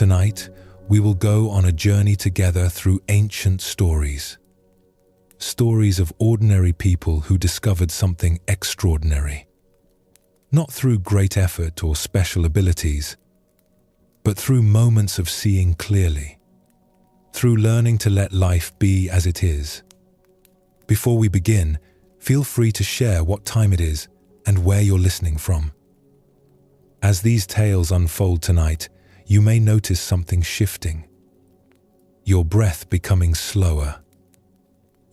Tonight, we will go on a journey together through ancient stories. Stories of ordinary people who discovered something extraordinary. Not through great effort or special abilities, but through moments of seeing clearly. Through learning to let life be as it is. Before we begin, feel free to share what time it is and where you're listening from. As these tales unfold tonight, you may notice something shifting. Your breath becoming slower.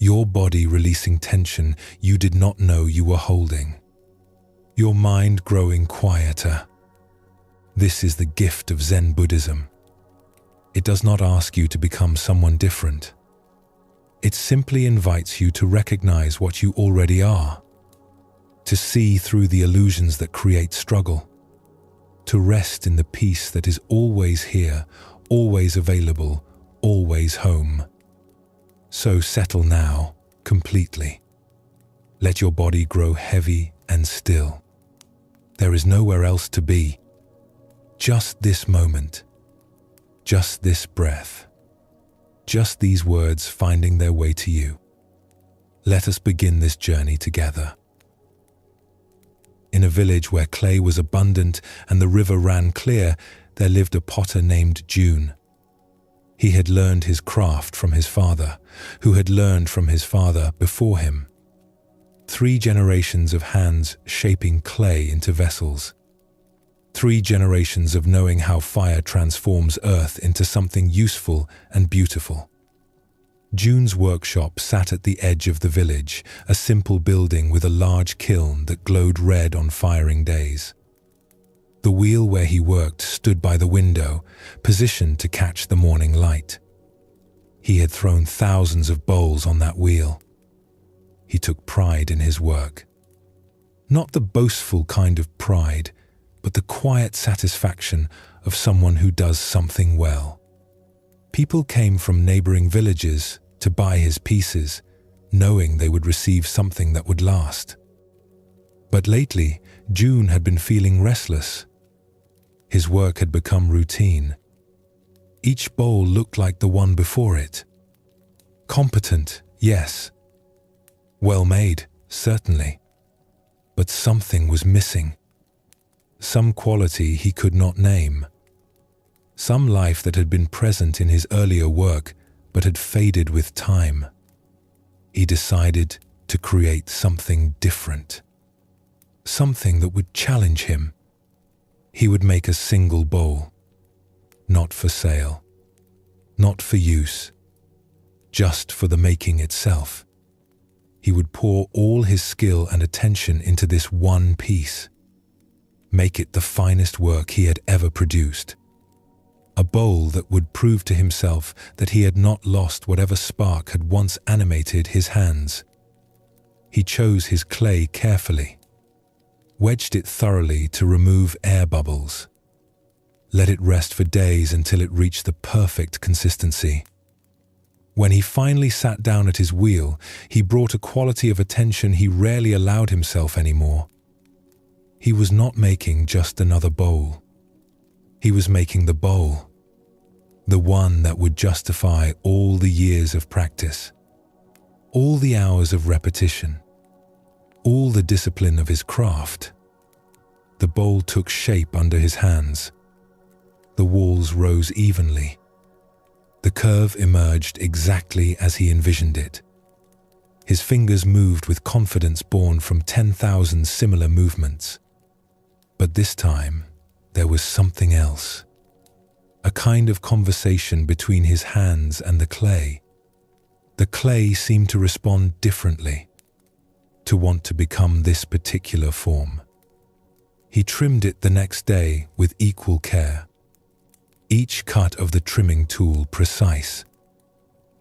Your body releasing tension you did not know you were holding. Your mind growing quieter. This is the gift of Zen Buddhism. It does not ask you to become someone different. It simply invites you to recognize what you already are, to see through the illusions that create struggle, to rest in the peace that is always here, always available, always home. So settle now, completely. Let your body grow heavy and still. There is nowhere else to be. Just this moment. Just this breath. Just these words finding their way to you. Let us begin this journey together. In a village where clay was abundant and the river ran clear, there lived a potter named June. He had learned his craft from his father, who had learned from his father before him. 3 generations of hands shaping clay into vessels. 3 generations of knowing how fire transforms earth into something useful and beautiful. June's workshop sat at the edge of the village, a simple building with a large kiln that glowed red on firing days. The wheel where he worked stood by the window, positioned to catch the morning light. He had thrown thousands of bowls on that wheel. He took pride in his work. Not the boastful kind of pride, but the quiet satisfaction of someone who does something well. People came from neighboring villages to buy his pieces, knowing they would receive something that would last. But lately, June had been feeling restless. His work had become routine. Each bowl looked like the one before it. Competent, yes. Well made, certainly. But something was missing. Some quality he could not name. Some life that had been present in his earlier work but had faded with time. He decided to create something different. Something that would challenge him. He would make a single bowl. Not for sale. Not for use. Just for the making itself. He would pour all his skill and attention into this one piece. Make it the finest work he had ever produced. A bowl that would prove to himself that he had not lost whatever spark had once animated his hands. He chose his clay carefully, wedged it thoroughly to remove air bubbles. Let it rest for days until it reached the perfect consistency. When he finally sat down at his wheel, he brought a quality of attention he rarely allowed himself anymore. He was not making just another bowl. He was making the bowl. The one that would justify all the years of practice. All the hours of repetition. All the discipline of his craft. The bowl took shape under his hands. The walls rose evenly. The curve emerged exactly as he envisioned it. His fingers moved with confidence born from 10,000 similar movements. But this time, there was something else. A kind of conversation between his hands and the clay. The clay seemed to respond differently, to want to become this particular form. He trimmed it the next day with equal care. Each cut of the trimming tool precise.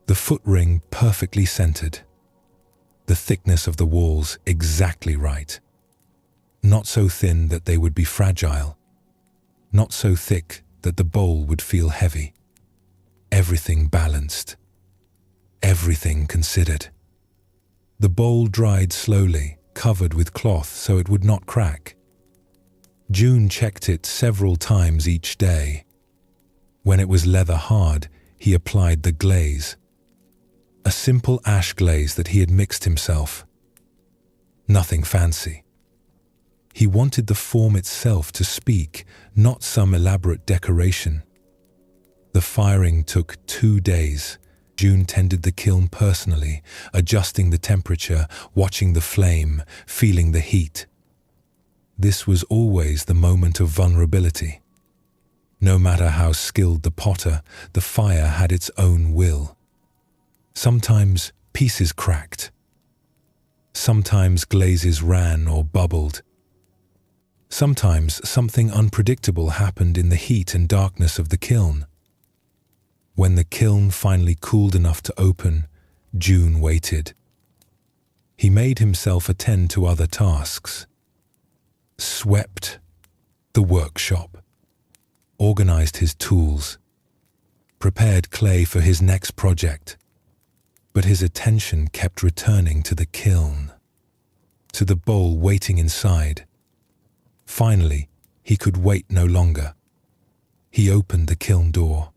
The foot ring perfectly centered. The thickness of the walls exactly right. Not so thin that they would be fragile. Not so thick that the bowl would feel heavy. Everything balanced. Everything considered. The bowl dried slowly, covered with cloth so it would not crack. June checked it several times each day. When it was leather hard, he applied the glaze. A simple ash glaze that he had mixed himself. Nothing fancy. He wanted the form itself to speak, not some elaborate decoration. The firing took 2 days. June tended the kiln personally, adjusting the temperature, watching the flame, feeling the heat. This was always the moment of vulnerability. No matter how skilled the potter, the fire had its own will. Sometimes pieces cracked. Sometimes glazes ran or bubbled. Sometimes something unpredictable happened in the heat and darkness of the kiln. When the kiln finally cooled enough to open, June waited. He made himself attend to other tasks. Swept the workshop, organized his tools, prepared clay for his next project. But his attention kept returning to the kiln, to the bowl waiting inside. Finally, he could wait no longer. He opened the kiln door.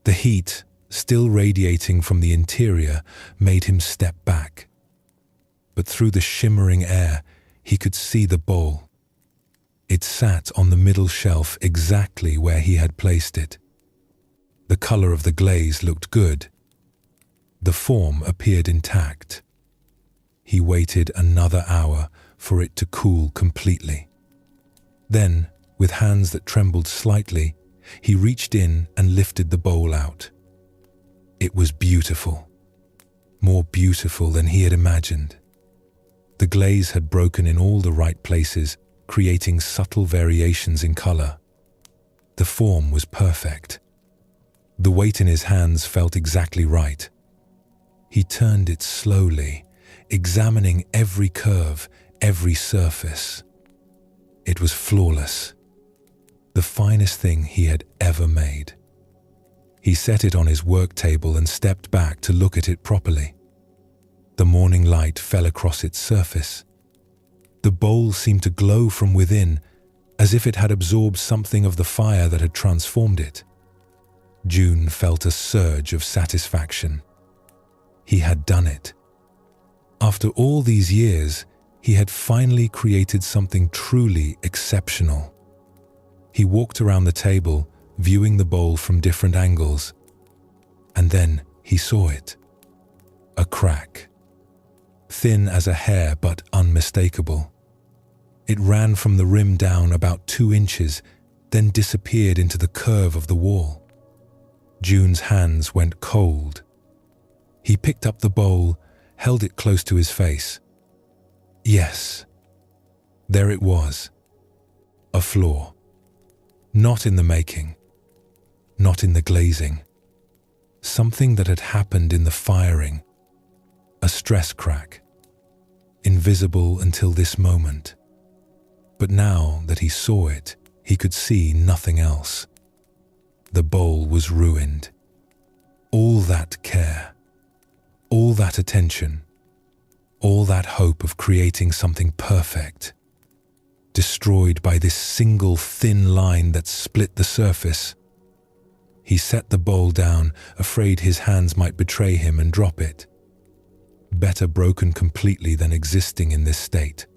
The heat, still radiating from the interior, made him step back. But through the shimmering air, he could see the bowl. It sat on the middle shelf exactly where he had placed it. The color of the glaze looked good. The form appeared intact. He waited another hour for it to cool completely. Then, with hands that trembled slightly, he reached in and lifted the bowl out. It was beautiful, more beautiful than he had imagined. The glaze had broken in all the right places, creating subtle variations in color. The form was perfect. The weight in his hands felt exactly right. He turned it slowly, examining every curve, every surface. It was flawless, the finest thing he had ever made. He set it on his work table and stepped back to look at it properly. The morning light fell across its surface. The bowl seemed to glow from within, as if it had absorbed something of the fire that had transformed it. June felt a surge of satisfaction. He had done it. After all these years, he had finally created something truly exceptional. He walked around the table, viewing the bowl from different angles. And then he saw it. A crack. Thin as a hair, but unmistakable. It ran from the rim down about 2 inches, then disappeared into the curve of the wall. June's hands went cold. He picked up the bowl, held it close to his face. Yes, there it was. A flaw. Not in the making. Not in the glazing. Something that had happened in the firing. A stress crack. Invisible until this moment. But now that he saw it, he could see nothing else. The bowl was ruined. All that care. All that attention, all that hope of creating something perfect, destroyed by this single thin line that split the surface. He set the bowl down, afraid his hands might betray him and drop it. Better broken completely than existing in this state.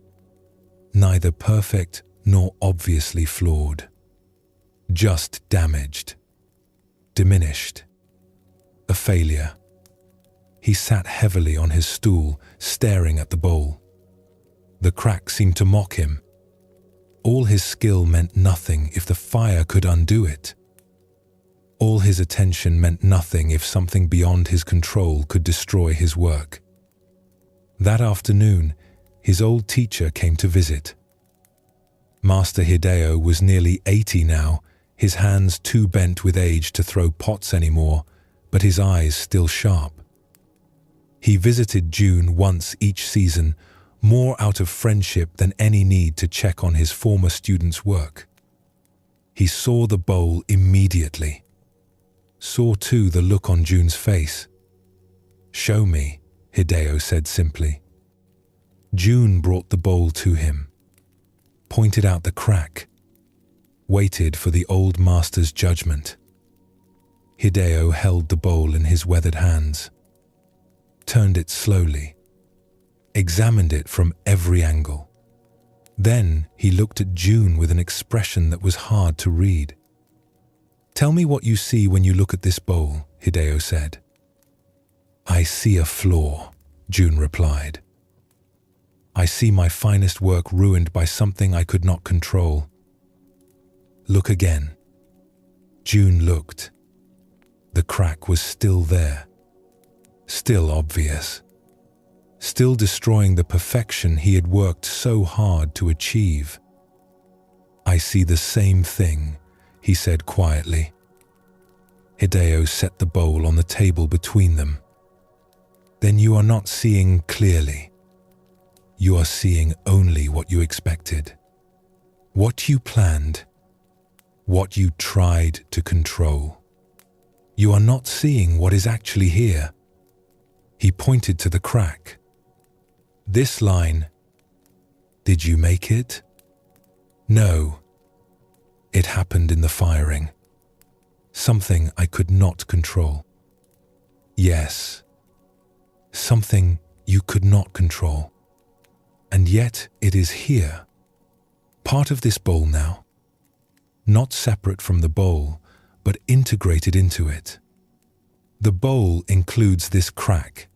Neither perfect nor obviously flawed. Just damaged. Diminished. A failure. He sat heavily on his stool, staring at the bowl. The crack seemed to mock him. All his skill meant nothing if the fire could undo it. All his attention meant nothing if something beyond his control could destroy his work. That afternoon, his old teacher came to visit. Master Hideo was nearly 80 now, his hands too bent with age to throw pots anymore, but his eyes still sharp. He visited June once each season, more out of friendship than any need to check on his former students' work. He saw the bowl immediately. Saw too the look on June's face. "Show me," Hideo said simply. June brought the bowl to him, pointed out the crack, waited for the old master's judgment. Hideo held the bowl in his weathered hands, turned it slowly, examined it from every angle. Then he looked at June with an expression that was hard to read. "Tell me what you see when you look at this bowl," Hideo said. "I see a flaw," June replied. "I see my finest work ruined by something I could not control." "Look again." June looked. The crack was still there, still obvious, still destroying the perfection he had worked so hard to achieve. "I see the same thing," he said quietly. Hideo set the bowl on the table between them. "Then you are not seeing clearly. You are seeing only what you expected, what you planned, what you tried to control. You are not seeing what is actually here." He pointed to the crack. "This line, did you make it?" "No. It happened in the firing. Something I could not control." "Yes. Something you could not control. And yet it is here, part of this bowl now. Not separate from the bowl, but integrated into it. The bowl includes this crack.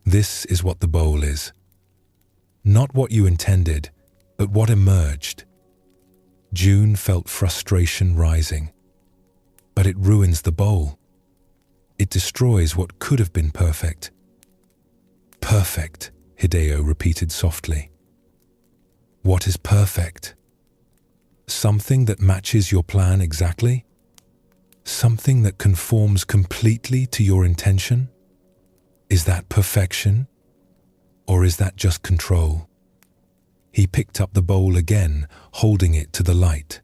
This is what the bowl is. Not what you intended, but what emerged." June felt frustration rising. "But it ruins the bowl. It destroys what could have been perfect." "Perfect," Hideo repeated softly. "What is perfect? Something that matches your plan exactly? Something that conforms completely to your intention? Is that perfection? Or is that just control?" He picked up the bowl again, holding it to the light.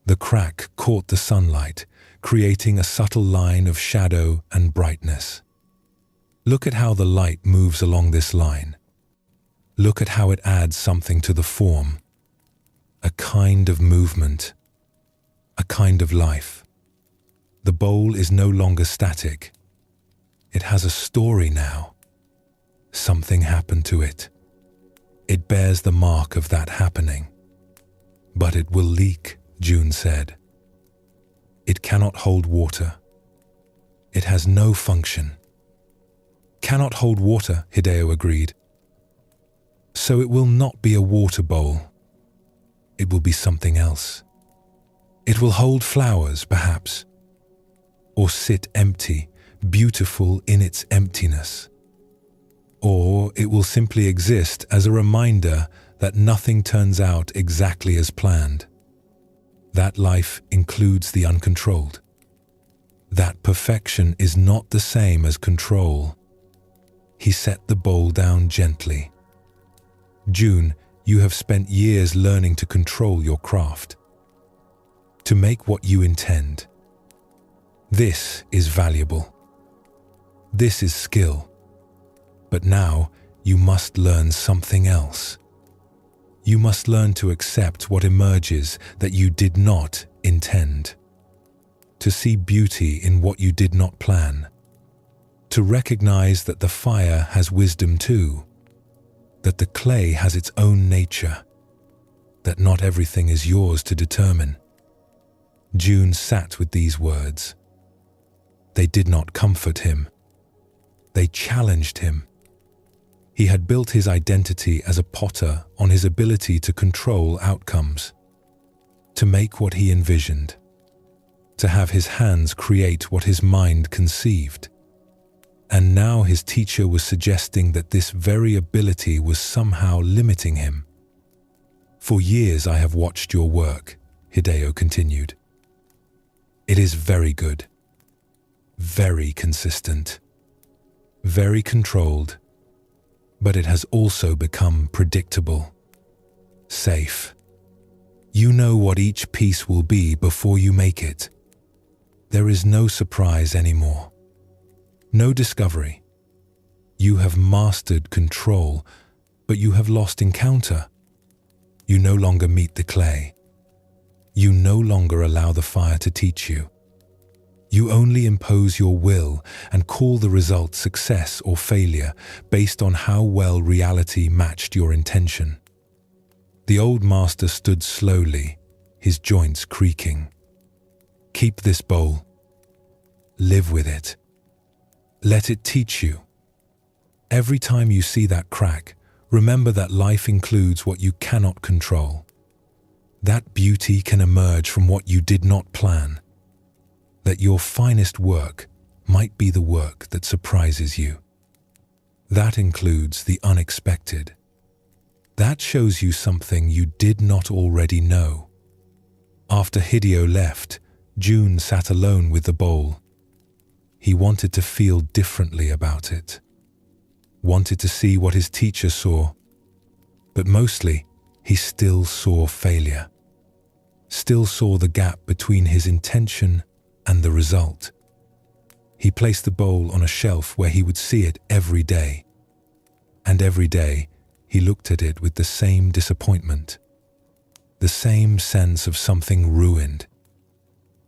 The crack caught the sunlight, creating a subtle line of shadow and brightness. "Look at how the light moves along this line. Look at how it adds something to the form. A kind of movement, a kind of life. The bowl is no longer static. It has a story now. Something happened to it. It bears the mark of that happening. But it will leak," June said. "It cannot hold water. It has no function." "Cannot hold water," Hideo agreed. "So it will not be a water bowl. It will be something else. It will hold flowers, perhaps. Or sit empty, beautiful in its emptiness. Or it will simply exist as a reminder that nothing turns out exactly as planned. That life includes the uncontrolled. That perfection is not the same as control." He set the bowl down gently. "June, you have spent years learning to control your craft, to make what you intend. This is valuable. This is skill. But now you must learn something else. You must learn to accept what emerges that you did not intend. To see beauty in what you did not plan. To recognize that the fire has wisdom too. That the clay has its own nature. That not everything is yours to determine." June sat with these words. They did not comfort him. They challenged him. He had built his identity as a potter on his ability to control outcomes, to make what he envisioned, to have his hands create what his mind conceived. And now his teacher was suggesting that this very ability was somehow limiting him. "For years I have watched your work," Hideo continued. "It is very good, very consistent, very controlled, but it has also become predictable, safe. You know what each piece will be before you make it. There is no surprise anymore, no discovery. You have mastered control, but you have lost encounter. You no longer meet the clay. You no longer allow the fire to teach you. You only impose your will and call the result success or failure based on how well reality matched your intention. The old master stood slowly, his joints creaking. Keep this bowl. Live with it. Let it teach you. Every time you see that crack, remember that life includes what you cannot control. That beauty can emerge from what you did not plan. That your finest work might be the work that surprises you. That includes the unexpected. That shows you something you did not already know. After Hideo left, June sat alone with the bowl. He wanted to feel differently about it. Wanted to see what his teacher saw. But mostly, he still saw failure. Still saw the gap between his intention and the result. He placed the bowl on a shelf where he would see it every day. And every day, he looked at it with the same disappointment. The same sense of something ruined.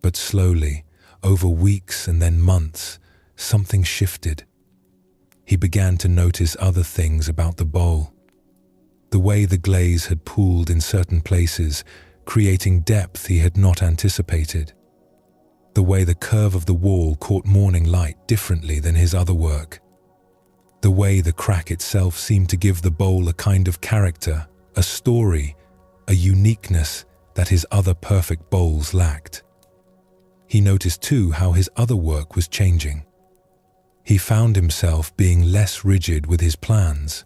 But slowly, over weeks and then months, something shifted. He began to notice other things about the bowl. The way the glaze had pooled in certain places, creating depth he had not anticipated. The way the curve of the wall caught morning light differently than his other work. The way the crack itself seemed to give the bowl a kind of character, a story, a uniqueness that his other perfect bowls lacked. He noticed too how his other work was changing. He found himself being less rigid with his plans,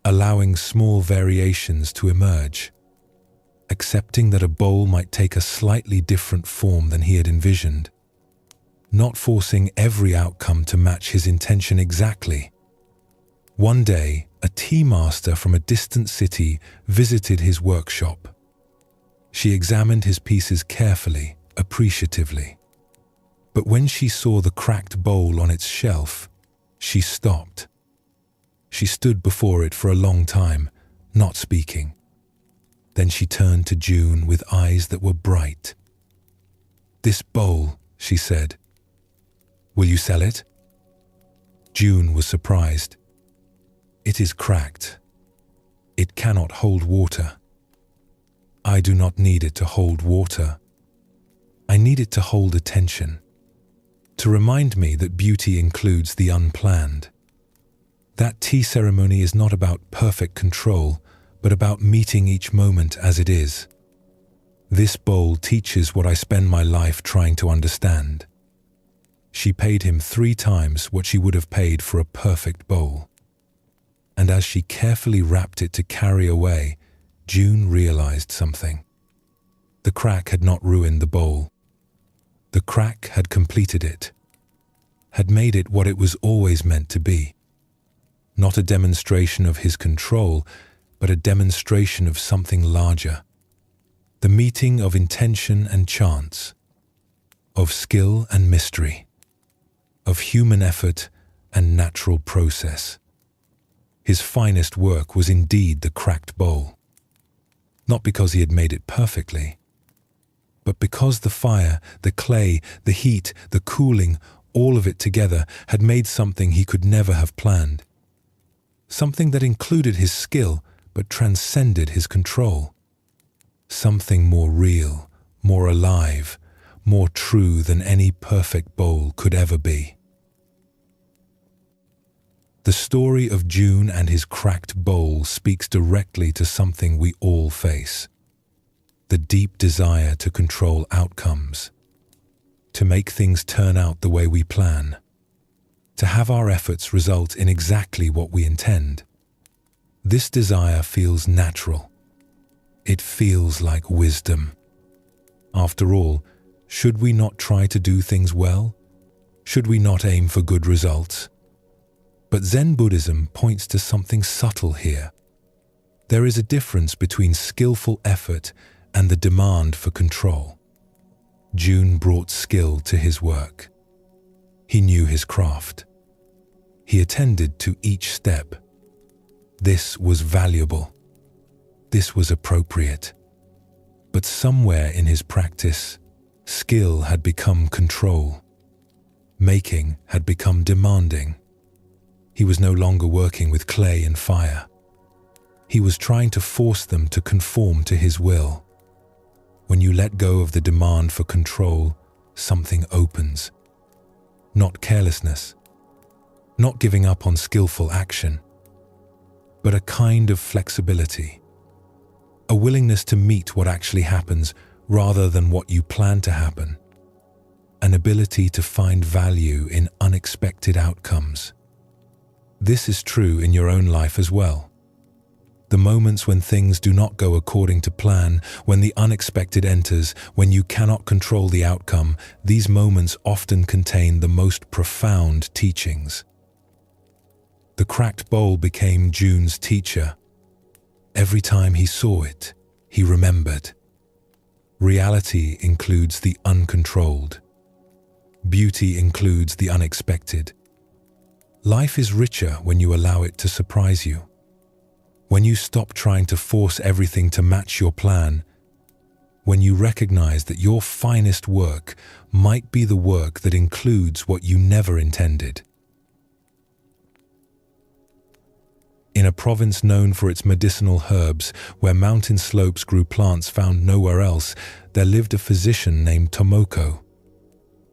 allowing small variations to emerge, accepting that a bowl might take a slightly different form than he had envisioned, not forcing every outcome to match his intention exactly. One day, a tea master from a distant city visited his workshop. She examined his pieces carefully, appreciatively. But when she saw the cracked bowl on its shelf, she stopped. She stood before it for a long time, not speaking. Then she turned to June with eyes that were bright. "This bowl," she said. "Will you sell it?" June was surprised. "It is cracked. It cannot hold water." "I do not need it to hold water. I need it to hold attention, to remind me that beauty includes the unplanned. That tea ceremony is not about perfect control, but about meeting each moment as it is. This bowl teaches what I spend my life trying to understand." She paid him 3 times what she would have paid for a perfect bowl. And as she carefully wrapped it to carry away, June realized something. The crack had not ruined the bowl. The crack had completed it, had made it what it was always meant to be. Not a demonstration of his control, but a demonstration of something larger. The meeting of intention and chance, of skill and mystery, of human effort and natural process. His finest work was indeed the cracked bowl. Not because he had made it perfectly, but because the fire, the clay, the heat, the cooling, all of it together had made something he could never have planned. Something that included his skill, but transcended his control. Something more real, more alive, more true than any perfect bowl could ever be. The story of June and his cracked bowl speaks directly to something we all face. The deep desire to control outcomes, to make things turn out the way we plan, to have our efforts result in exactly what we intend. This desire feels natural. It feels like wisdom. After all, should we not try to do things well? Should we not aim for good results? But Zen Buddhism points to something subtle here. There is a difference between skillful effort and the demand for control. June brought skill to his work. He knew his craft. He attended to each step. This was valuable. This was appropriate. But somewhere in his practice, Skill had become control. Making had become demanding. He was no longer working with clay and fire. He was trying to force them to conform to his will. When you let go of the demand for control, something opens. Not carelessness, not giving up on skillful action, but a kind of flexibility. A willingness to meet what actually happens rather than what you plan to happen. An ability to find value in unexpected outcomes. This is true in your own life as well. The moments when things do not go according to plan, when the unexpected enters, when you cannot control the outcome, these moments often contain the most profound teachings. The cracked bowl became June's teacher. Every time he saw it, he remembered. Reality includes the uncontrolled. Beauty includes the unexpected. Life is richer when you allow it to surprise you. When you stop trying to force everything to match your plan, when you recognize that your finest work might be the work that includes what you never intended. In a province known for its medicinal herbs, where mountain slopes grew plants found nowhere else, there lived a physician named Tomoko.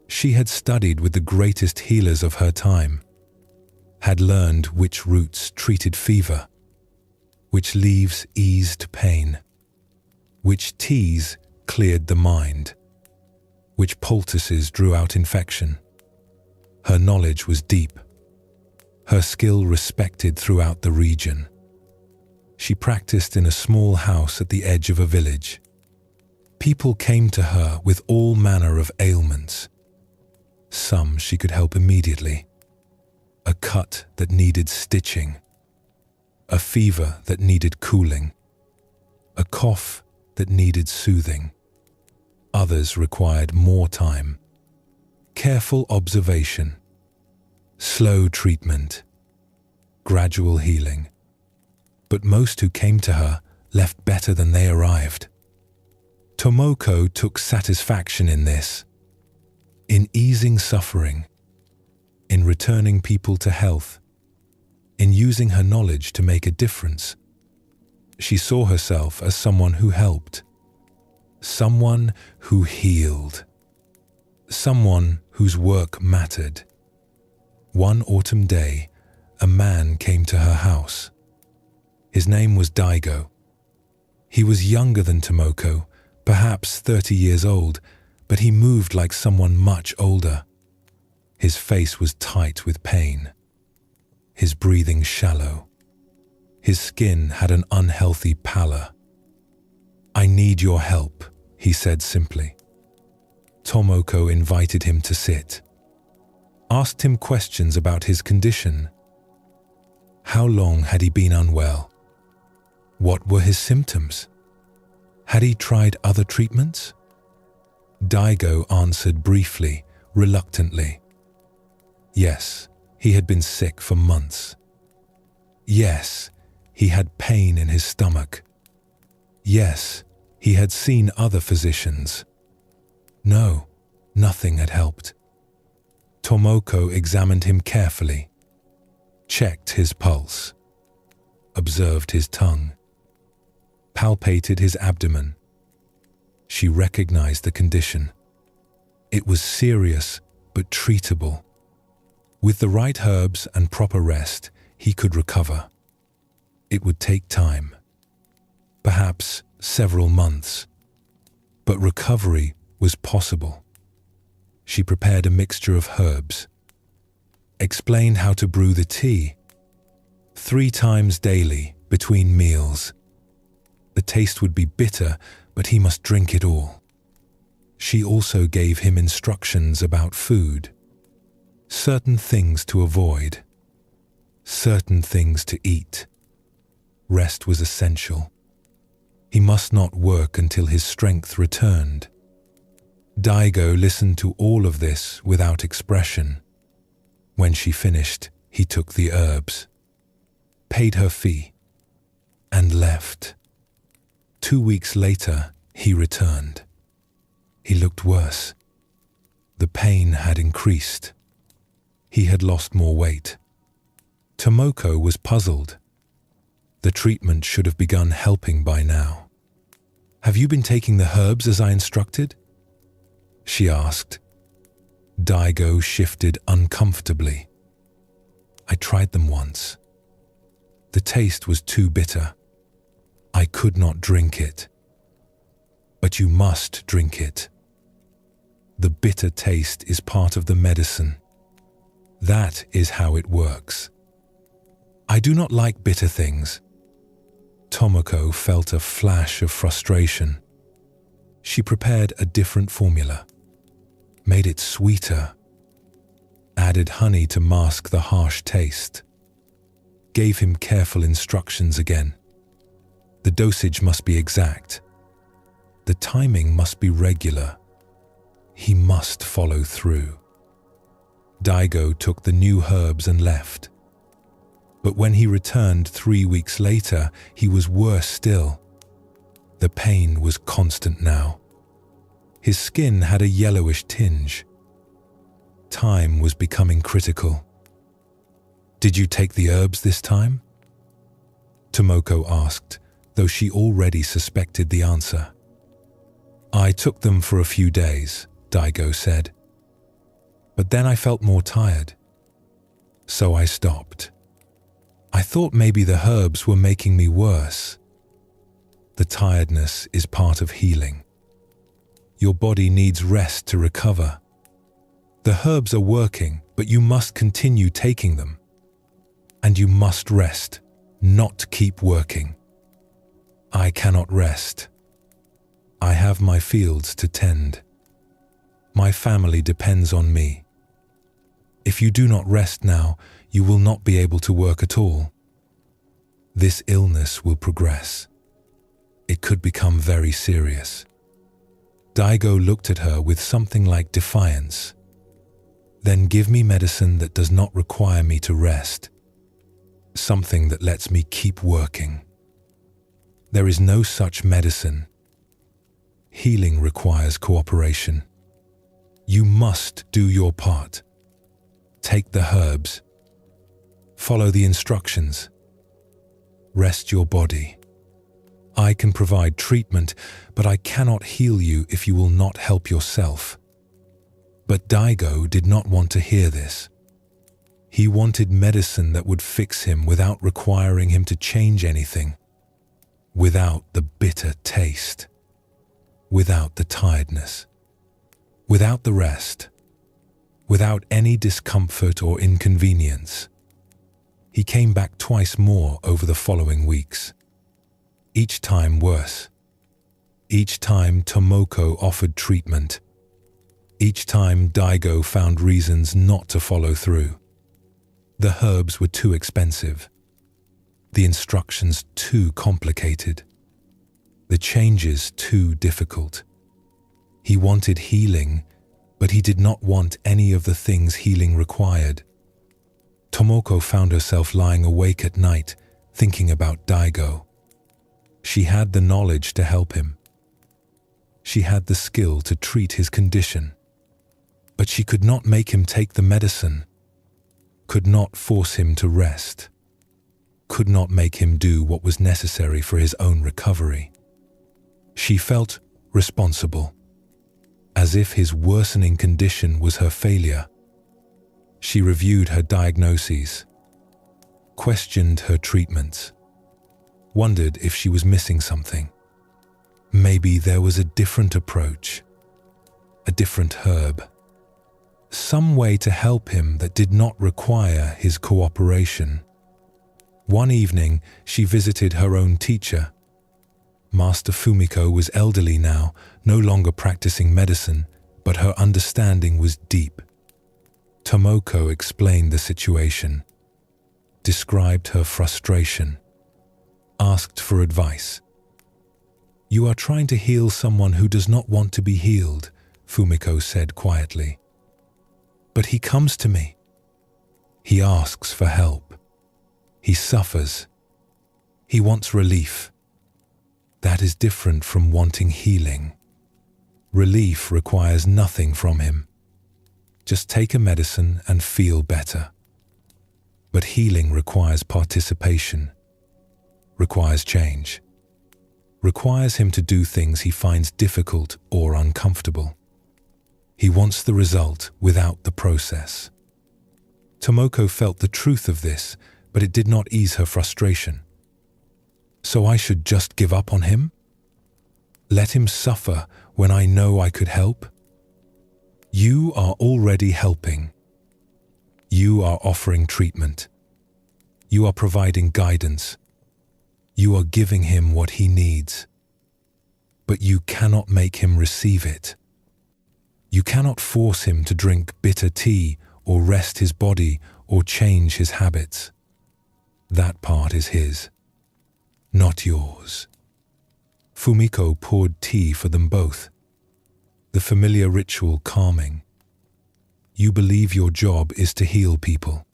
She had studied with the greatest healers of her time, had learned which roots treated fever, which leaves eased pain, which teas cleared the mind, which poultices drew out infection. Her knowledge was deep, her skill respected throughout the region. She practiced in a small house at the edge of a village. People came to her with all manner of ailments. Some she could help immediately. A cut that needed stitching. A fever that needed cooling. A cough that needed soothing. Others required more time. Careful observation. Slow treatment. Gradual healing. But most who came to her left better than they arrived. Tomoko took satisfaction in this, in easing suffering, in returning people to health, in using her knowledge to make a difference. She saw herself as someone who helped, someone who healed, someone whose work mattered. One autumn day, a man came to her house. His name was Daigo. He was younger than Tomoko, perhaps 30 years old, but he moved like someone much older. His face was tight with pain, his breathing shallow. His skin had an unhealthy pallor. "I need your help," he said simply. Tomoko invited him to sit, asked him questions about his condition. How long had he been unwell? What were his symptoms? Had he tried other treatments? Daigo answered briefly, reluctantly. Yes, he had been sick for months. Yes, he had pain in his stomach. Yes, he had seen other physicians. No, nothing had helped. Tomoko examined him carefully, checked his pulse, observed his tongue, palpated his abdomen. She recognized the condition. It was serious but treatable. With the right herbs and proper rest, he could recover. It would take time, perhaps several months, but recovery was possible. She prepared a mixture of herbs, explained how to brew the tea 3 times daily between meals. The taste would be bitter, but he must drink it all. She also gave him instructions about food, certain things to avoid, certain things to eat. Rest was essential. He must not work until his strength returned. Daigo listened to all of this without expression. When she finished, he took the herbs, paid her fee, and left. 2 weeks later, he returned. He looked worse. The pain had increased. He had lost more weight. Tomoko was puzzled. The treatment should have begun helping by now. "Have you been taking the herbs as I instructed?" she asked. Daigo shifted uncomfortably. "I tried them once. The taste was too bitter. I could not drink it." "But you must drink it. The bitter taste is part of the medicine. That is how it works." "I do not like bitter things." Tomoko felt a flash of frustration. She prepared a different formula, made it sweeter, added honey to mask the harsh taste, gave him careful instructions again. The dosage must be exact. The timing must be regular. He must follow through. Daigo took the new herbs and left. But when he returned 3 weeks later, he was worse still. The pain was constant now. His skin had a yellowish tinge. Time was becoming critical. "Did you take the herbs this time?" Tomoko asked, though she already suspected the answer. "I took them for a few days," Daigo said. "But then I felt more tired. So I stopped. I thought maybe the herbs were making me worse." The tiredness is part of healing. Your body needs rest to recover. The herbs are working, but you must continue taking them. And you must rest, not keep working. I cannot rest. I have my fields to tend. My family depends on me. If you do not rest now, you will not be able to work at all. This illness will progress. It could become very serious. Daigo looked at her with something like defiance. "Then give me medicine that does not require me to rest. Something that lets me keep working." "There is no such medicine. Healing requires cooperation. You must do your part. Take the herbs. Follow the instructions. Rest your body. I can provide treatment, but I cannot heal you if you will not help yourself." But Daigo did not want to hear this. He wanted medicine that would fix him without requiring him to change anything, without the bitter taste, without the tiredness, without the rest, without any discomfort or inconvenience. He came back twice more over the following weeks, each time worse. Each time Tomoko offered treatment. Each time Daigo found reasons not to follow through. The herbs were too expensive. The instructions too complicated. The changes too difficult. He wanted healing, but he did not want any of the things healing required. Tomoko found herself lying awake at night, thinking about Daigo. She had the knowledge to help him. She had the skill to treat his condition. But she could not make him take the medicine, could not force him to rest, could not make him do what was necessary for his own recovery. She felt responsible, as if his worsening condition was her failure. She reviewed her diagnoses, questioned her treatments, wondered if she was missing something. Maybe there was a different approach, a different herb, some way to help him that did not require his cooperation. One evening, she visited her own teacher. Master Fumiko was elderly now, no longer practicing medicine, but her understanding was deep. Tomoko explained the situation, described her frustration, asked for advice. "You are trying to heal someone who does not want to be healed," Fumiko said quietly. "But he comes to me. He asks for help. He suffers. He wants relief. That is different from wanting healing. Relief requires nothing from him. Just take a medicine and feel better. But healing requires participation, requires change, requires him to do things he finds difficult or uncomfortable. He wants the result without the process. Tomoko felt the truth of this, but it did not ease her frustration. So I should just give up on him? Let him suffer when I know I could help? You are already helping. You are offering treatment. You are providing guidance. You are giving him what he needs. But you cannot make him receive it. You cannot force him to drink bitter tea or rest his body or change his habits. That part is his, not yours. Fumiko poured tea for them both, the familiar ritual calming. You believe your job is to heal people.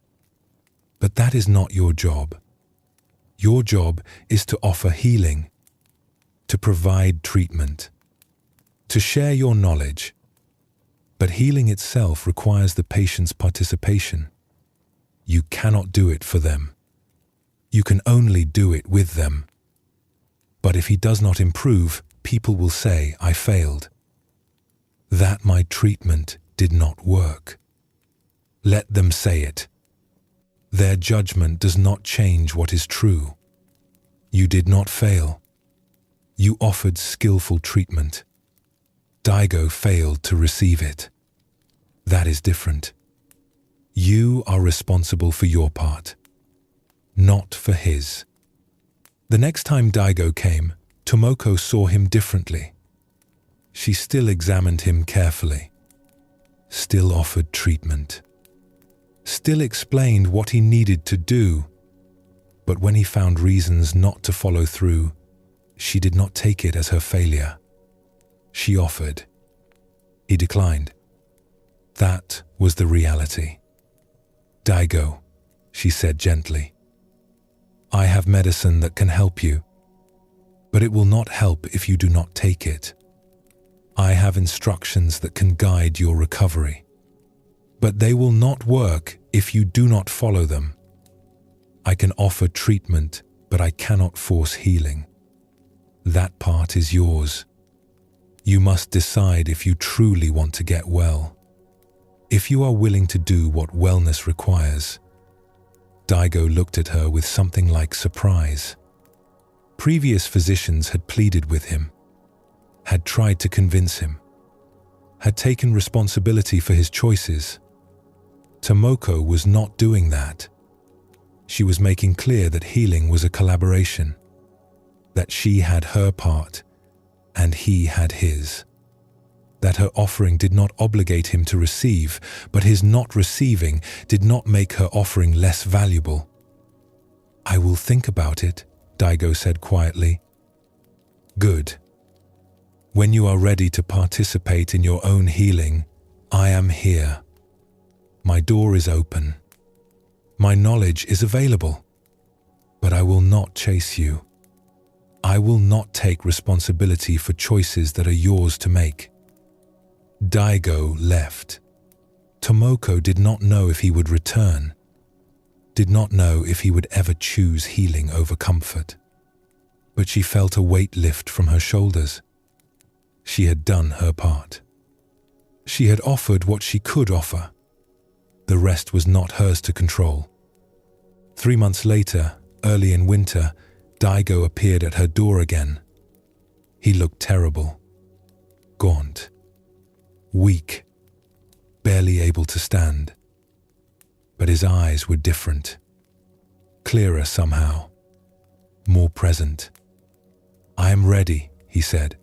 But that is not your job. Your job is to offer healing, to provide treatment, to share your knowledge. But healing itself requires the patient's participation. You cannot do it for them. You can only do it with them. But if he does not improve, people will say, I failed. That my treatment did not work. Let them say it. Their judgment does not change what is true. You did not fail. You offered skillful treatment. Daigo failed to receive it. That is different. You are responsible for your part, not for his. The next time Daigo came, Tomoko saw him differently. She still examined him carefully, still offered treatment, still explained what he needed to do. But when he found reasons not to follow through, she did not take it as her failure. She offered. He declined. That was the reality. Daigo, she said gently, I have medicine that can help you, but it will not help if you do not take it. I have instructions that can guide your recovery, but they will not work if you do not follow them. I can offer treatment, but I cannot force healing. That part is yours. You must decide if you truly want to get well. If you are willing to do what wellness requires. Daigo looked at her with something like surprise. Previous physicians had pleaded with him, had tried to convince him, had taken responsibility for his choices. Tomoko was not doing that. She was making clear that healing was a collaboration, that she had her part and he had his, that her offering did not obligate him to receive, but his not receiving did not make her offering less valuable. I will think about it, Daigo said quietly. Good. When you are ready to participate in your own healing, I am here. My door is open. My knowledge is available. But I will not chase you. I will not take responsibility for choices that are yours to make. Daigo left. Tomoko did not know if he would return, did not know if he would ever choose healing over comfort. But she felt a weight lift from her shoulders. She had done her part. She had offered what she could offer. The rest was not hers to control. 3 months later, early in winter, Daigo appeared at her door again. He looked terrible, gaunt, weak, barely able to stand. But his eyes were different, clearer somehow, more present. I am ready, he said.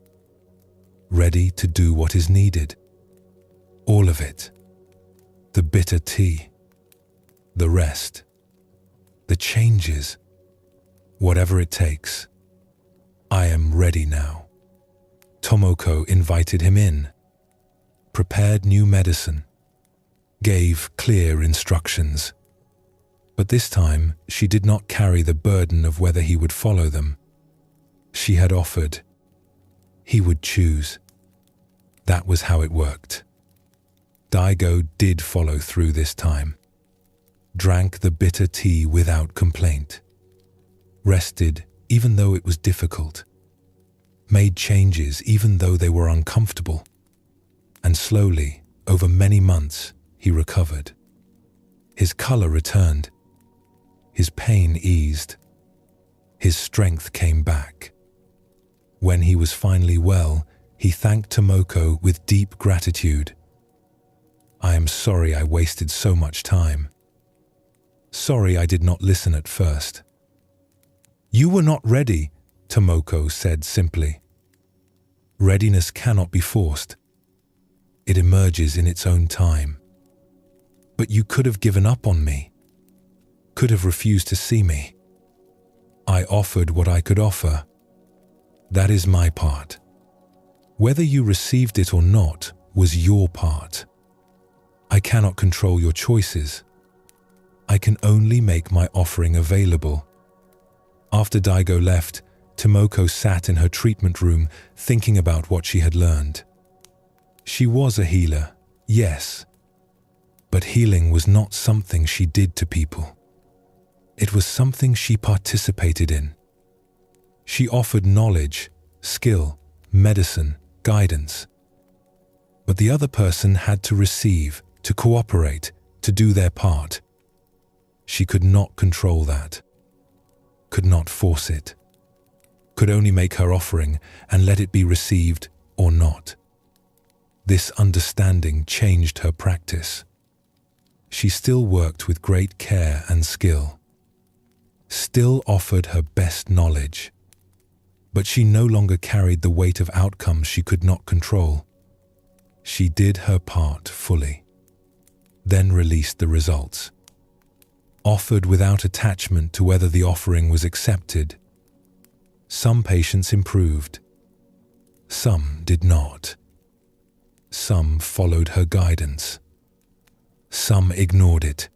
Ready to do what is needed. All of it. The bitter tea. The rest. The changes. Whatever it takes. I am ready now. Tomoko invited him in, prepared new medicine, gave clear instructions. But this time, she did not carry the burden of whether he would follow them. She had offered. He would choose. That was how it worked. Daigo did follow through this time. Drank the bitter tea without complaint. Rested even though it was difficult. Made changes even though they were uncomfortable. And slowly, over many months, he recovered. His color returned. His pain eased. His strength came back. When he was finally well, he thanked Tomoko with deep gratitude. "I am sorry I wasted so much time. Sorry I did not listen at first." "You were not ready," Tomoko said simply. "Readiness cannot be forced. It emerges in its own time. But you could have given up on me. Could have refused to see me. I offered what I could offer. That is my part. Whether you received it or not was your part. I cannot control your choices. I can only make my offering available." After Daigo left, Tomoko sat in her treatment room thinking about what she had learned. She was a healer, yes, but healing was not something she did to people. It was something she participated in. She offered knowledge, skill, medicine, guidance. But the other person had to receive, to cooperate, to do their part. She could not control that. Could not force it. Could only make her offering and let it be received or not. This understanding changed her practice. She still worked with great care and skill. Still offered her best knowledge. But she no longer carried the weight of outcomes she could not control. She did her part fully. Then released the results. Offered without attachment to whether the offering was accepted. Some patients improved. Some did not. Some followed her guidance. Some ignored it.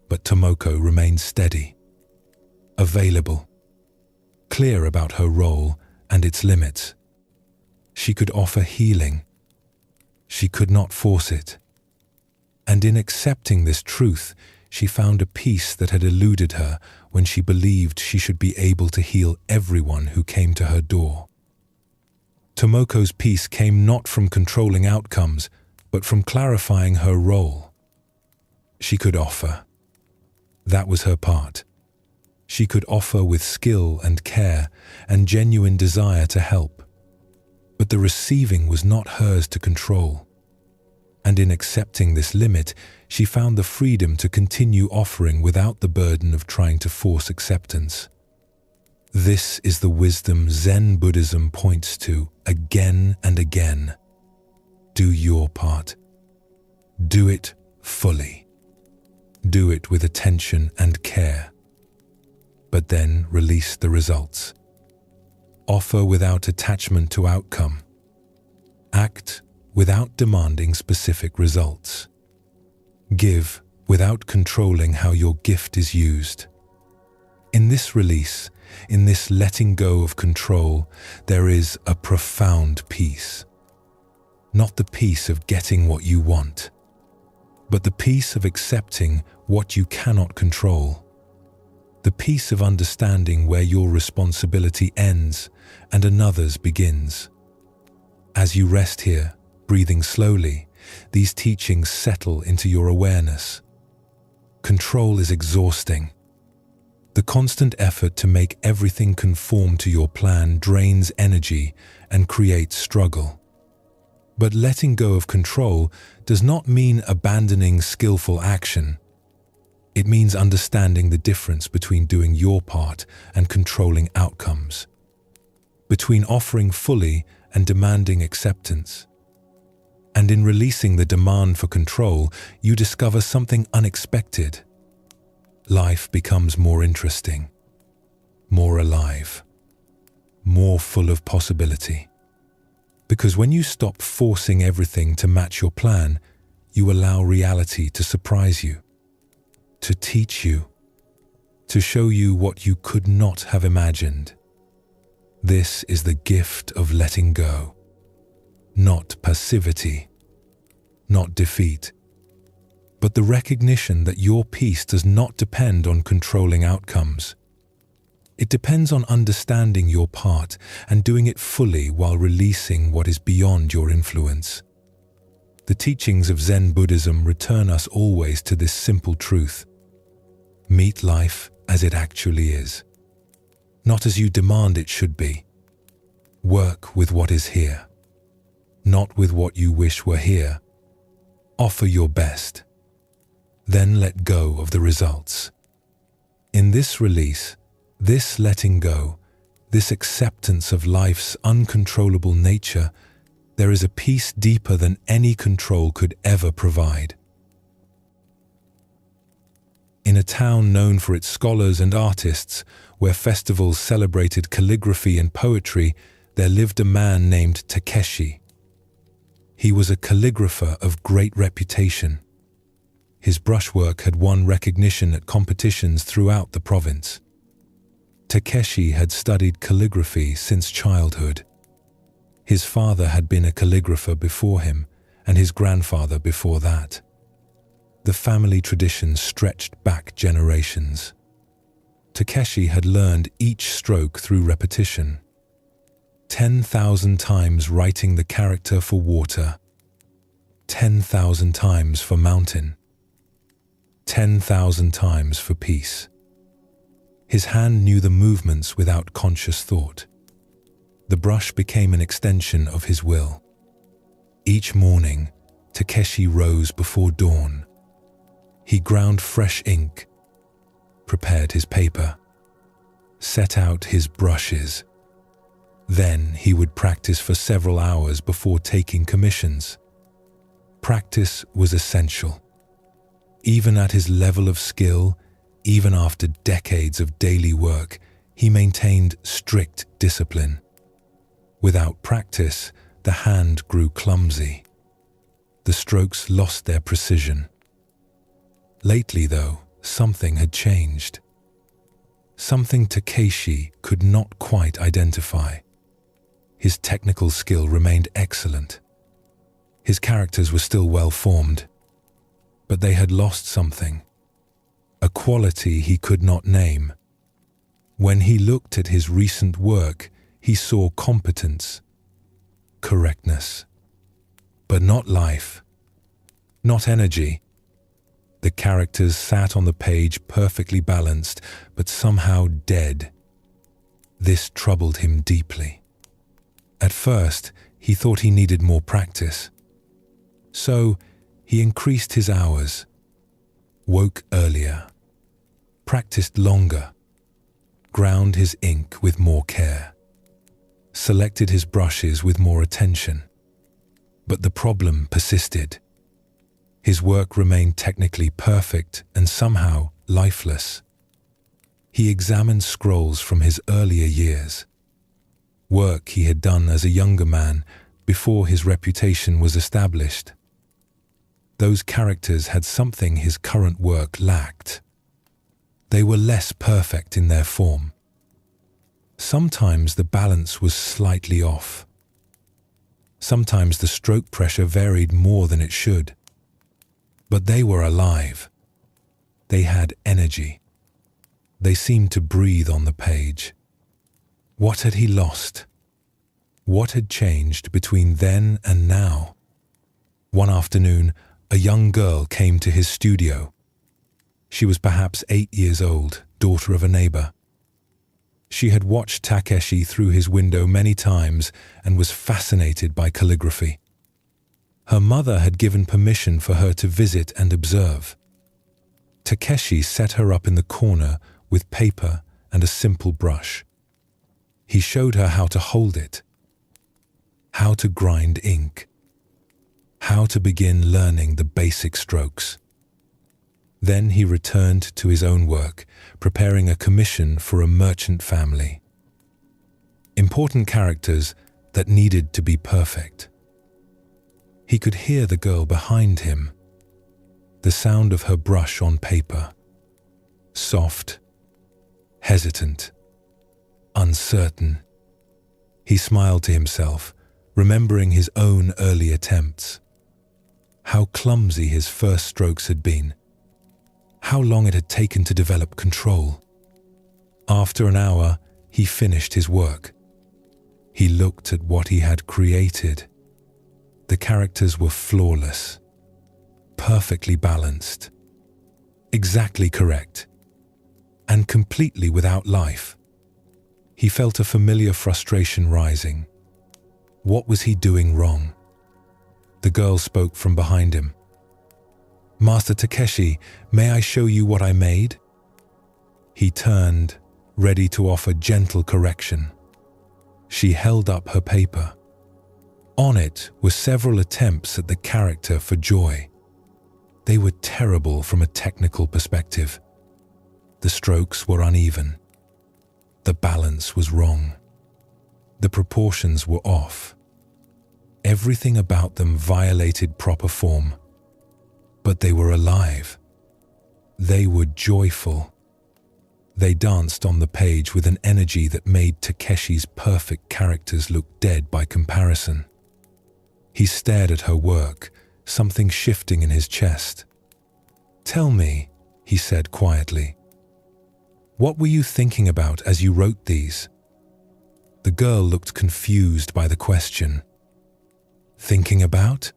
But Tomoko remained steady, available, clear about her role and its limits. She could offer healing. She could not force it. And in accepting this truth, she found a peace that had eluded her when she believed she should be able to heal everyone who came to her door. Tomoko's peace came not from controlling outcomes, but from clarifying her role. She could offer. That was her part. She could offer with skill and care and genuine desire to help. But the receiving was not hers to control. And in accepting this limit, she found the freedom to continue offering without the burden of trying to force acceptance. This is the wisdom Zen Buddhism points to again and again. Do your part. Do it fully. Do it with attention and care. But then release the results. Offer without attachment to outcome. Act without demanding specific results. Give without controlling how your gift is used. In this release, in this letting go of control, there is a profound peace. Not the peace of getting what you want, but the peace of accepting what you cannot control. The peace of understanding where your responsibility ends and another's begins. As you rest here, breathing slowly, these teachings settle into your awareness. Control is exhausting. The constant effort to make everything conform to your plan drains energy and creates struggle. But letting go of control does not mean abandoning skillful action. It means understanding the difference between doing your part and controlling outcomes, between offering fully and demanding acceptance. And in releasing the demand for control, you discover something unexpected. Life becomes more interesting, more alive, more full of possibility. Because when you stop forcing everything to match your plan, you allow reality to surprise you, to teach you, to show you what you could not have imagined. This is the gift of letting go. not passivity, not defeat, but the recognition that your peace does not depend on controlling outcomes. It depends on understanding your part and doing it fully while releasing what is beyond your influence. The teachings of Zen Buddhism return us always to this simple truth. Meet life as it actually is, not as you demand it should be. Work with what is here, not with what you wish were here. Offer your best, then let go of the results. In this release, this letting go, this acceptance of life's uncontrollable nature, there is a peace deeper than any control could ever provide. In a town known for its scholars and artists, where festivals celebrated calligraphy and poetry, there lived a man named Takeshi. He was a calligrapher of great reputation. His brushwork had won recognition at competitions throughout the province. Takeshi had studied calligraphy since childhood. His father had been a calligrapher before him, and his grandfather before that. The family tradition stretched back generations. Takeshi had learned each stroke through repetition. 10,000 times writing the character for water, 10,000 times for mountain, 10,000 times for peace. His hand knew the movements without conscious thought. The brush became an extension of his will. Each morning, Takeshi rose before dawn. He ground fresh ink, prepared his paper, set out his brushes. Then he would practice for several hours before taking commissions. Practice was essential. Even at his level of skill, even after decades of daily work, he maintained strict discipline. Without practice, the hand grew clumsy. The strokes lost their precision. Lately, though, something had changed. Something Takeshi could not quite identify. His technical skill remained excellent. His characters were still well formed, but they had lost something. A quality he could not name. When he looked at his recent work, he saw competence, correctness, but not life, not energy. The characters sat on the page perfectly balanced, but somehow dead. This troubled him deeply. At first, he thought he needed more practice. So, he increased his hours, woke earlier, practiced longer, ground his ink with more care, selected his brushes with more attention. But the problem persisted. His work remained technically perfect and somehow lifeless. He examined scrolls from his earlier years, work he had done as a younger man before his reputation was established. Those characters had something his current work lacked. They were less perfect in their form. Sometimes the balance was slightly off. Sometimes the stroke pressure varied more than it should. But they were alive. They had energy. They seemed to breathe on the page. What had he lost? What had changed between then and now? One afternoon, a young girl came to his studio. She was perhaps 8 years old, daughter of a neighbor. She had watched Takeshi through his window many times and was fascinated by calligraphy. Her mother had given permission for her to visit and observe. Takeshi set her up in the corner with paper and a simple brush. He showed her how to hold it, how to grind ink, how to begin learning the basic strokes. Then he returned to his own work, preparing a commission for a merchant family. Important characters that needed to be perfect. He could hear the girl behind him, the sound of her brush on paper. Soft, hesitant, uncertain. He smiled to himself, remembering his own early attempts. How clumsy his first strokes had been. How long it had taken to develop control. After an hour, he finished his work. He looked at what he had created. The characters were flawless, perfectly balanced, exactly correct, and completely without life. He felt a familiar frustration rising. What was he doing wrong? The girl spoke from behind him. "Master Takeshi, may I show you what I made?" He turned, ready to offer gentle correction. She held up her paper. On it were several attempts at the character for joy. They were terrible from a technical perspective. The strokes were uneven. The balance was wrong. The proportions were off. Everything about them violated proper form. But they were alive. They were joyful. They danced on the page with an energy that made Takeshi's perfect characters look dead by comparison. He stared at her work, something shifting in his chest. "Tell me," he said quietly, "what were you thinking about as you wrote these?" The girl looked confused by the question. "Thinking about?"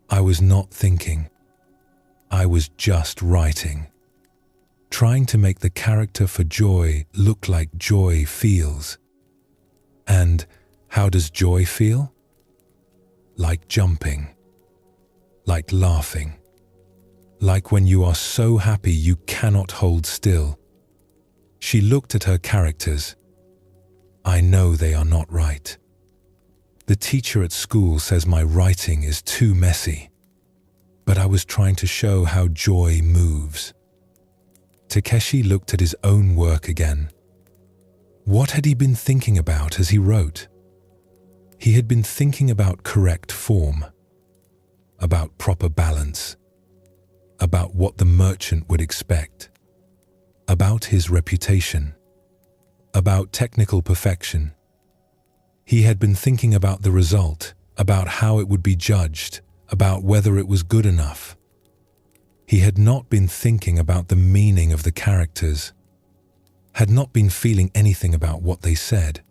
"I was not thinking. I was just writing. Trying to make the character for joy look like joy feels." "And how does joy feel?" "Like jumping. Like laughing. Like when you are so happy you cannot hold still." She looked at her characters. "I know they are not right. The teacher at school says my writing is too messy. But I was trying to show how joy moves." Takeshi looked at his own work again. What had he been thinking about as he wrote? He had been thinking about correct form, about proper balance, about what the merchant would expect, about his reputation, about technical perfection. He had been thinking about the result, about how it would be judged, about whether it was good enough. He had not been thinking about the meaning of the characters, had not been feeling anything about what they said.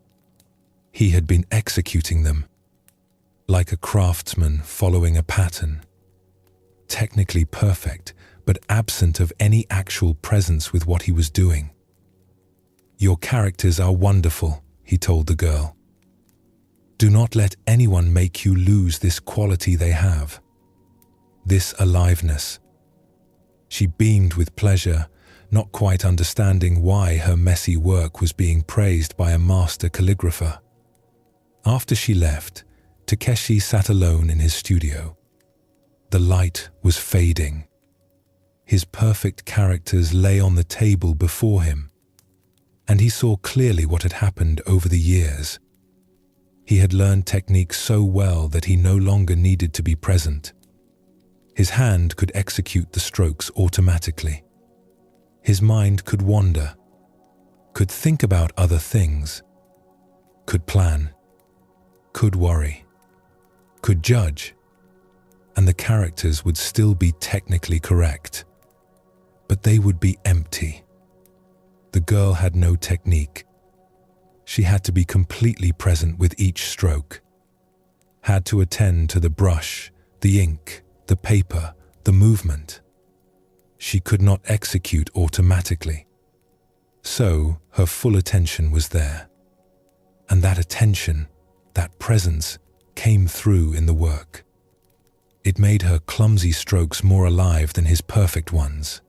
He had been executing them, like a craftsman following a pattern. Technically perfect, but absent of any actual presence with what he was doing. "Your characters are wonderful," he told the girl. "Do not let anyone make you lose this quality they have. This aliveness." She beamed with pleasure, not quite understanding why her messy work was being praised by a master calligrapher. After she left, Takeshi sat alone in his studio. The light was fading. His perfect characters lay on the table before him, and he saw clearly what had happened over the years. He had learned technique so well that he no longer needed to be present. His hand could execute the strokes automatically. His mind could wander, could think about other things, could plan, could worry, could judge, and the characters would still be technically correct, but they would be empty. The girl had no technique. She had to be completely present with each stroke, had to attend to the brush, the ink, the paper, the movement. She could not execute automatically. So her full attention was there. And that attention, that presence, came through in the work. It made her clumsy strokes more alive than his perfect ones.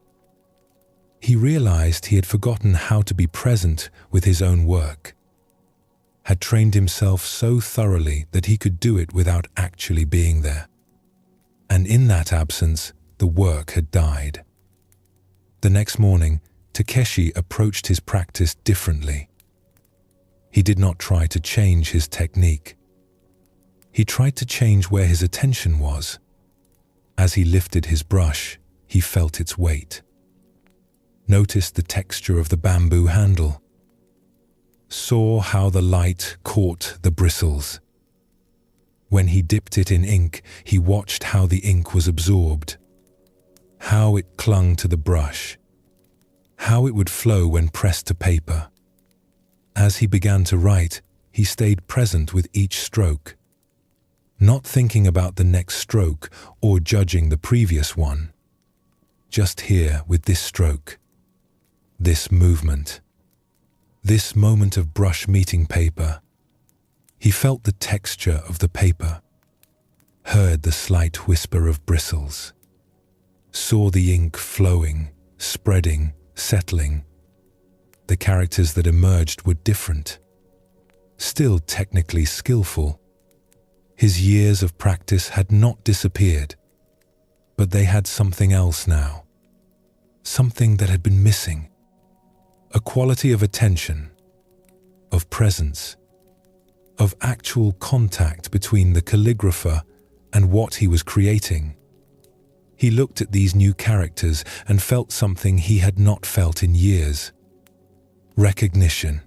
He realized he had forgotten how to be present with his own work, had trained himself so thoroughly that he could do it without actually being there. And in that absence, the work had died. The next morning, Takeshi approached his practice differently. He did not try to change his technique. He tried to change where his attention was. As he lifted his brush, he felt its weight. Noticed the texture of the bamboo handle. Saw how the light caught the bristles. When he dipped it in ink, he watched how the ink was absorbed, how it clung to the brush, how it would flow when pressed to paper. As he began to write, he stayed present with each stroke, not thinking about the next stroke or judging the previous one. Just here with this stroke, this movement, this moment of brush meeting paper. He felt the texture of the paper, heard the slight whisper of bristles, saw the ink flowing, spreading, settling. The characters that emerged were different, still technically skillful. His years of practice had not disappeared, but they had something else now, something that had been missing, a quality of attention, of presence, of actual contact between the calligrapher and what he was creating. He looked at these new characters and felt something he had not felt in years. Recognition,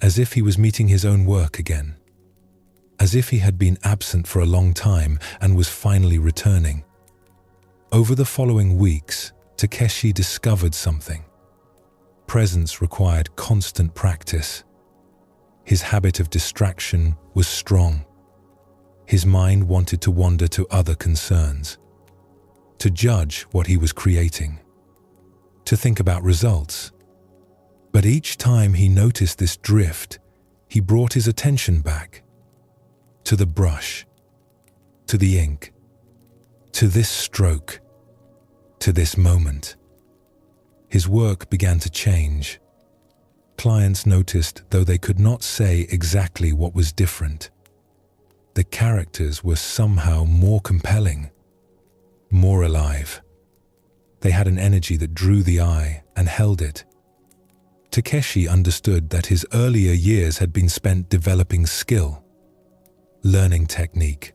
as if he was meeting his own work again, as if he had been absent for a long time and was finally returning. Over the following weeks, Takeshi discovered something. Presence required constant practice. His habit of distraction was strong. His mind wanted to wander to other concerns, to judge what he was creating, to think about results. But each time he noticed this drift, he brought his attention back to the brush, to the ink, to this stroke, to this moment. His work began to change. Clients noticed, though they could not say exactly what was different. The characters were somehow more compelling, more alive. They had an energy that drew the eye and held it. Takeshi understood that his earlier years had been spent developing skill, learning technique,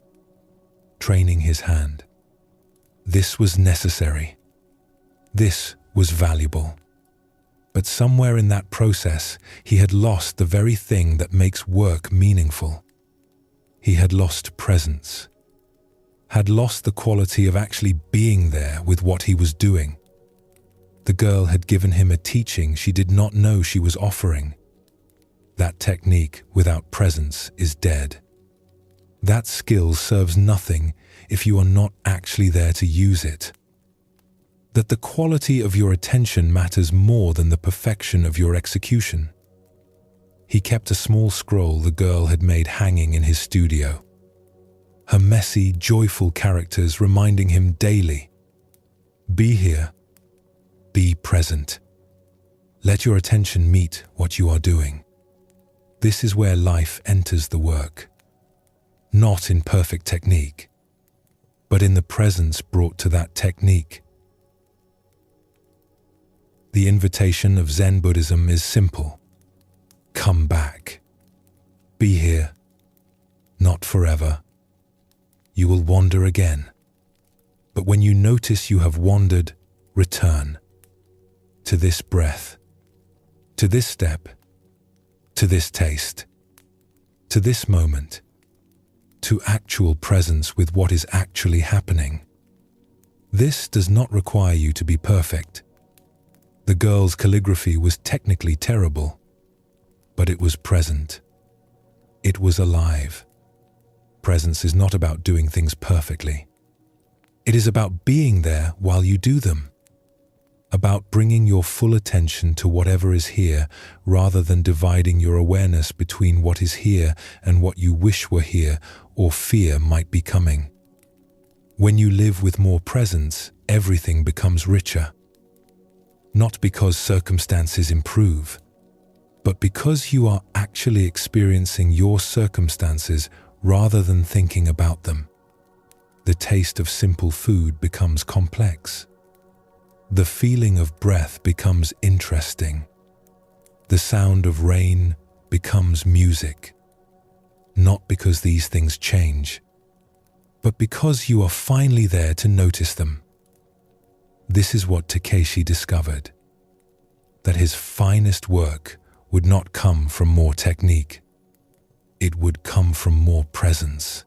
training his hand. This was necessary. This was valuable. But somewhere in that process, he had lost the very thing that makes work meaningful. He had lost presence, had lost the quality of actually being there with what he was doing. The girl had given him a teaching she did not know she was offering. That technique without presence is dead. That skill serves nothing if you are not actually there to use it. That the quality of your attention matters more than the perfection of your execution. He kept a small scroll the girl had made hanging in his studio. Her messy, joyful characters reminding him daily, be here, be present. Let your attention meet what you are doing. This is where life enters the work. Not in perfect technique, but in the presence brought to that technique. The invitation of Zen Buddhism is simple. Come back. Be here. Not forever. You will wander again. But when you notice you have wandered, return. To this breath. To this step. To this taste. To this moment. To actual presence with what is actually happening. This does not require you to be perfect. The girl's calligraphy was technically terrible, but it was present. It was alive. Presence is not about doing things perfectly. It is about being there while you do them. About bringing your full attention to whatever is here rather than dividing your awareness between what is here and what you wish were here or fear might be coming. When you live with more presence, everything becomes richer. Not because circumstances improve, but because you are actually experiencing your circumstances rather than thinking about them. The taste of simple food becomes complex. The feeling of breath becomes interesting. The sound of rain becomes music. Not because these things change, but because you are finally there to notice them. This is what Takeshi discovered, that his finest work would not come from more technique. It would come from more presence.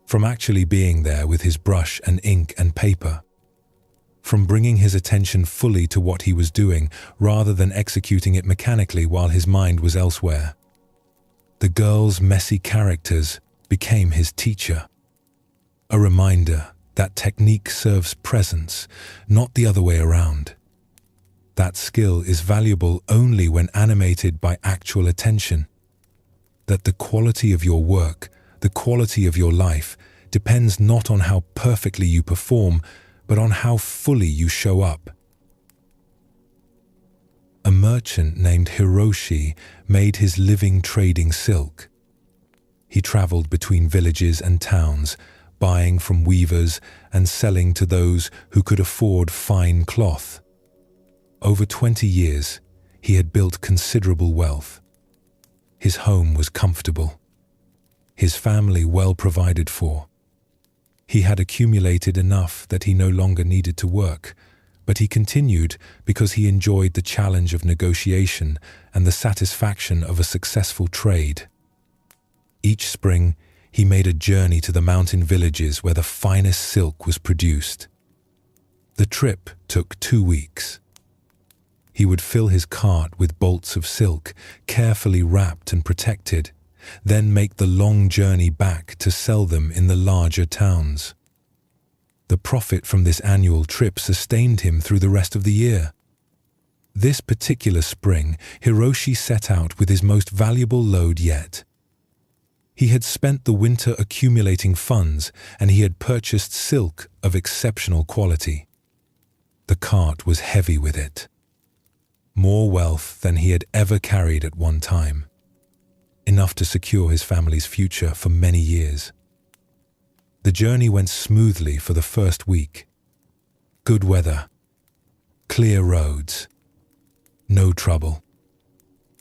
from actually being there with his brush and ink and paper, from bringing his attention fully to what he was doing rather than executing it mechanically while his mind was elsewhere. The girl's messy characters became his teacher, a reminder that technique serves presence, not the other way around. That skill is valuable only when animated by actual attention. That the quality of your work, the quality of your life, depends not on how perfectly you perform, but on how fully you show up. A merchant named Hiroshi made his living trading silk. He traveled between villages and towns, buying from weavers and selling to those who could afford fine cloth. Over 20 years, he had built considerable wealth. His home was comfortable, his family well provided for. He had accumulated enough that he no longer needed to work, but he continued because he enjoyed the challenge of negotiation and the satisfaction of a successful trade. Each spring, he made a journey to the mountain villages where the finest silk was produced. The trip took 2 weeks. He would fill his cart with bolts of silk, carefully wrapped and protected, then make the long journey back to sell them in the larger towns. The profit from this annual trip sustained him through the rest of the year. This particular spring, Hiroshi set out with his most valuable load yet. He had spent the winter accumulating funds, and he had purchased silk of exceptional quality. The cart was heavy with it. More wealth than he had ever carried at one time. Enough to secure his family's future for many years. The journey went smoothly for the first week. Good weather, clear roads, no trouble.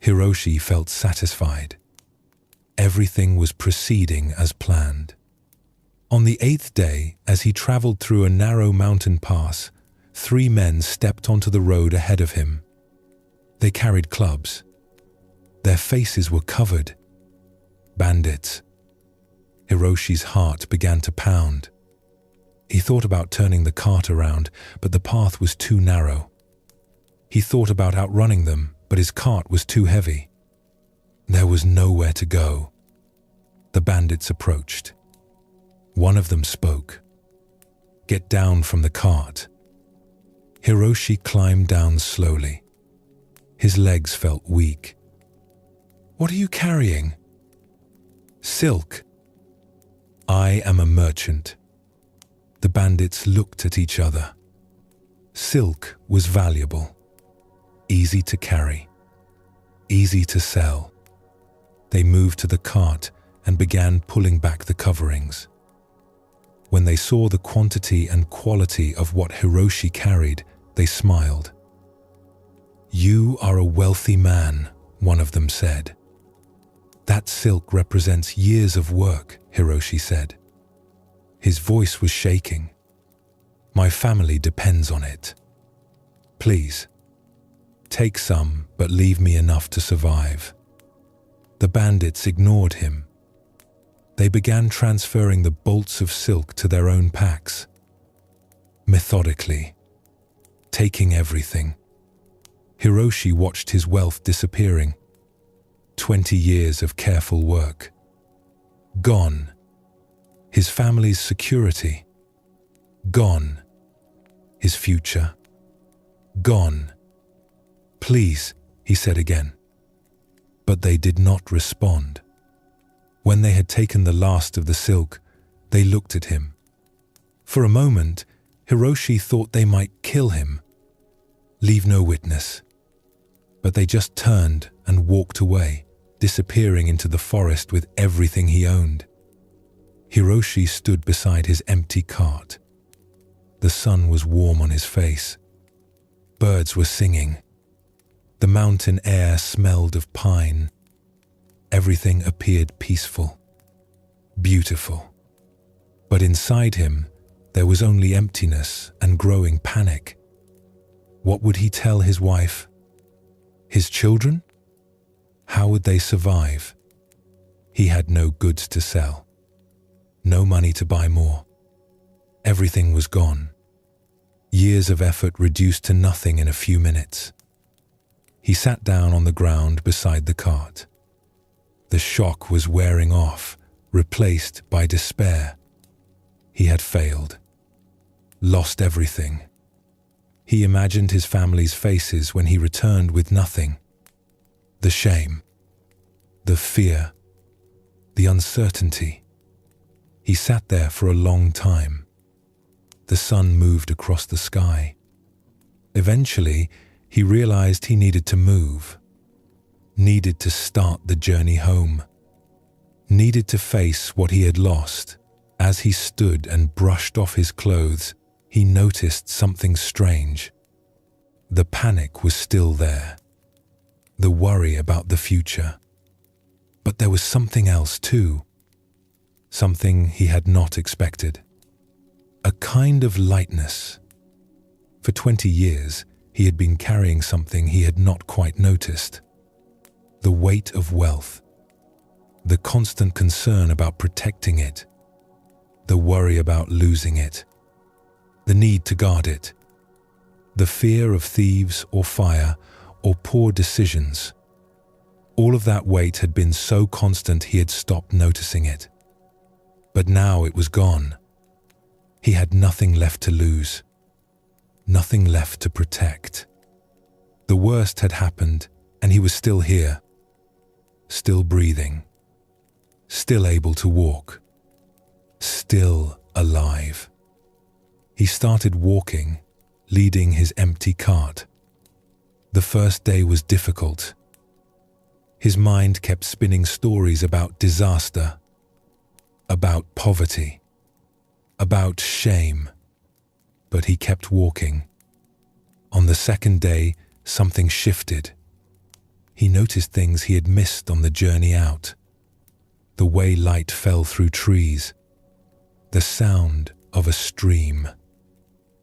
Hiroshi felt satisfied. Everything was proceeding as planned. On the 8th day, as he traveled through a narrow mountain pass, 3 men stepped onto the road ahead of him. They carried clubs. Their faces were covered. Bandits. Hiroshi's heart began to pound. He thought about turning the cart around, but the path was too narrow. He thought about outrunning them, but his cart was too heavy. There was nowhere to go. The bandits approached. One of them spoke. "Get down from the cart." Hiroshi climbed down slowly. His legs felt weak. "What are you carrying?" "Silk." "I am a merchant." The bandits looked at each other. Silk was valuable, easy to carry, easy to sell. They moved to the cart and began pulling back the coverings. When they saw the quantity and quality of what Hiroshi carried, they smiled. "You are a wealthy man," one of them said. "That silk represents years of work," Hiroshi said. His voice was shaking. "My family depends on it. Please, take some, but leave me enough to survive." The bandits ignored him. They began transferring the bolts of silk to their own packs. Methodically, taking everything. Hiroshi watched his wealth disappearing. 20 years of careful work. Gone. His family's security. Gone. His future. Gone. "Please," he said again. But they did not respond. When they had taken the last of the silk, they looked at him. For a moment, Hiroshi thought they might kill him. Leave no witness. But they just turned and walked away, disappearing into the forest with everything he owned. Hiroshi stood beside his empty cart. The sun was warm on his face. Birds were singing. The mountain air smelled of pine. Everything appeared peaceful, beautiful. But inside him, there was only emptiness and growing panic. What would he tell his wife? His children? How would they survive? He had no goods to sell. no money to buy more. Everything was gone. Years of effort reduced to nothing in a few minutes. He sat down on the ground beside the cart. The shock was wearing off, replaced by despair. He had failed. Lost everything. He imagined his family's faces when he returned with nothing. The shame. The fear. The uncertainty. He sat there for a long time. The sun moved across the sky. Eventually, he realized he needed to move. Needed to start the journey home. Needed to face what he had lost. As he stood and brushed off his clothes, he noticed something strange. The panic was still there. The worry about the future. But there was something else too. Something he had not expected. A kind of lightness. For 20 years, he had been carrying something he had not quite noticed. The weight of wealth. The constant concern about protecting it. The worry about losing it. The need to guard it. The fear of thieves or fire or poor decisions. All of that weight had been so constant he had stopped noticing it. But now it was gone. He had nothing left to lose. Nothing left to protect. The worst had happened, and he was still here. Still breathing. Still able to walk. Still alive. He started walking, leading his empty cart. The first day was difficult. His mind kept spinning stories about disaster, about poverty, about shame, but he kept walking. On the second day, something shifted. He noticed things he had missed on the journey out. The way light fell through trees, the sound of a stream,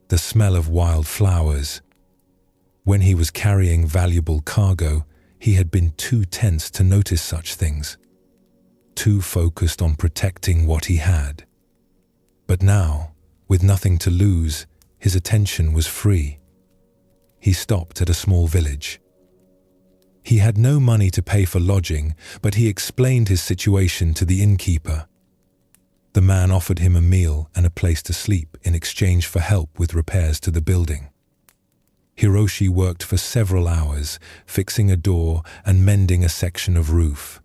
the smell of wild flowers. When he was carrying valuable cargo, he had been too tense to notice such things, too focused on protecting what he had. But now, with nothing to lose, his attention was free. He stopped at a small village. He had no money to pay for lodging, but he explained his situation to the innkeeper. The man offered him a meal and a place to sleep in exchange for help with repairs to the building. Hiroshi worked for several hours, fixing a door and mending a section of roof.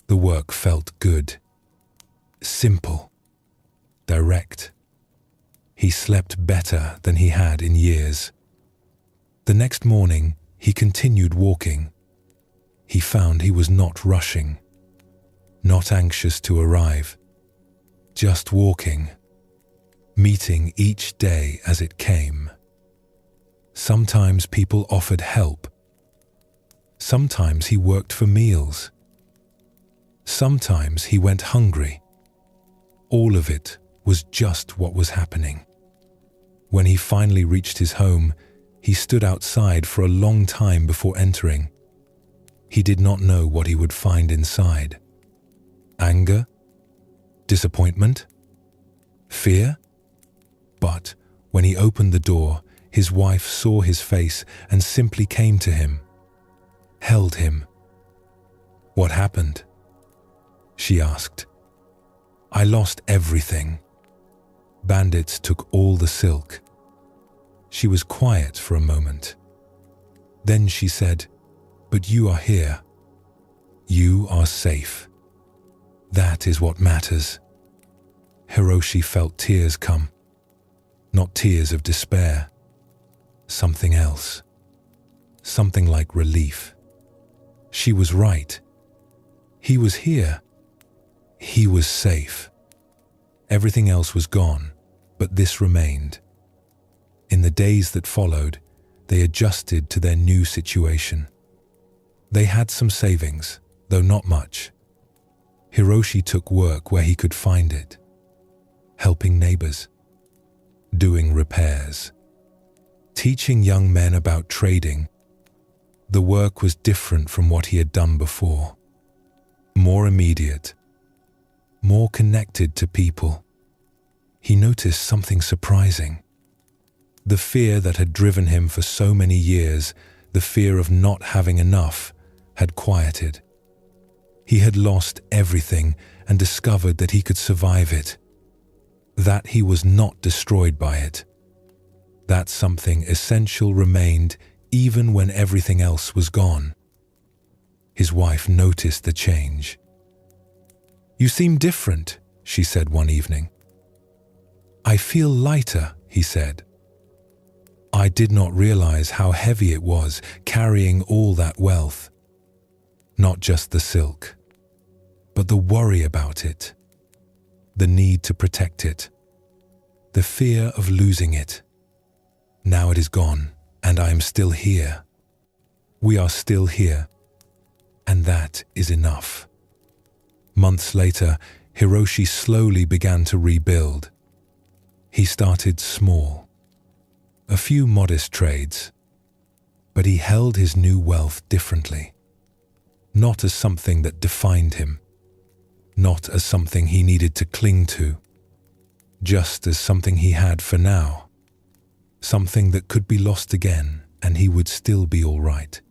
The work felt good. Simple. Direct. He slept better than he had in years. The next morning, he continued walking. He found he was not rushing, not anxious to arrive, just walking, meeting each day as it came. Sometimes people offered help. Sometimes he worked for meals. Sometimes he went hungry. All of it was just what was happening. When he finally reached his home, he stood outside for a long time before entering. He did not know what he would find inside. Anger? Disappointment? Fear? But when he opened the door, his wife saw his face and simply came to him, held him. "What happened?" she asked. "I lost everything. Bandits took all the silk." She was quiet for a moment. Then she said, "But you are here. You are safe. That is what matters." Hiroshi felt tears come. Not tears of despair. Something else. Something like relief. She was right. He was here. He was safe. Everything else was gone, but this remained. In the days that followed, they adjusted to their new situation. They had some savings, though not much. Hiroshi took work where he could find it, helping neighbors, doing repairs, teaching young men about trading. The work was different from what he had done before, more immediate, more connected to people. He noticed something surprising. The fear that had driven him for so many years, the fear of not having enough, had quieted. He had lost everything and discovered that he could survive it, that he was not destroyed by it, that something essential remained even when everything else was gone. His wife noticed the change. "You seem different," she said one evening. "I feel lighter," he said. "I did not realize how heavy it was carrying all that wealth. Not just the silk, but the worry about it, the need to protect it, the fear of losing it. Now it is gone, and I am still here. We are still here, and that is enough." Months later, Hiroshi slowly began to rebuild. He started small, a few modest trades, but he held his new wealth differently, not as something that defined him, not as something he needed to cling to, just as something he had for now, something that could be lost again and he would still be all right.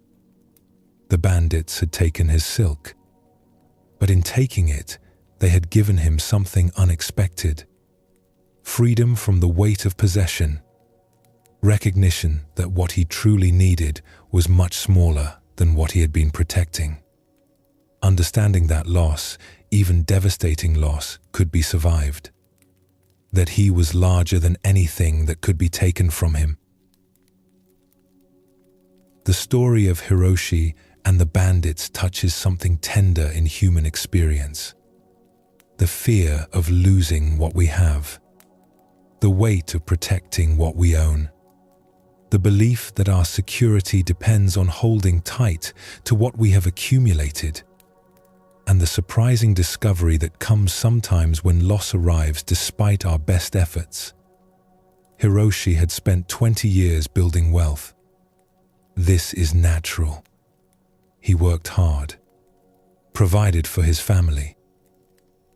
The bandits had taken his silk, but in taking it, they had given him something unexpected: freedom from the weight of possession, recognition that what he truly needed was much smaller than what he had been protecting. Understanding that loss, even devastating loss, could be survived, that he was larger than anything that could be taken from him. The story of Hiroshi and the bandits touches something tender in human experience: the fear of losing what we have, the weight of protecting what we own, the belief that our security depends on holding tight to what we have accumulated, and the surprising discovery that comes sometimes when loss arrives despite our best efforts. Hiroshi had spent 20 years building wealth. This is natural. He worked hard, provided for his family,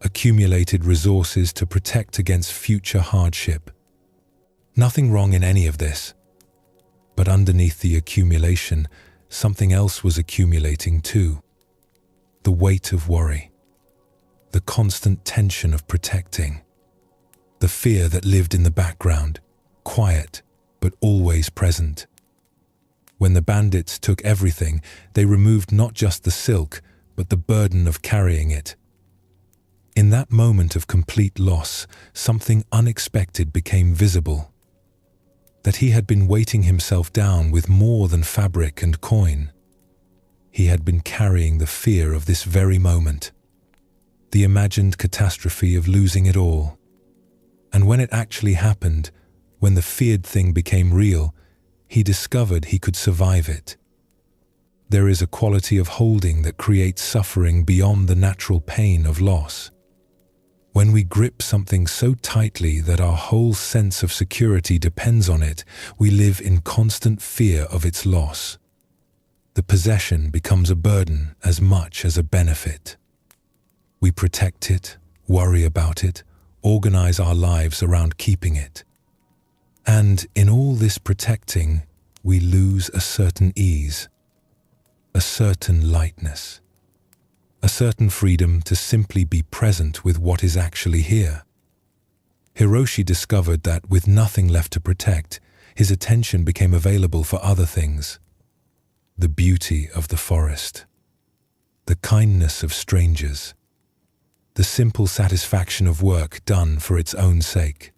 accumulated resources to protect against future hardship. Nothing wrong in any of this. But underneath the accumulation, something else was accumulating too. The weight of worry, the constant tension of protecting, the fear that lived in the background, quiet but always present. When the bandits took everything, they removed not just the silk, but the burden of carrying it. In that moment of complete loss, something unexpected became visible: that he had been weighting himself down with more than fabric and coin. He had been carrying the fear of this very moment, the imagined catastrophe of losing it all. And when it actually happened, when the feared thing became real, he discovered he could survive it. There is a quality of holding that creates suffering beyond the natural pain of loss. When we grip something so tightly that our whole sense of security depends on it, we live in constant fear of its loss. The possession becomes a burden as much as a benefit. We protect it, worry about it, organize our lives around keeping it. And in all this protecting, we lose a certain ease, a certain lightness, a certain freedom to simply be present with what is actually here. Hiroshi discovered that with nothing left to protect, his attention became available for other things: the beauty of the forest, the kindness of strangers, the simple satisfaction of work done for its own sake.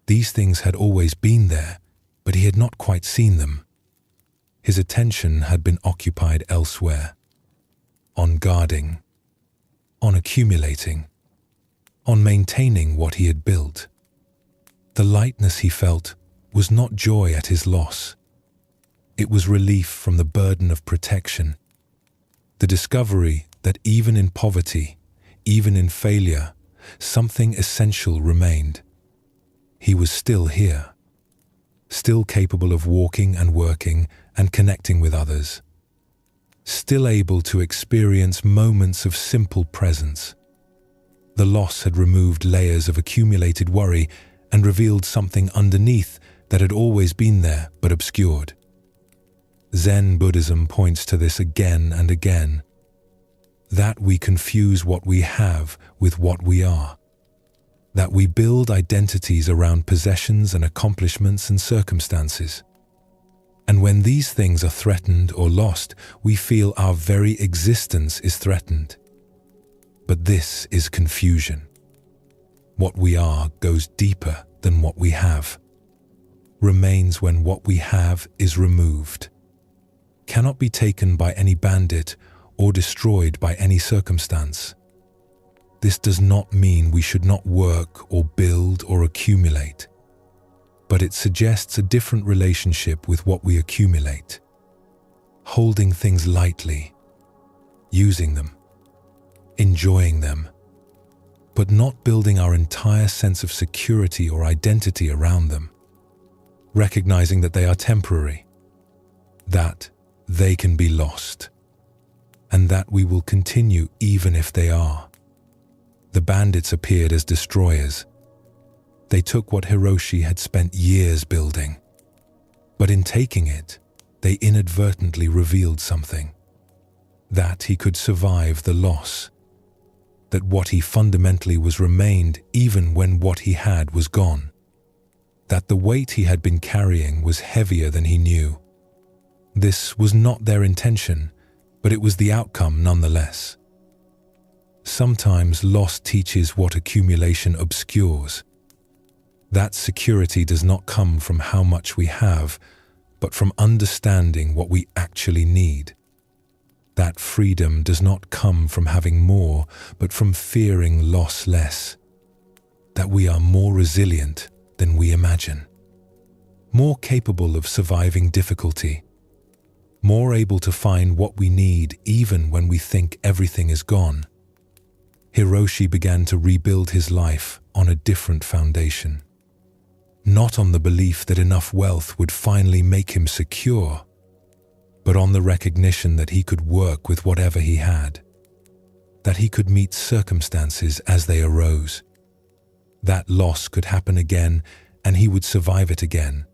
These things had always been there, but he had not quite seen them. His attention had been occupied elsewhere, on guarding, on accumulating, on maintaining what he had built. The lightness he felt was not joy at his loss. It was relief from the burden of protection, the discovery that even in poverty, even in failure, something essential remained. He was still here, still capable of walking and working and connecting with others, still able to experience moments of simple presence. The loss had removed layers of accumulated worry and revealed something underneath that had always been there but obscured. Zen Buddhism points to this again and again, that we confuse what we have with what we are, that we build identities around possessions and accomplishments and circumstances. And when these things are threatened or lost, we feel our very existence is threatened. But this is confusion. What we are goes deeper than what we have, remains when what we have is removed, cannot be taken by any bandit or destroyed by any circumstance. This does not mean we should not work or build or accumulate, but it suggests a different relationship with what we accumulate, holding things lightly, using them, enjoying them, but not building our entire sense of security or identity around them, recognizing that they are temporary, that they can be lost, and that we will continue even if they are. The bandits appeared as destroyers. They took what Hiroshi had spent years building, but in taking it, they inadvertently revealed something, that he could survive the loss, that what he fundamentally was remained even when what he had was gone, that the weight he had been carrying was heavier than he knew. This was not their intention, but it was the outcome nonetheless. Sometimes loss teaches what accumulation obscures. That security does not come from how much we have, but from understanding what we actually need. That freedom does not come from having more, but from fearing loss less. That we are more resilient than we imagine, more capable of surviving difficulty, more able to find what we need even when we think everything is gone. Hiroshi began to rebuild his life on a different foundation, not on the belief that enough wealth would finally make him secure, but on the recognition that he could work with whatever he had, that he could meet circumstances as they arose. That loss could happen again and he would survive it again.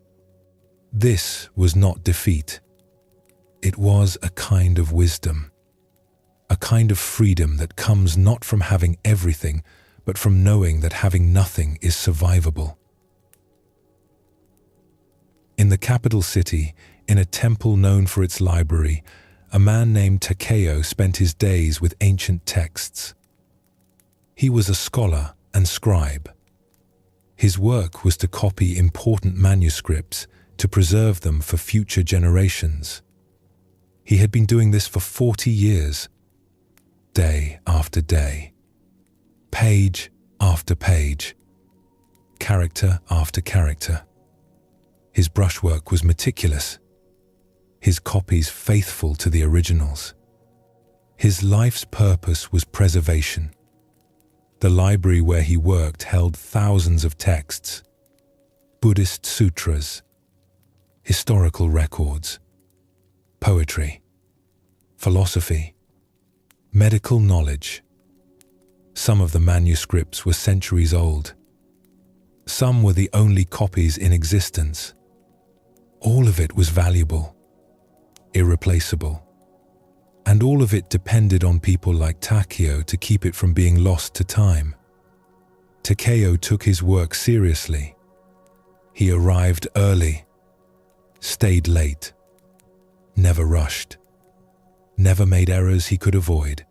This was not defeat. It was a kind of wisdom, a kind of freedom that comes not from having everything, but from knowing that having nothing is survivable. In the capital city, in a temple known for its library, a man named Takeo spent his days with ancient texts. He was a scholar and scribe. His work was to copy important manuscripts to preserve them for future generations. He had been doing this for 40 years, day after day, page after page, character after character. His brushwork was meticulous, his copies faithful to the originals. His life's purpose was preservation. The library where he worked held thousands of texts, Buddhist sutras, historical records, poetry, philosophy, medical knowledge. Some of the manuscripts were centuries old. Some were the only copies in existence. All of it was valuable, irreplaceable, and all of it depended on people like Takeo to keep it from being lost to time. Takeo took his work seriously. He arrived early, stayed late, never rushed, never made errors he could avoid.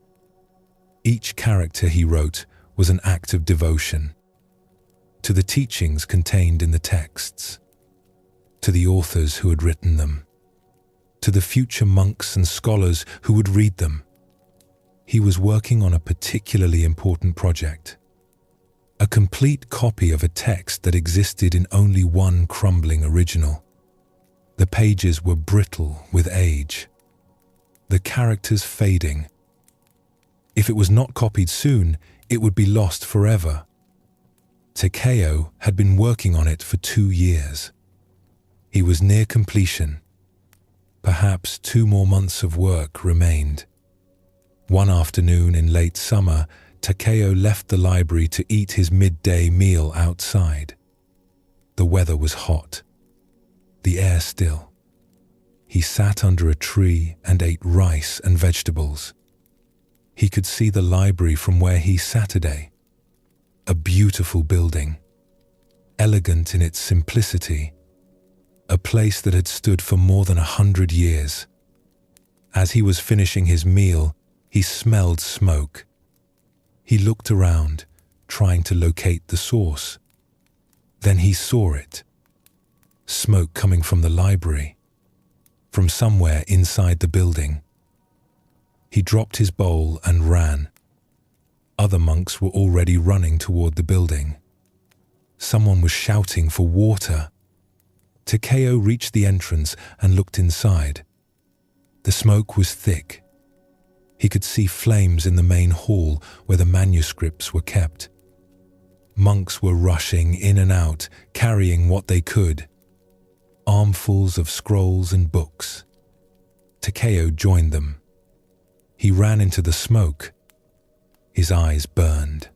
Each character he wrote was an act of devotion to the teachings contained in the texts, to the authors who had written them, to the future monks and scholars who would read them. He was working on a particularly important project, a complete copy of a text that existed in only one crumbling original. The pages were brittle with age, the characters fading. If it was not copied soon, it would be lost forever. Takeo had been working on it for 2 years. He was near completion. Perhaps 2 more months of work remained. One afternoon in late summer, Takeo left the library to eat his midday meal outside. The weather was hot, the air still. He sat under a tree and ate rice and vegetables. He could see the library from where he sat today. A beautiful building, elegant in its simplicity, a place that had stood for more than 100 years. As he was finishing his meal, he smelled smoke. He looked around, trying to locate the source. Then he saw it. Smoke coming from the library, from somewhere inside the building. He dropped his bowl and ran. Other monks were already running toward the building. Someone was shouting for water. Takeo reached the entrance and looked inside. The smoke was thick. He could see flames in the main hall where the manuscripts were kept. Monks were rushing in and out, carrying what they could. Armfuls of scrolls and books. Takeo joined them. He ran into the smoke. His eyes burned.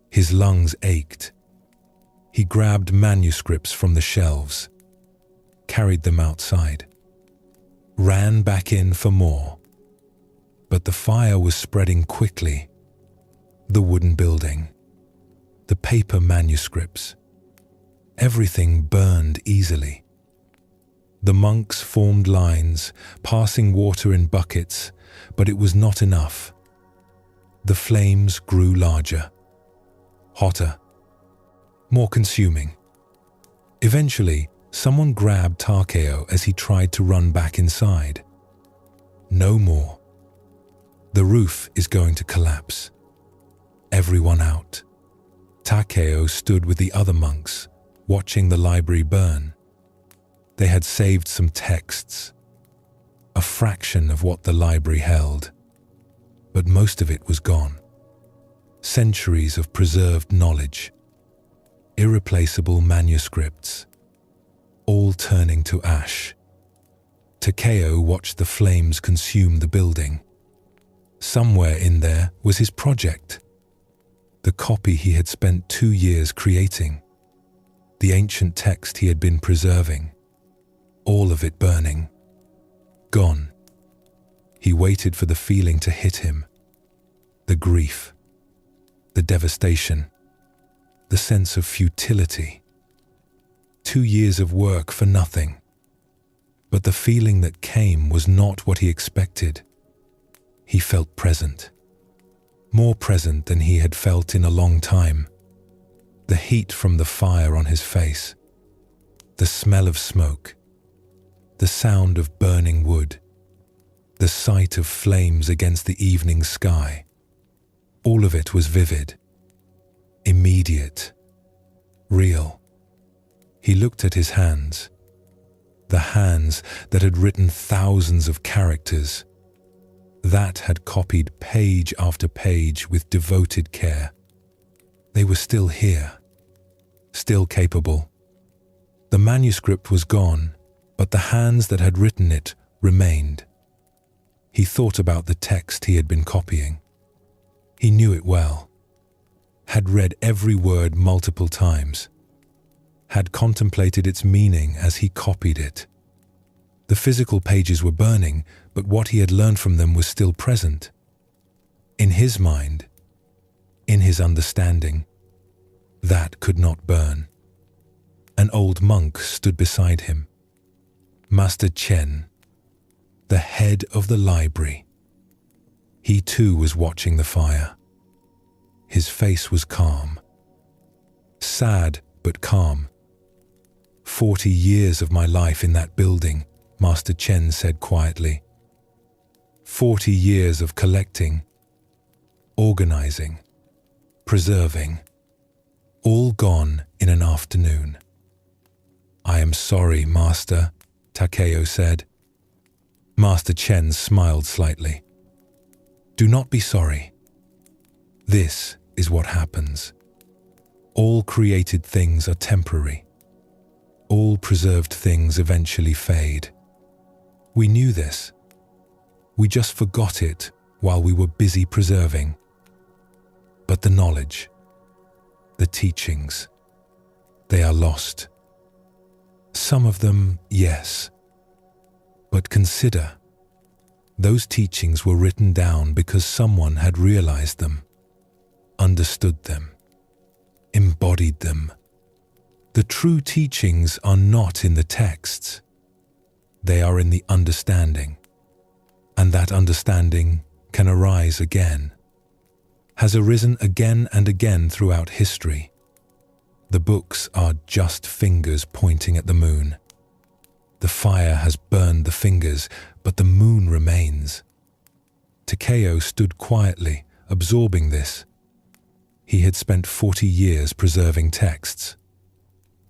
His lungs ached. He grabbed manuscripts from the shelves, carried them outside, ran back in for more. But the fire was spreading quickly. The wooden building, the paper manuscripts, everything burned easily. The monks formed lines, passing water in buckets, but it was not enough. The flames grew larger, hotter, more consuming. Eventually, someone grabbed Takeo as he tried to run back inside. No more. The roof is going to collapse. Everyone out. Takeo stood with the other monks, watching the library burn. They had saved some texts, a fraction of what the library held, but most of it was gone. Centuries of preserved knowledge, irreplaceable manuscripts, all turning to ash. Takeo watched the flames consume the building. Somewhere in there was his project, the copy he had spent 2 years creating, the ancient text he had been preserving, all of it burning, gone. He waited for the feeling to hit him, the grief, the devastation, the sense of futility. 2 years of work for nothing. But the feeling that came was not what he expected. He felt present, more present than he had felt in a long time. The heat from the fire on his face, the smell of smoke, the sound of burning wood, the sight of flames against the evening sky. All of it was vivid, immediate, real. He looked at his hands, the hands that had written thousands of characters, that had copied page after page with devoted care. They were still here, still capable. The manuscript was gone, but the hands that had written it remained. He thought about the text he had been copying. He knew it well, had read every word multiple times, had contemplated its meaning as he copied it. The physical pages were burning, but what he had learned from them was still present. In his mind, in his understanding, that could not burn. An old monk stood beside him. Master Chen, the head of the library. He too was watching the fire. His face was calm. Sad, but calm. 40 years of my life in that building, Master Chen said quietly. 40 years of collecting, organizing, preserving, all gone in an afternoon. I am sorry, Master, Takeo said. Master Chen smiled slightly. Do not be sorry. This is what happens. All created things are temporary. All preserved things eventually fade. We knew this. We just forgot it while we were busy preserving. But the knowledge, the teachings, they are lost. Some of them, yes. But consider, those teachings were written down because someone had realized them, understood them, embodied them. The true teachings are not in the texts. They are in the understanding. And that understanding can arise again, has arisen again and again throughout history. The books are just fingers pointing at the moon. The fire has burned the fingers, but the moon remains. Takeo stood quietly, absorbing this. He had spent 40 years preserving texts.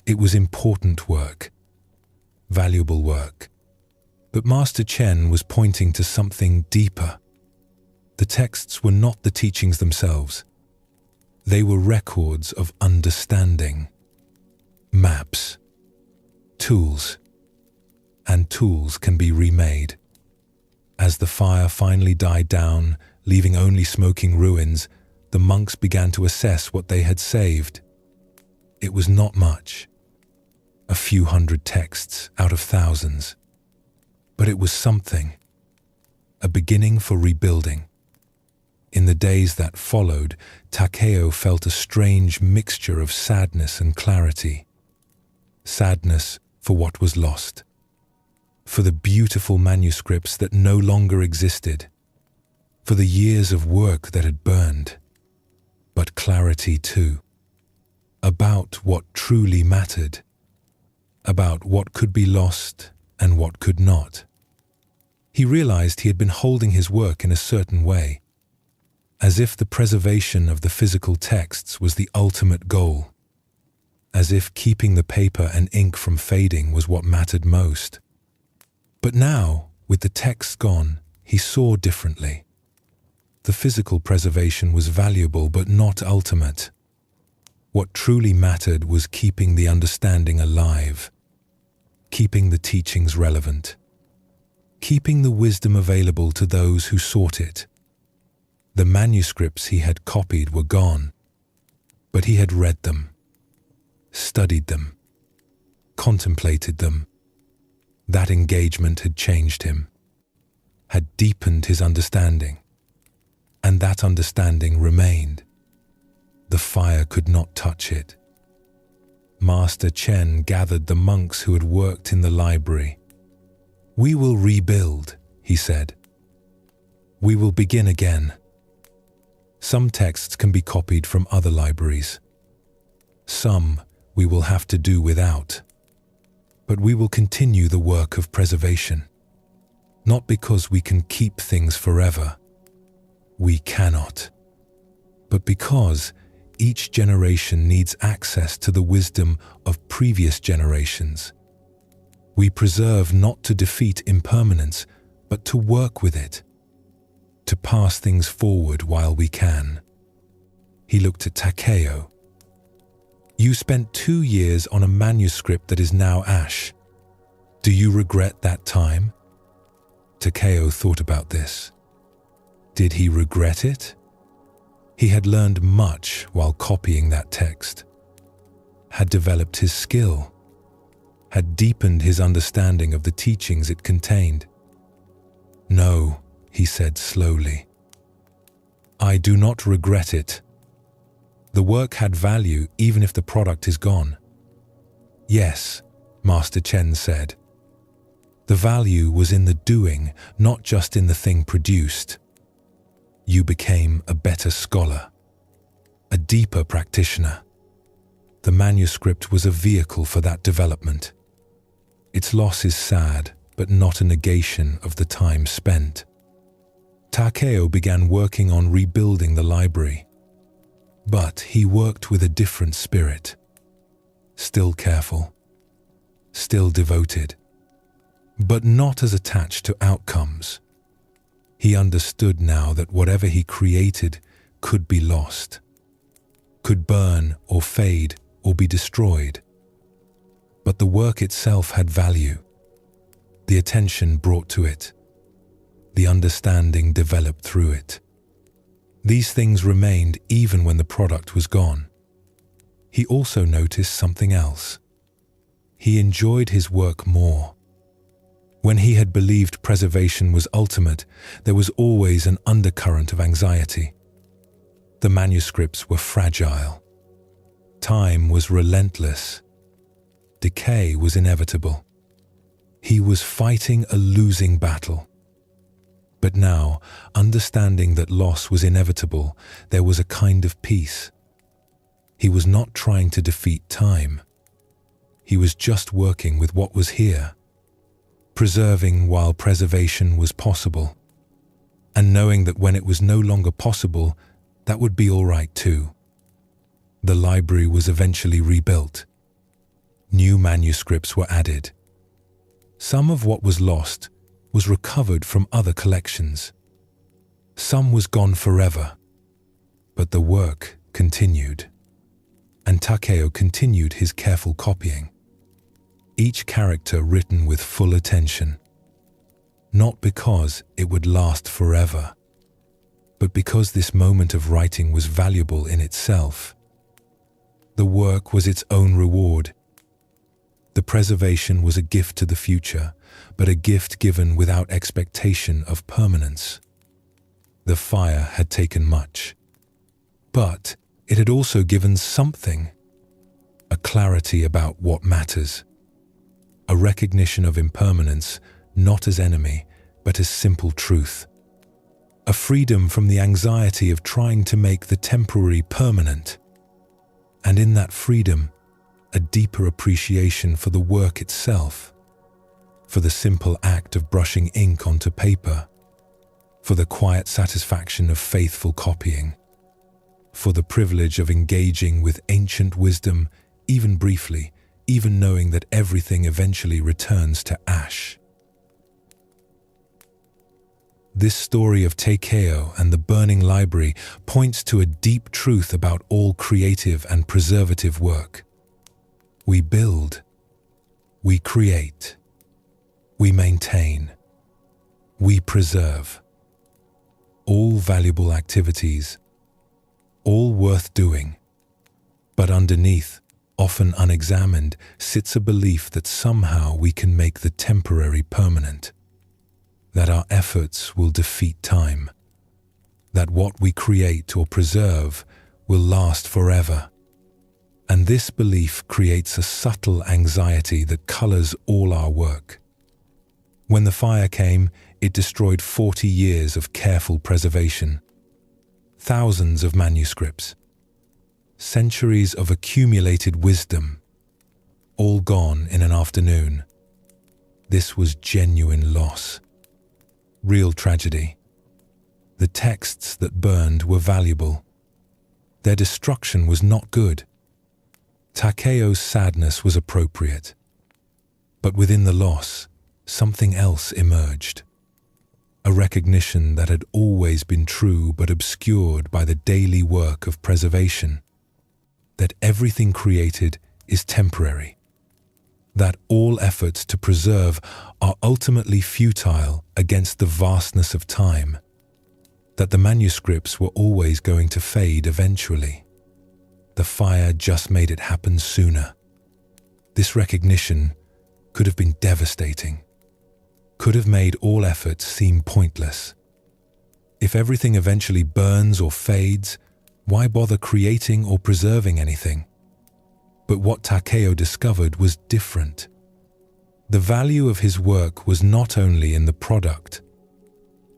It was important work, valuable work. But Master Chen was pointing to something deeper. The texts were not the teachings themselves. They were records of understanding, maps, tools, and tools can be remade. As the fire finally died down, leaving only smoking ruins, the monks began to assess what they had saved. It was not much, a few hundred texts out of thousands. But it was something, a beginning for rebuilding. In the days that followed, Takeo felt a strange mixture of sadness and clarity. Sadness for what was lost, for the beautiful manuscripts that no longer existed, for the years of work that had burned, but clarity too, about what truly mattered, about what could be lost and what could not. He realized he had been holding his work in a certain way, as if the preservation of the physical texts was the ultimate goal, as if keeping the paper and ink from fading was what mattered most. But now, with the texts gone, he saw differently. The physical preservation was valuable but not ultimate. What truly mattered was keeping the understanding alive, keeping the teachings relevant, keeping the wisdom available to those who sought it. The manuscripts he had copied were gone, but he had read them, studied them, contemplated them. That engagement had changed him, had deepened his understanding, and that understanding remained. The fire could not touch it. Master Chen gathered the monks who had worked in the library. "We will rebuild," he said. "We will begin again. Some texts can be copied from other libraries. Some we will have to do without. But we will continue the work of preservation. Not because we can keep things forever. We cannot. But because each generation needs access to the wisdom of previous generations. We preserve not to defeat impermanence, but to work with it, to pass things forward while we can." He looked at Takeo. "You spent 2 years on a manuscript that is now ash. Do you regret that time?" Takeo thought about this. Did he regret it? He had learned much while copying that text, had developed his skill, had deepened his understanding of the teachings it contained. "No," he said slowly. "I do not regret it. The work had value even if the product is gone." "Yes," Master Chen said. "The value was in the doing, not just in the thing produced. You became a better scholar, a deeper practitioner. The manuscript was a vehicle for that development. Its loss is sad, but not a negation of the time spent." Takeo began working on rebuilding the library. But he worked with a different spirit. Still careful, still devoted, but not as attached to outcomes. He understood now that whatever he created could be lost, could burn or fade or be destroyed. But the work itself had value, the attention brought to it, the understanding developed through it. These things remained even when the product was gone. He also noticed something else. He enjoyed his work more. When he had believed preservation was ultimate, there was always an undercurrent of anxiety. The manuscripts were fragile. Time was relentless. Decay was inevitable. He was fighting a losing battle. But now, understanding that loss was inevitable, there was a kind of peace. He was not trying to defeat time. He was just working with what was here, preserving while preservation was possible, and knowing that when it was no longer possible, that would be all right too. The library was eventually rebuilt. New manuscripts were added. Some of what was lost was recovered from other collections. Some was gone forever, but the work continued. And Takeo continued his careful copying. Each character written with full attention. Not because it would last forever, but because this moment of writing was valuable in itself. The work was its own reward. The preservation was a gift to the future, but a gift given without expectation of permanence. The fire had taken much, but it had also given something, a clarity about what matters, a recognition of impermanence, not as enemy, but as simple truth, a freedom from the anxiety of trying to make the temporary permanent, and in that freedom, a deeper appreciation for the work itself, for the simple act of brushing ink onto paper, for the quiet satisfaction of faithful copying, for the privilege of engaging with ancient wisdom, even briefly, even knowing that everything eventually returns to ash. This story of Takeo and the burning library points to a deep truth about all creative and preservative work. We build, we create, we maintain, we preserve. All valuable activities, all worth doing. But underneath, often unexamined, sits a belief that somehow we can make the temporary permanent, that our efforts will defeat time, that what we create or preserve will last forever. And this belief creates a subtle anxiety that colors all our work. When the fire came, it destroyed 40 years of careful preservation, thousands of manuscripts, centuries of accumulated wisdom, all gone in an afternoon. This was genuine loss, real tragedy. The texts that burned were valuable. Their destruction was not good. Takeo's sadness was appropriate. But within the loss, something else emerged. A recognition that had always been true but obscured by the daily work of preservation. That everything created is temporary. That all efforts to preserve are ultimately futile against the vastness of time. That the manuscripts were always going to fade eventually. The fire just made it happen sooner. This recognition could have been devastating. Could have made all efforts seem pointless. If everything eventually burns or fades, why bother creating or preserving anything? But what Takeo discovered was different. The value of his work was not only in the product,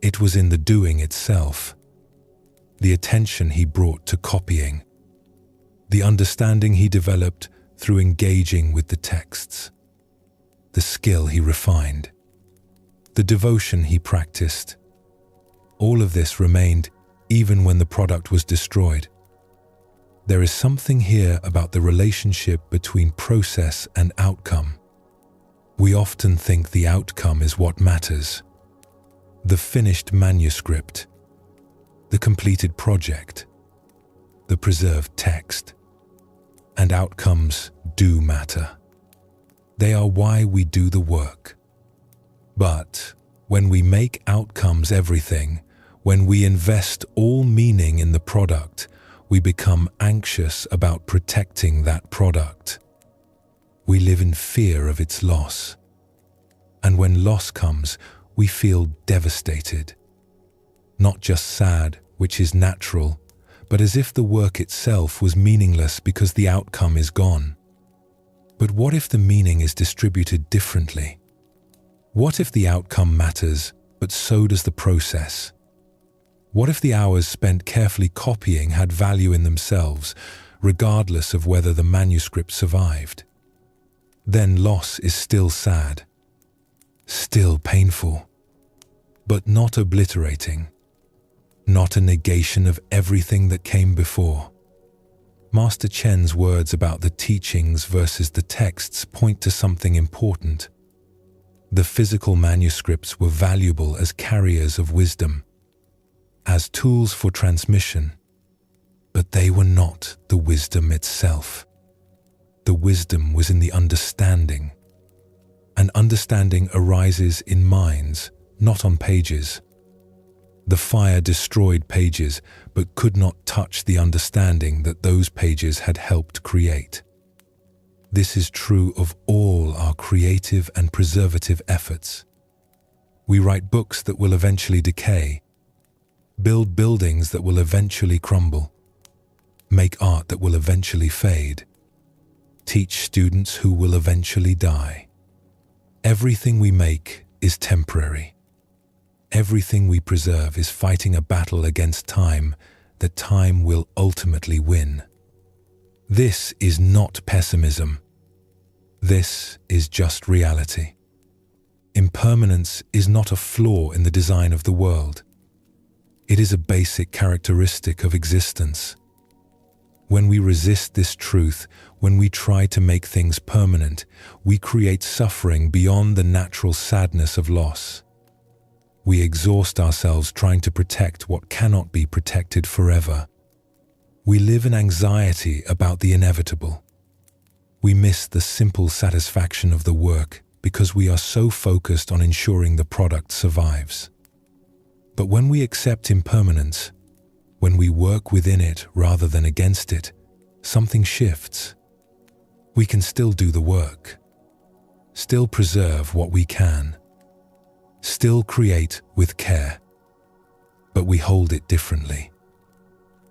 it was in the doing itself. The attention he brought to copying. The understanding he developed through engaging with the texts. The skill he refined. The devotion he practiced. All of this remained even when the product was destroyed. There is something here about the relationship between process and outcome. We often think the outcome is what matters. The finished manuscript, the completed project, the preserved text. And outcomes do matter. They are why we do the work. But when we make outcomes everything, when we invest all meaning product, we become anxious about protecting that product. We live in fear of its loss. And when loss comes, we feel devastated. Not just sad, which is natural, but as if the work itself was meaningless because the outcome is gone. But what if the meaning is distributed differently? What if the outcome matters, but so does the process? What if the hours spent carefully copying had value in themselves, regardless of whether the manuscript survived? Then loss is still sad, still painful, but not obliterating, not a negation of everything that came before. Master Chen's words about the teachings versus the texts point to something important. The physical manuscripts were valuable as carriers of wisdom, as tools for transmission, but they were not the wisdom itself. The wisdom was in the understanding, and understanding arises in minds, not on pages. The fire destroyed pages, but could not touch the understanding that those pages had helped create. This is true of all our creative and preservative efforts. We write books that will eventually decay, build buildings that will eventually crumble, make art that will eventually fade, teach students who will eventually die. Everything we make is temporary. Everything we preserve is fighting a battle against time that time will ultimately win. This is not pessimism. This is just reality. Impermanence is not a flaw in the design of the world. It is a basic characteristic of existence. When we resist this truth, when we try to make things permanent, we create suffering beyond the natural sadness of loss. We exhaust ourselves trying to protect what cannot be protected forever. We live in anxiety about the inevitable. We miss the simple satisfaction of the work because we are so focused on ensuring the product survives. But when we accept impermanence, when we work within it rather than against it, something shifts. We can still do the work, still preserve what we can, still create with care, but we hold it differently.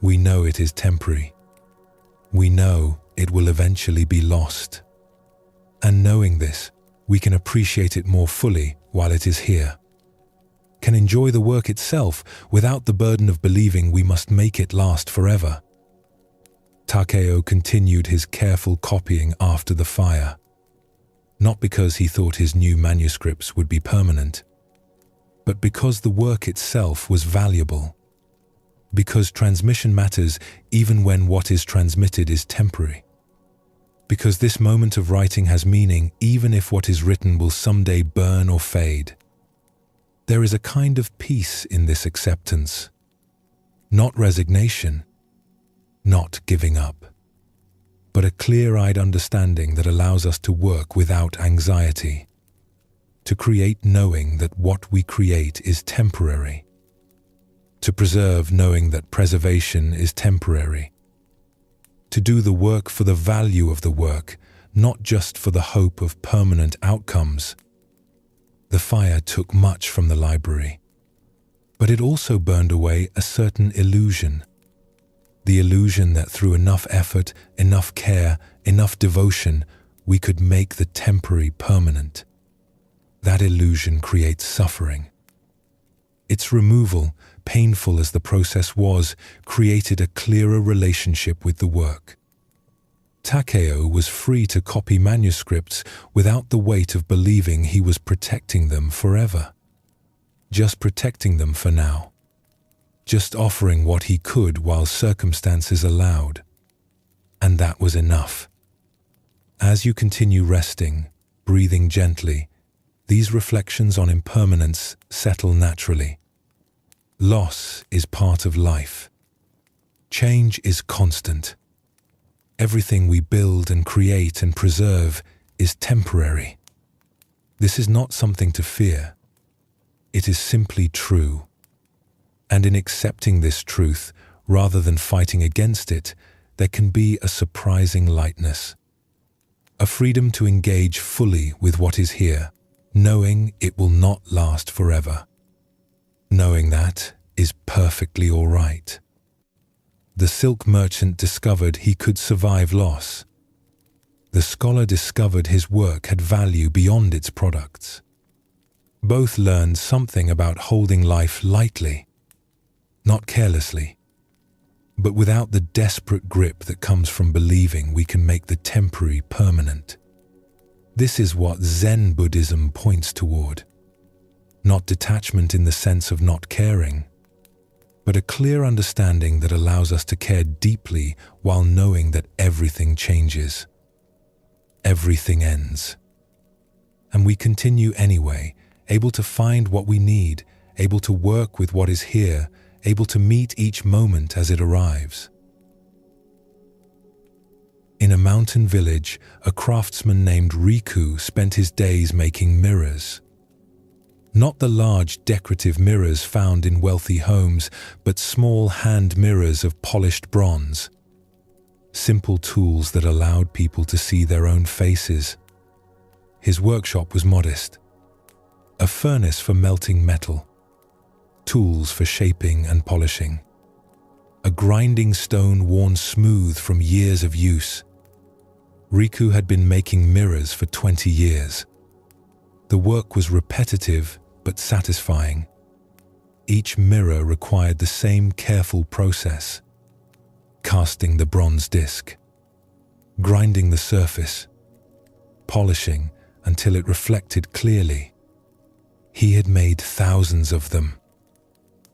We know it is temporary. We know it will eventually be lost. And knowing this, we can appreciate it more fully while it is here, can enjoy the work itself without the burden of believing we must make it last forever. Takeo continued his careful copying after the fire, not because he thought his new manuscripts would be permanent, but because the work itself was valuable, because transmission matters even when what is transmitted is temporary, because this moment of writing has meaning even if what is written will someday burn or fade. There is a kind of peace in this acceptance, not resignation, not giving up, but a clear-eyed understanding that allows us to work without anxiety, to create knowing that what we create is temporary, to preserve knowing that preservation is temporary, to do the work for the value of the work, not just for the hope of permanent outcomes. The fire took much from the library, but it also burned away a certain illusion. The illusion that through enough effort, enough care, enough devotion, we could make the temporary permanent. That illusion creates suffering. Its removal, painful as the process was, created a clearer relationship with the work. Takeo was free to copy manuscripts without the weight of believing he was protecting them forever. Just protecting them for now. Just offering what he could while circumstances allowed. And that was enough. As you continue resting, breathing gently, these reflections on impermanence settle naturally. Loss is part of life. Change is constant. Everything we build and create and preserve is temporary. This is not something to fear. It is simply true. And in accepting this truth, rather than fighting against it, there can be a surprising lightness. A freedom to engage fully with what is here, knowing it will not last forever. Knowing that is perfectly all right. The silk merchant discovered he could survive loss. The scholar discovered his work had value beyond its products. Both learned something about holding life lightly, not carelessly, but without the desperate grip that comes from believing we can make the temporary permanent. This is what Zen Buddhism points toward. Not detachment in the sense of not caring, but a clear understanding that allows us to care deeply while knowing that everything changes. Everything ends. And we continue anyway, able to find what we need, able to work with what is here, able to meet each moment as it arrives. In a mountain village, a craftsman named Riku spent his days making mirrors. Not the large decorative mirrors found in wealthy homes, but small hand mirrors of polished bronze. Simple tools that allowed people to see their own faces. His workshop was modest. A furnace for melting metal. Tools for shaping and polishing. A grinding stone worn smooth from years of use. Riku had been making mirrors for 20 years. The work was repetitive but satisfying. Each mirror required the same careful process. Casting the bronze disc, grinding the surface, polishing until it reflected clearly. He had made thousands of them,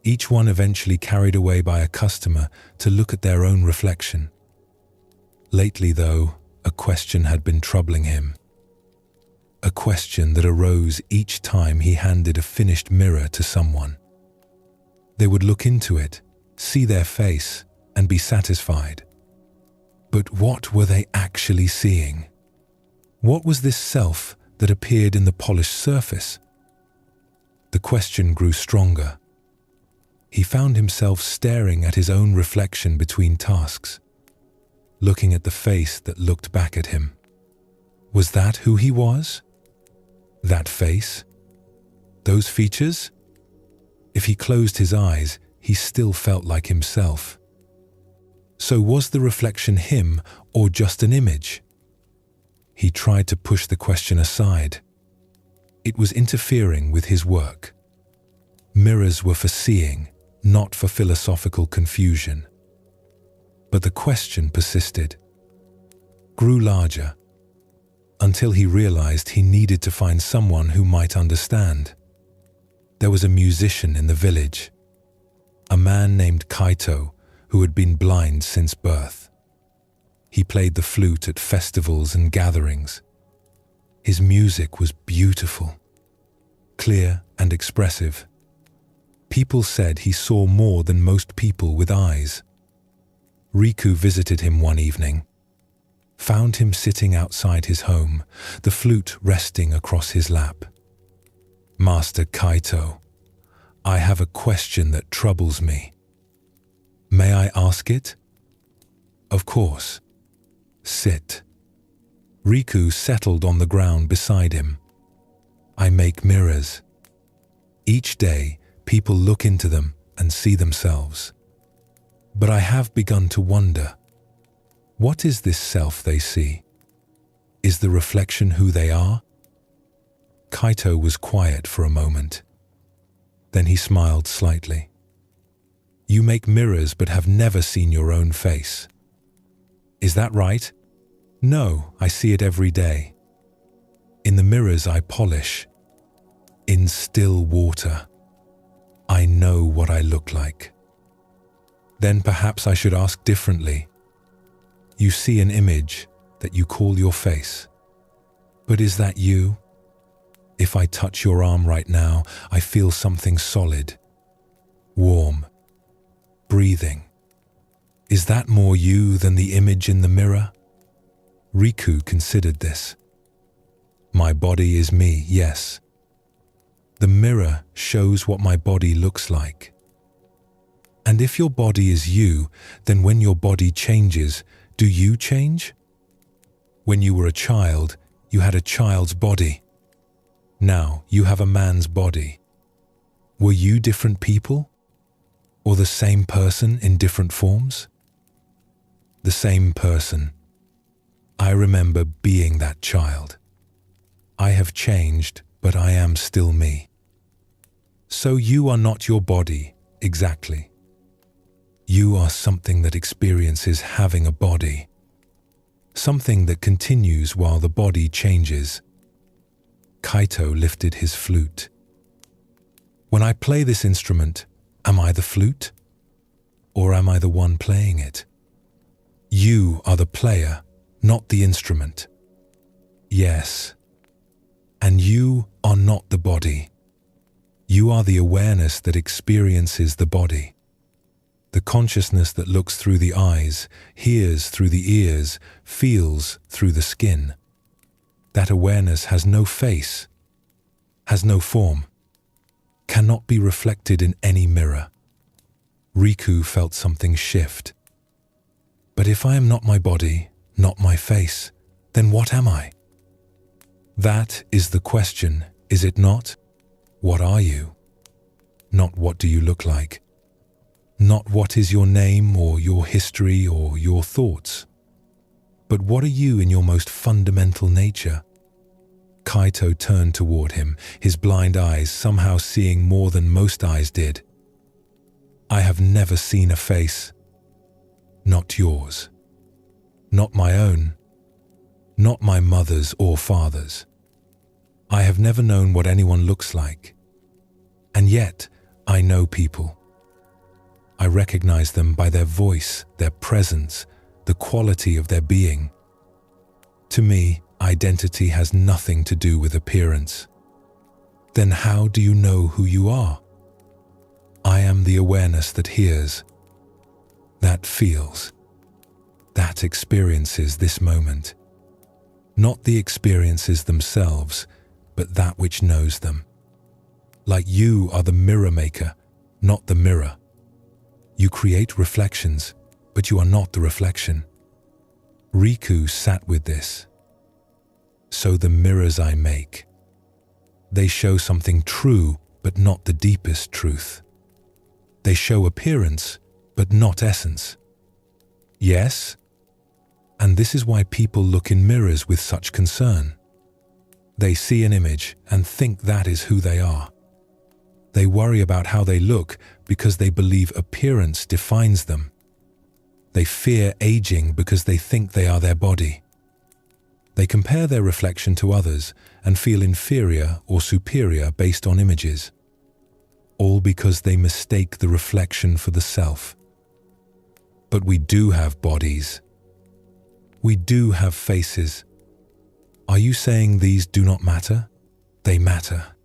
each one eventually carried away by a customer to look at their own reflection. Lately, though, a question had been troubling him. A question that arose each time he handed a finished mirror to someone. They would look into it, see their face, and be satisfied. But what were they actually seeing? What was this self that appeared in the polished surface? The question grew stronger. He found himself staring at his own reflection between tasks, looking at the face that looked back at him. Was that who he was? That face? Those features? If he closed his eyes, he still felt like himself. So was the reflection him or just an image? He tried to push the question aside. It was interfering with his work. Mirrors were for seeing, not for philosophical confusion. But the question persisted, grew larger, until he realized he needed to find someone who might understand. There was a musician in the village, a man named Kaito who had been blind since birth. He played the flute at festivals and gatherings. His music was beautiful, clear and expressive. People said he saw more than most people with eyes. Riku visited him one evening, found him sitting outside his home, the flute resting across his lap. "Master Kaito, I have a question that troubles me. May I ask it?" "Of course. Sit." Riku settled on the ground beside him. "I make mirrors. Each day, people look into them and see themselves. But I have begun to wonder, what is this self they see? Is the reflection who they are?" Kaito was quiet for a moment. Then he smiled slightly. "You make mirrors but have never seen your own face. Is that right?" "No, I see it every day. In the mirrors I polish. In still water. I know what I look like." "Then perhaps I should ask differently. You see an image that you call your face. But is that you? If I touch your arm right now, I feel something solid, warm, breathing. Is that more you than the image in the mirror?" Riku considered this. "My body is me, yes. The mirror shows what my body looks like. And if your body is you, then when your body changes, do you change? When you were a child, you had a child's body. Now you have a man's body. Were you different people? Or the same person in different forms? The same person. I remember being that child. I have changed, but I am still me. So you are not your body, exactly. You are something that experiences having a body. Something that continues while the body changes. Kaito lifted his flute. When I play this instrument, am I the flute? Or am I the one playing it? You are the player, not the instrument. Yes. And you are not the body. You are the awareness that experiences the body. The consciousness that looks through the eyes, hears through the ears, feels through the skin. That awareness has no face, has no form, cannot be reflected in any mirror. Riku felt something shift. But if I am not my body, not my face, then what am I? That is the question, is it not? What are you? Not what do you look like. Not what is your name or your history or your thoughts. But what are you in your most fundamental nature? Kaito turned toward him, his blind eyes somehow seeing more than most eyes did. I have never seen a face. Not yours. Not my own. Not my mother's or father's. I have never known what anyone looks like. And yet, I know people. I recognize them by their voice, their presence, the quality of their being. To me, identity has nothing to do with appearance. Then how do you know who you are? I am the awareness that hears, that feels, that experiences this moment. Not the experiences themselves, but that which knows them. Like you are the mirror maker, not the mirror. You create reflections, but you are not the reflection. Riku sat with this. So the mirrors I make, they show something true, but not the deepest truth. They show appearance, but not essence. Yes? And this is why people look in mirrors with such concern. They see an image and think that is who they are. They worry about how they look because they believe appearance defines them. They fear aging because they think they are their body. They compare their reflection to others and feel inferior or superior based on images. All because they mistake the reflection for the self. But we do have bodies. We do have faces. Are you saying these do not matter? They matter.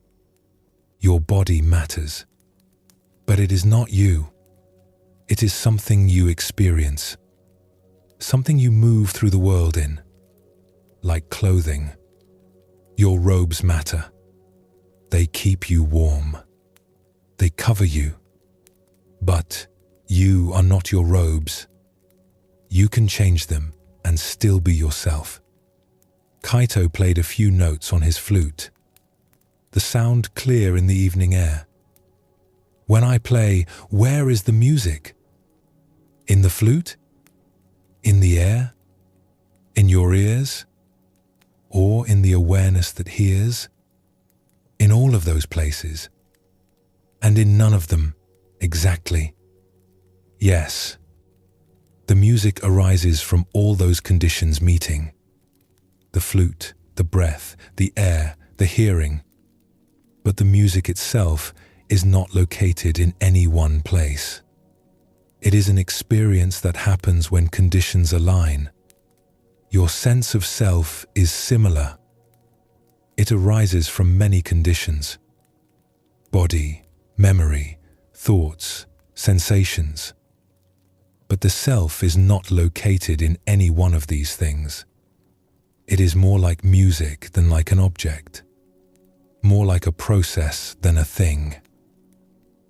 Your body matters. But it is not you. It is something you experience. Something you move through the world in. Like clothing. Your robes matter. They keep you warm. They cover you. But you are not your robes. You can change them and still be yourself. Kaito played a few notes on his flute. The sound clear in the evening air. When I play, where is the music? In the flute? In the air? In your ears? Or in the awareness that hears? In all of those places. And in none of them, exactly. Yes. The music arises from all those conditions meeting. The flute, the breath, the air, the hearing. But the music itself is not located in any one place. It is an experience that happens when conditions align. Your sense of self is similar. It arises from many conditions. Body, memory, thoughts, sensations. But the self is not located in any one of these things. It is more like music than like an object. More like a process than a thing.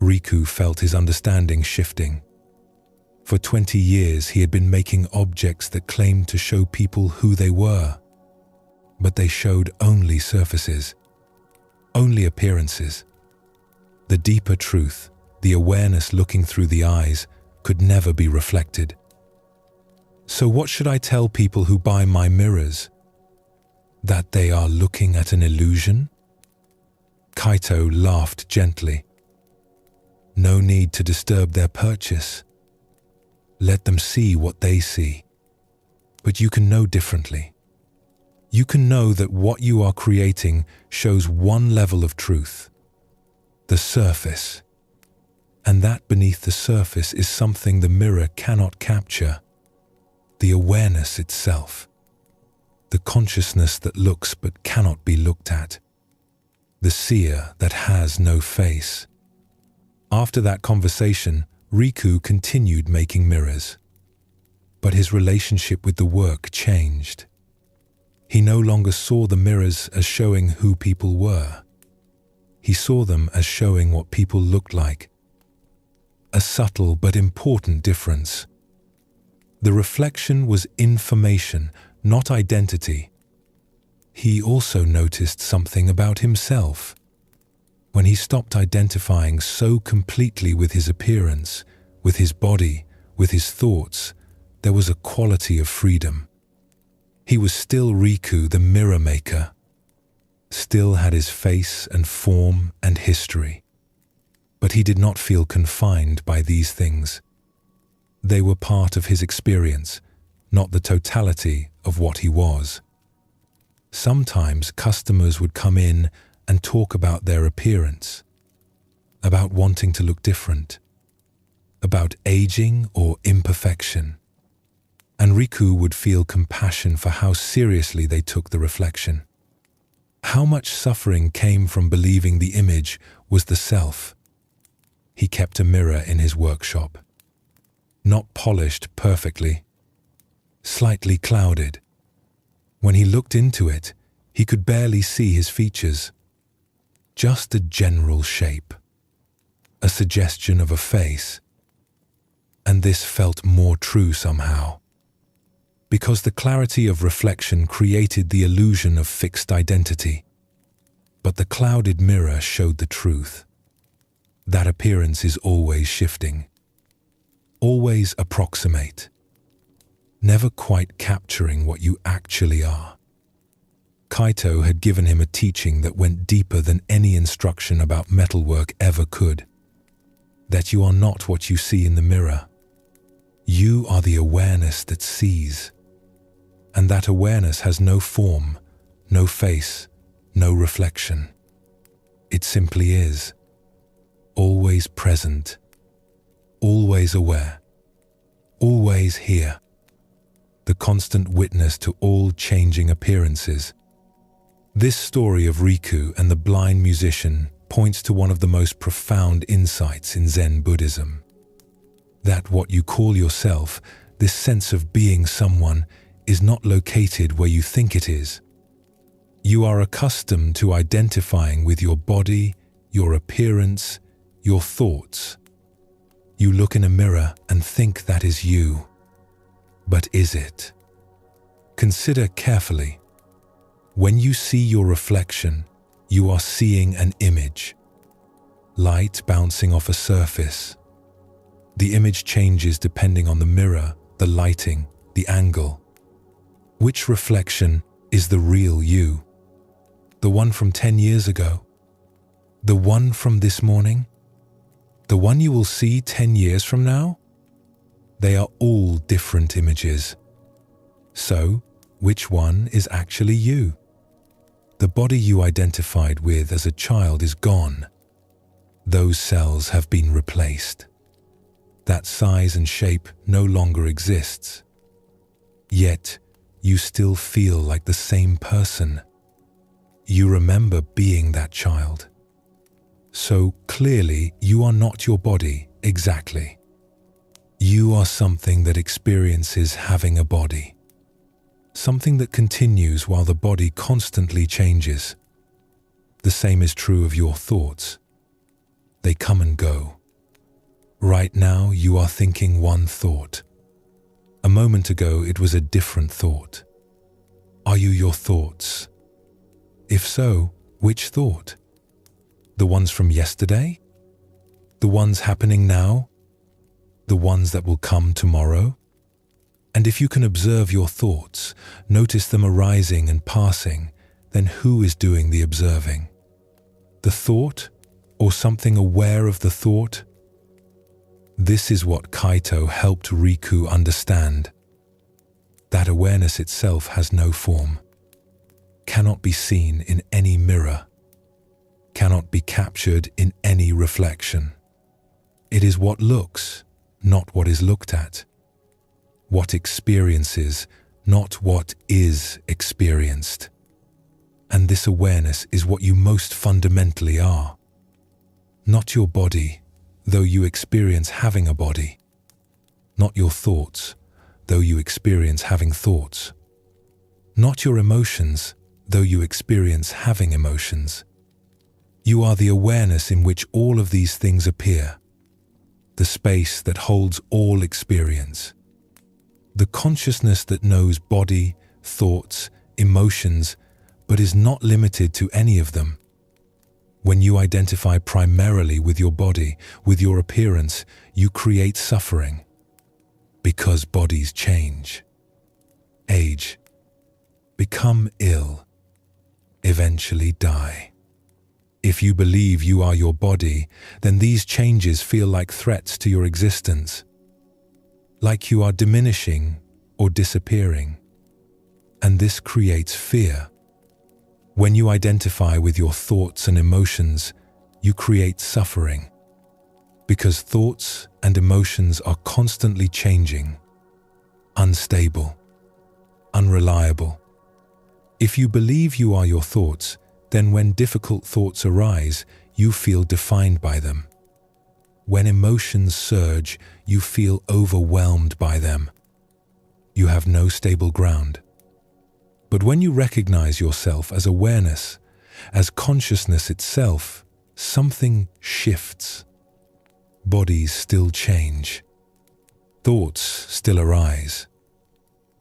Riku felt his understanding shifting. For 20 years he had been making objects that claimed to show people who they were, but they showed only surfaces, only appearances. The deeper truth, the awareness looking through the eyes, could never be reflected. So what should I tell people who buy my mirrors? That they are looking at an illusion? Kaito laughed gently. No need to disturb their purchase. Let them see what they see. But you can know differently. You can know that what you are creating shows one level of truth, the surface, and that beneath the surface is something the mirror cannot capture, the awareness itself, the consciousness that looks but cannot be looked at, the seer that has no face. After that conversation, Riku continued making mirrors, but his relationship with the work changed. He no longer saw the mirrors as showing who people were. He saw them as showing what people looked like. A subtle but important difference. The reflection was information, not identity. He also noticed something about himself. When he stopped identifying so completely with his appearance, with his body, with his thoughts, there was a quality of freedom. He was still Riku, the mirror maker, still had his face and form and history. But he did not feel confined by these things. They were part of his experience, not the totality of what he was. Sometimes customers would come in and talk about their appearance, about wanting to look different, about aging or imperfection. And Riku would feel compassion for how seriously they took the reflection. How much suffering came from believing the image was the self. He kept a mirror in his workshop, not polished perfectly, slightly clouded. When he looked into it, he could barely see his features, just a general shape, a suggestion of a face. And this felt more true somehow, because the clarity of reflection created the illusion of fixed identity. But the clouded mirror showed the truth. That appearance is always shifting, always approximate, never quite capturing what you actually are. Kaito had given him a teaching that went deeper than any instruction about metalwork ever could. That you are not what you see in the mirror. You are the awareness that sees. And that awareness has no form, no face, no reflection. It simply is. Always present, always aware, always here. The constant witness to all changing appearances. This story of Riku and the blind musician points to one of the most profound insights in Zen Buddhism. That what you call yourself, this sense of being someone, is not located where you think it is. You are accustomed to identifying with your body, your appearance, your thoughts. You look in a mirror and think that is you. But is it? Consider carefully. When you see your reflection, you are seeing an image. Light bouncing off a surface. The image changes depending on the mirror, the lighting, the angle. Which reflection is the real you? The one from 10 years ago? The one from this morning? The one you will see 10 years from now? They are all different images. So, which one is actually you? The body you identified with as a child is gone. Those cells have been replaced. That size and shape no longer exists. Yet, you still feel like the same person. You remember being that child. So clearly, you are not your body exactly. You are something that experiences having a body. Something that continues while the body constantly changes. The same is true of your thoughts. they come and go. Right now, you are thinking one thought. A moment ago, it was a different thought. Are you your thoughts? If so, which thought? The ones from yesterday? The ones happening now? The ones that will come tomorrow? And if you can observe your thoughts, notice them arising and passing, then who is doing the observing? The thought, or something aware of the thought? This is what Kaito helped Riku understand. That awareness itself has no form, cannot be seen in any mirror, cannot be captured in any reflection. It is what looks, not what is looked at. What experiences, not what is experienced. And this awareness is what you most fundamentally are. Not your body, though you experience having a body. Not your thoughts, though you experience having thoughts. Not your emotions, though you experience having emotions. You are the awareness in which all of these things appear, the space that holds all experience. The consciousness that knows body, thoughts, emotions, but is not limited to any of them. When you identify primarily with your body, with your appearance, you create suffering. Because bodies change, age, become ill, eventually die. If you believe you are your body, then these changes feel like threats to your existence, like you are diminishing or disappearing. And this creates fear. When you identify with your thoughts and emotions, you create suffering. Because thoughts and emotions are constantly changing, unstable, unreliable. If you believe you are your thoughts, then when difficult thoughts arise, you feel defined by them. When emotions surge, you feel overwhelmed by them. You have no stable ground. But when you recognize yourself as awareness, as consciousness itself, something shifts. Bodies still change. Thoughts still arise.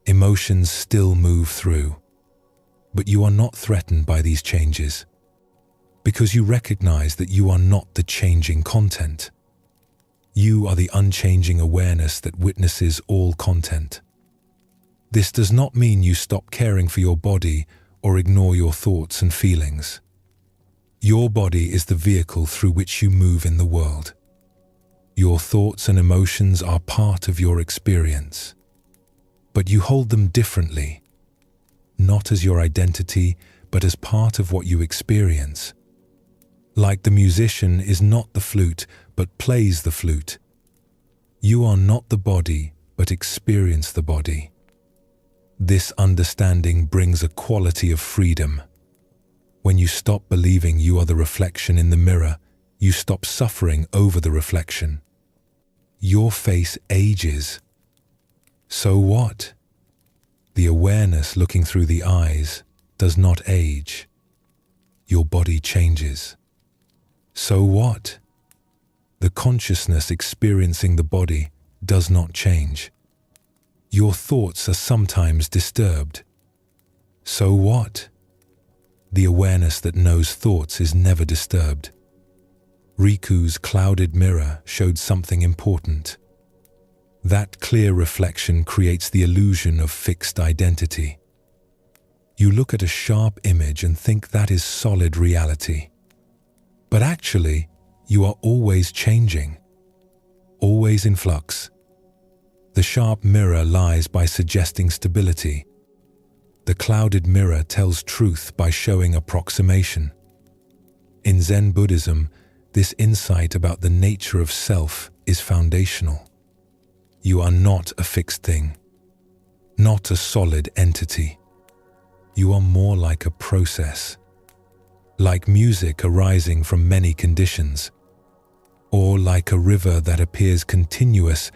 Emotions still move through. But you are not threatened by these changes, because you recognize that you are not the changing content. You are the unchanging awareness that witnesses all content. This does not mean you stop caring for your body or ignore your thoughts and feelings. Your body is the vehicle through which you move in the world. Your thoughts and emotions are part of your experience, but you hold them differently, not as your identity, but as part of what you experience. Like the musician is not the flute, but plays the flute. You are not the body, but experience the body. This understanding brings a quality of freedom. When you stop believing you are the reflection in the mirror, you stop suffering over the reflection. Your face ages. So what? The awareness looking through the eyes does not age. Your body changes. So what? The consciousness experiencing the body does not change. Your thoughts are sometimes disturbed. So what? The awareness that knows thoughts is never disturbed. Riku's clouded mirror showed something important. That clear reflection creates the illusion of fixed identity. You look at a sharp image and think that is solid reality. But actually, you are always changing, always in flux. The sharp mirror lies by suggesting stability. The clouded mirror tells truth by showing approximation. In Zen Buddhism, this insight about the nature of self is foundational. You are not a fixed thing, not a solid entity. You are more like a process, like music arising from many conditions, or like a river that appears continuous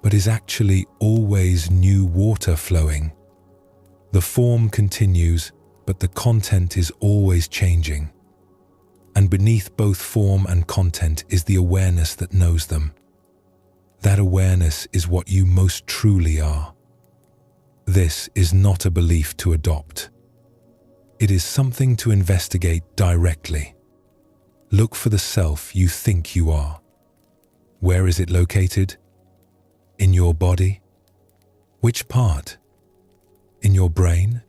but is actually always new water flowing. The form continues, but the content is always changing. And beneath both form and content is the awareness that knows them. That awareness is what you most truly are. This is not a belief to adopt. It is something to investigate directly. Look for the self you think you are. Where is it located? In your body? Which part? In your brain?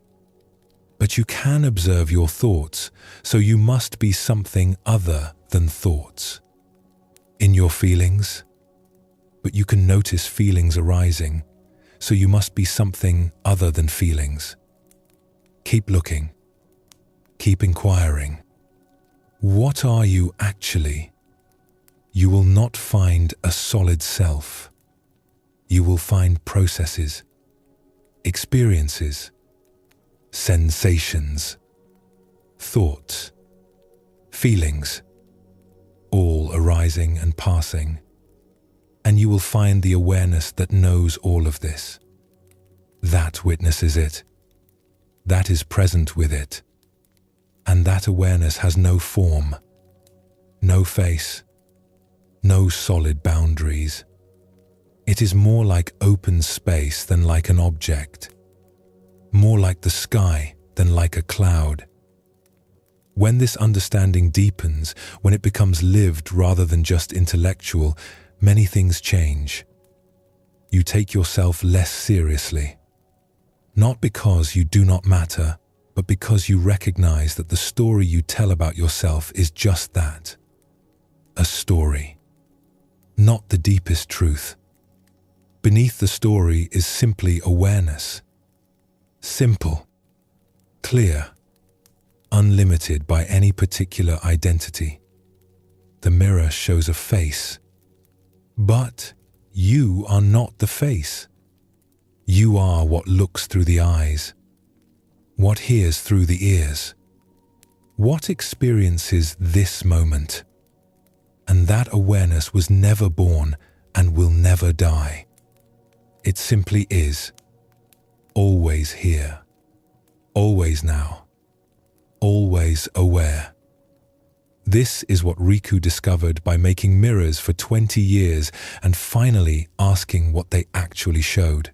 But you can observe your thoughts, so you must be something other than thoughts. In your feelings? But you can notice feelings arising, so you must be something other than feelings. Keep looking. Keep inquiring. What are you actually? You will not find a solid self. You will find processes, experiences, sensations, thoughts, feelings, all arising and passing. And you will find the awareness that knows all of this. That witnesses it. That is present with it. And that awareness has no form, no face, no solid boundaries. It is more like open space than like an object, more like the sky than like a cloud. When this understanding deepens, when it becomes lived rather than just intellectual, many things change. You take yourself less seriously, not because you do not matter, but because you recognize that the story you tell about yourself is just that, a story, not the deepest truth. Beneath the story is simply awareness, simple, clear, unlimited by any particular identity. The mirror shows a face, but you are not the face. You are what looks through the eyes, what hears through the ears, what experiences this moment. And that awareness was never born and will never die. It simply is, always here, always now, always aware. This is what Riku discovered by making mirrors for 20 years and finally asking what they actually showed.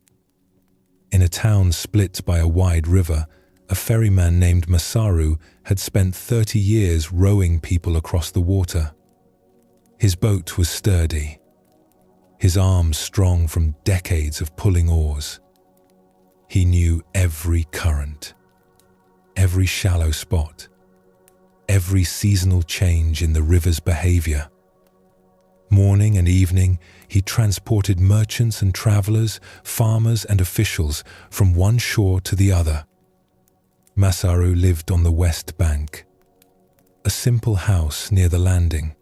In a town split by a wide river, a ferryman named Masaru had spent 30 years rowing people across the water. His boat was sturdy, his arms strong from decades of pulling oars. He knew every current, every shallow spot, every seasonal change in the river's behavior. Morning and evening, he transported merchants and travelers, farmers and officials from one shore to the other. Masaru lived on the west bank, a simple house near the landing.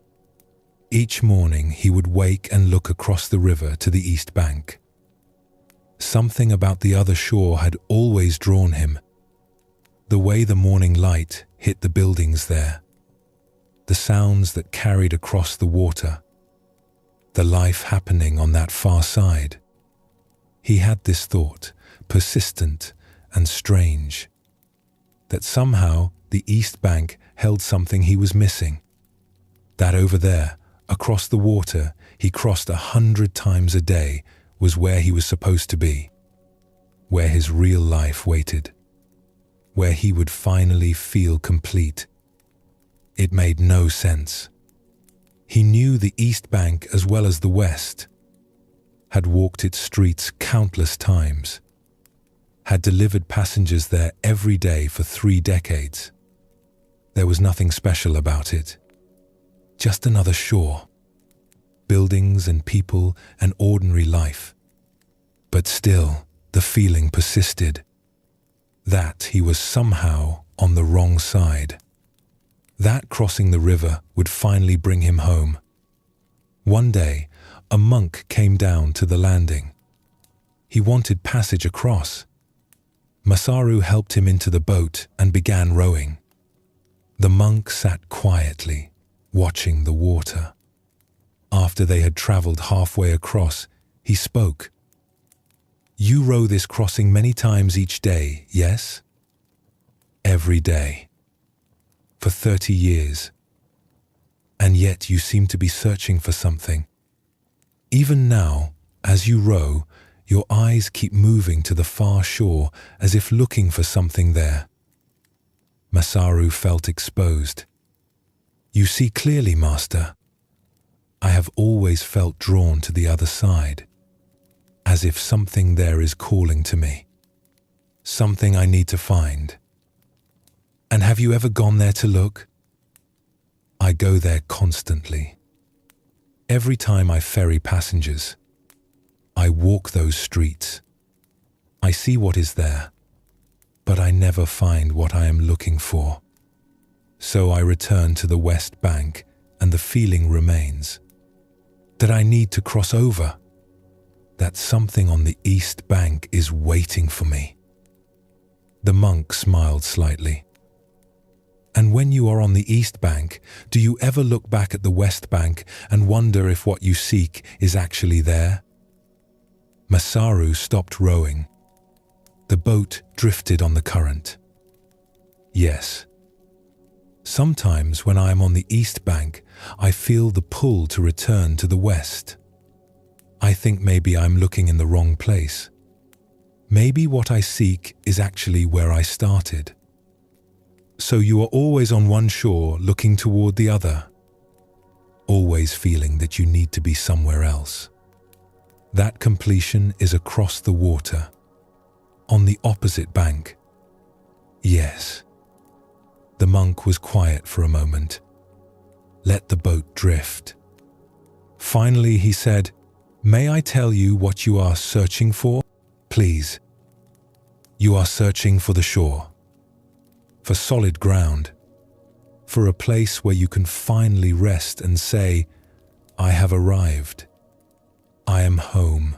Each morning he would wake and look across the river to the east bank. Something about the other shore had always drawn him. The way the morning light hit the buildings there, the sounds that carried across the water, the life happening on that far side. He had this thought, persistent and strange, that somehow the East Bank held something he was missing. That over there, across the water, he crossed 100 times a day, was where he was supposed to be, where his real life waited, where he would finally feel complete. It made no sense. He knew the East Bank as well as the West, had walked its streets countless times, had delivered passengers there every day for 3 decades. There was nothing special about it. Just another shore, buildings and people and ordinary life. But still, the feeling persisted, that he was somehow on the wrong side. That crossing the river would finally bring him home. One day, a monk came down to the landing. He wanted passage across. Masaru helped him into the boat and began rowing. The monk sat quietly, watching the water. After they had traveled halfway across, he spoke. "You row this crossing many times each day, yes?" "Every day. For 30 years. and yet you seem to be searching for something. Even now, as you row, your eyes keep moving to the far shore as if looking for something there. Masaru felt exposed. You see clearly, Master. I have always felt drawn to the other side, as if something there is calling to me. Something I need to find. And have you ever gone there to look? I go there constantly. Every time I ferry passengers, I walk those streets. I see what is there, but I never find what I am looking for. So I return to the West Bank, and the feeling remains that I need to cross over, that something on the East Bank is waiting for me. The monk smiled slightly. And when you are on the East Bank, do you ever look back at the West Bank and wonder if what you seek is actually there? Masaru stopped rowing. The boat drifted on the current. Yes. Sometimes when I am on the East Bank, I feel the pull to return to the West. I think maybe I'm looking in the wrong place. Maybe what I seek is actually where I started. So you are always on one shore looking toward the other, always feeling that you need to be somewhere else. That completion is across the water, on the opposite bank. Yes. The monk was quiet for a moment. Let the boat drift. Finally he said, "May I tell you what you are searching for? Please." You are searching for the shore. For solid ground, for a place where you can finally rest and say, "I have arrived. I am home.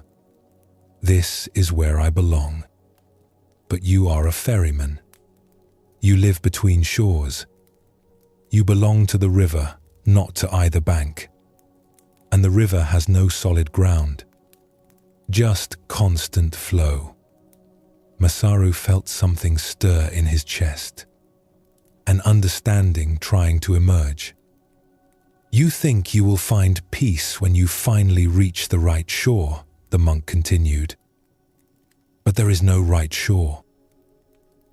This is where I belong." But you are a ferryman. You live between shores. You belong to the river, not to either bank. And the river has no solid ground, just constant flow. Masaru felt something stir in his chest, an understanding trying to emerge. You think you will find peace when you finally reach the right shore, the monk continued. But there is no right shore.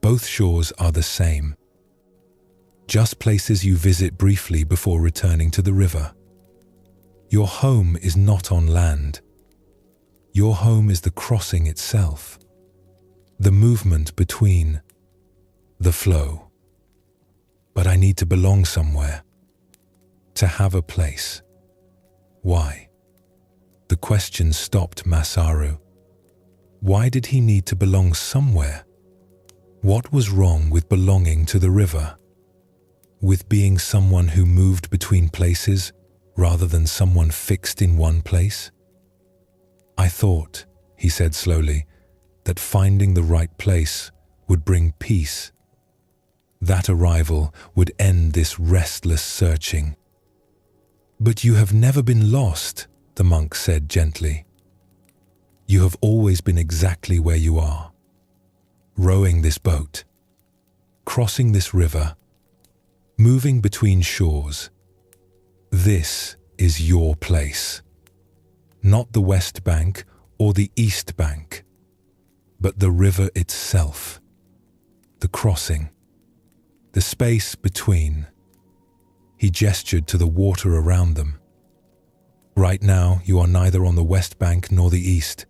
Both shores are the same, just places you visit briefly before returning to the river. Your home is not on land. Your home is the crossing itself, the movement between, the flow. But I need to belong somewhere, to have a place. Why? The question stopped Masaru. Why did he need to belong somewhere? What was wrong with belonging to the river? With being someone who moved between places rather than someone fixed in one place? I thought, he said slowly, that finding the right place would bring peace. That arrival would end this restless searching. But you have never been lost, the monk said gently. You have always been exactly where you are. Rowing this boat, crossing this river, moving between shores. This is your place. Not the West Bank or the East Bank, but the river itself, the crossing, the space between. He gestured to the water around them. Right now, you are neither on the West Bank nor the East.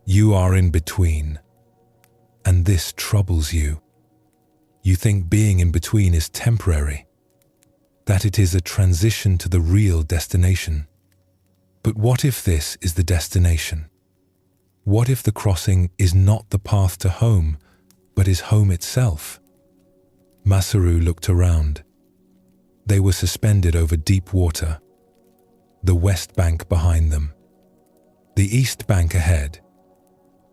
You are in between. And this troubles you. You think being in between is temporary, that it is a transition to the real destination. But what if this is the destination? What if the crossing is not the path to home, but is home itself? Masaru looked around. They were suspended over deep water, the West Bank behind them, the East Bank ahead,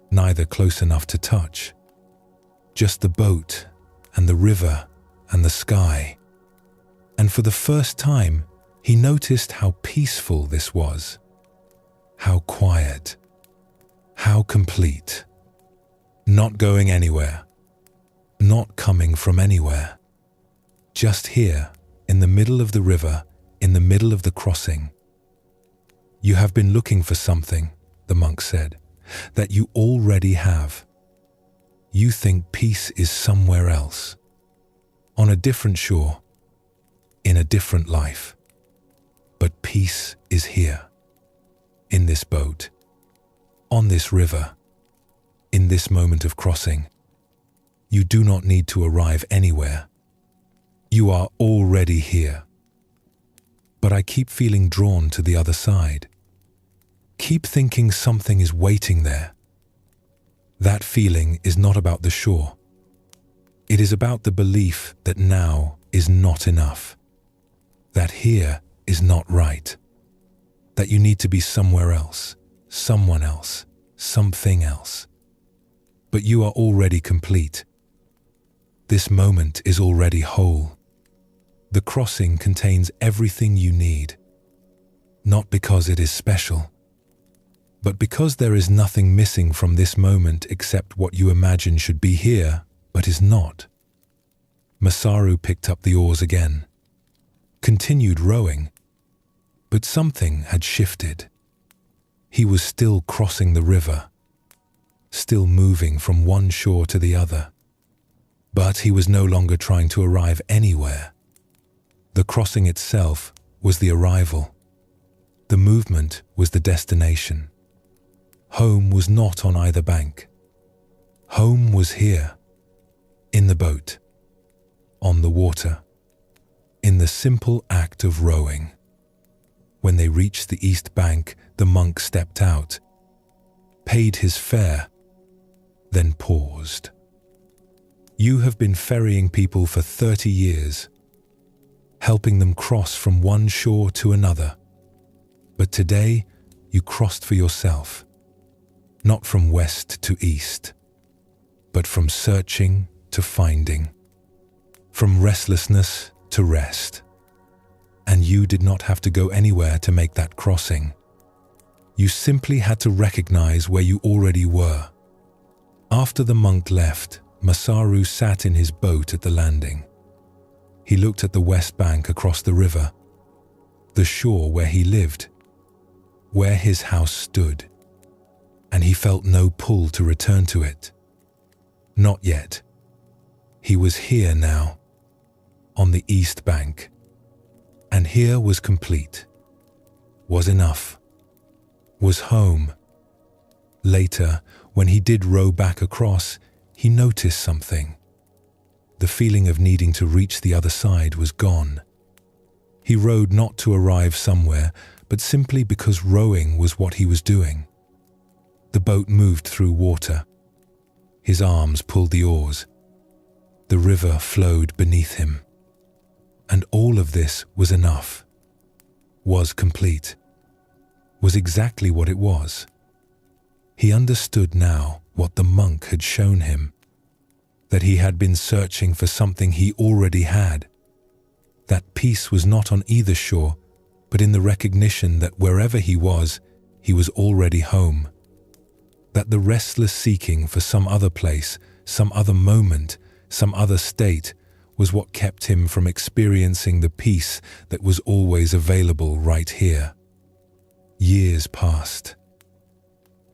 neither close enough to touch. Just the boat and the river and the sky. And for the first time, he noticed how peaceful this was, how quiet, how complete, not going anywhere, not coming from anywhere, just here in the middle of the river in the middle of the crossing. "You have been looking for something," the monk said, "that you already have. You think peace is somewhere else, on a different shore, in a different life. But peace is here, in this boat, on this river, in this moment of crossing. You do not need to arrive anywhere. You are already here. But I keep feeling drawn to the other side. Keep thinking something is waiting there. That feeling is not about the shore. It is about the belief that now is not enough, that here is not right, that you need to be somewhere else, someone else, something else. But you are already complete. This moment is already whole. The crossing contains everything you need, not because it is special, but because there is nothing missing from this moment except what you imagine should be here, but is not." Masaru picked up the oars again, continued rowing, but something had shifted. He was still crossing the river, still moving from one shore to the other, but he was no longer trying to arrive anywhere. The crossing itself was the arrival. The movement was the destination. Home was not on either bank. Home was here, in the boat, on the water, in the simple act of rowing. When they reached the east bank, the monk stepped out, paid his fare, then paused. "You have been ferrying people for 30 years, helping them cross from one shore to another. But today, you crossed for yourself, not from west to east, but from searching to finding, from restlessness to rest. And you did not have to go anywhere to make that crossing. You simply had to recognize where you already were." After the monk left, Masaru sat in his boat at the landing. He looked at the west bank across the river, the shore where he lived, where his house stood, and he felt no pull to return to it. Not yet. He was here now, on the east bank, and here was complete, was enough, was home. Later, when he did row back across, he noticed something. The feeling of needing to reach the other side was gone. He rowed not to arrive somewhere, but simply because rowing was what he was doing. The boat moved through water. His arms pulled the oars. The river flowed beneath him. And all of this was enough, was complete, was exactly what it was. He understood now what the monk had shown him, that he had been searching for something he already had. That peace was not on either shore, but in the recognition that wherever he was already home. That the restless seeking for some other place, some other moment, some other state, was what kept him from experiencing the peace that was always available right here. Years passed.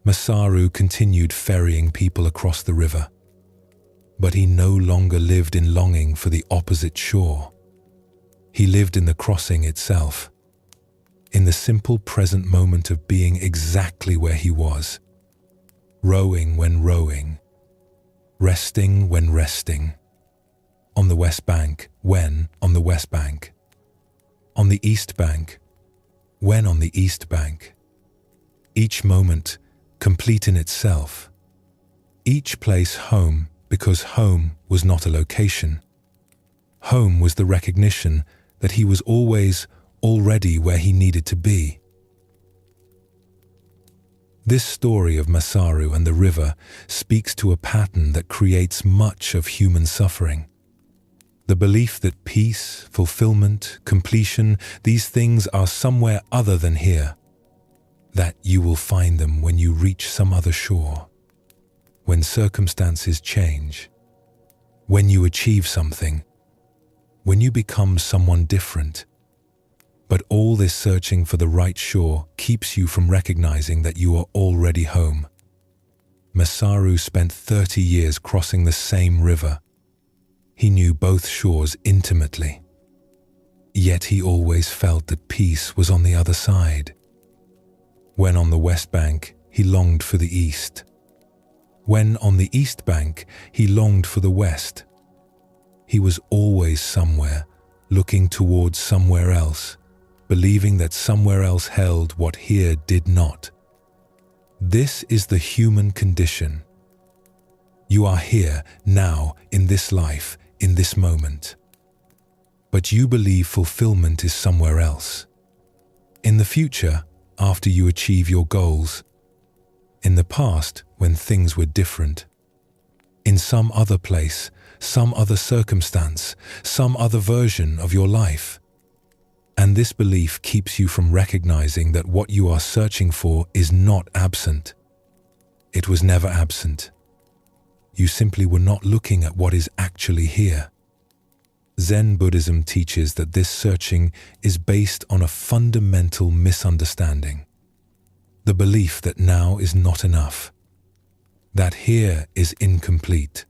Masaru continued ferrying people across the river, but he no longer lived in longing for the opposite shore. He lived in the crossing itself, in the simple present moment of being exactly where he was, rowing when rowing, resting when resting, on the west bank when on the west bank, on the east bank when on the east bank. Each moment complete in itself, each place home because home was not a location. Home was the recognition that he was always already where he needed to be. This story of Masaru and the river speaks to a pattern that creates much of human suffering. The belief that peace, fulfillment, completion, these things are somewhere other than here, that you will find them when you reach some other shore, when circumstances change, when you achieve something, when you become someone different. But all this searching for the right shore keeps you from recognizing that you are already home. Masaru spent 30 years crossing the same river. He knew both shores intimately. Yet he always felt that peace was on the other side. When on the west bank, he longed for the east. When on the east bank, he longed for the west. He was always somewhere, looking towards somewhere else, believing that somewhere else held what here did not. This is the human condition. You are here, now, in this life, in this moment. But you believe fulfillment is somewhere else. In the future, after you achieve your goals. In the past, when things were different. In some other place, some other circumstance, some other version of your life. And this belief keeps you from recognizing that what you are searching for is not absent. It was never absent. You simply were not looking at what is actually here. Zen Buddhism teaches that this searching is based on a fundamental misunderstanding. The belief that now is not enough. That here is incomplete.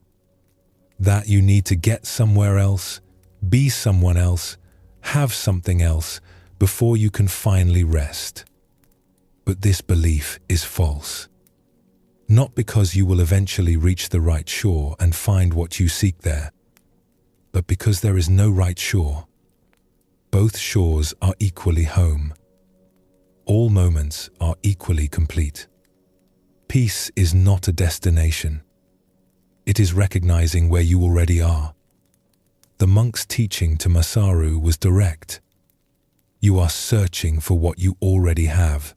That you need to get somewhere else, be someone else, have something else before you can finally rest. But this belief is false. Not because you will eventually reach the right shore and find what you seek there, but because there is no right shore. Both shores are equally home. All moments are equally complete. Peace is not a destination. It is recognizing where you already are. The monk's teaching to Masaru was direct. You are searching for what you already have.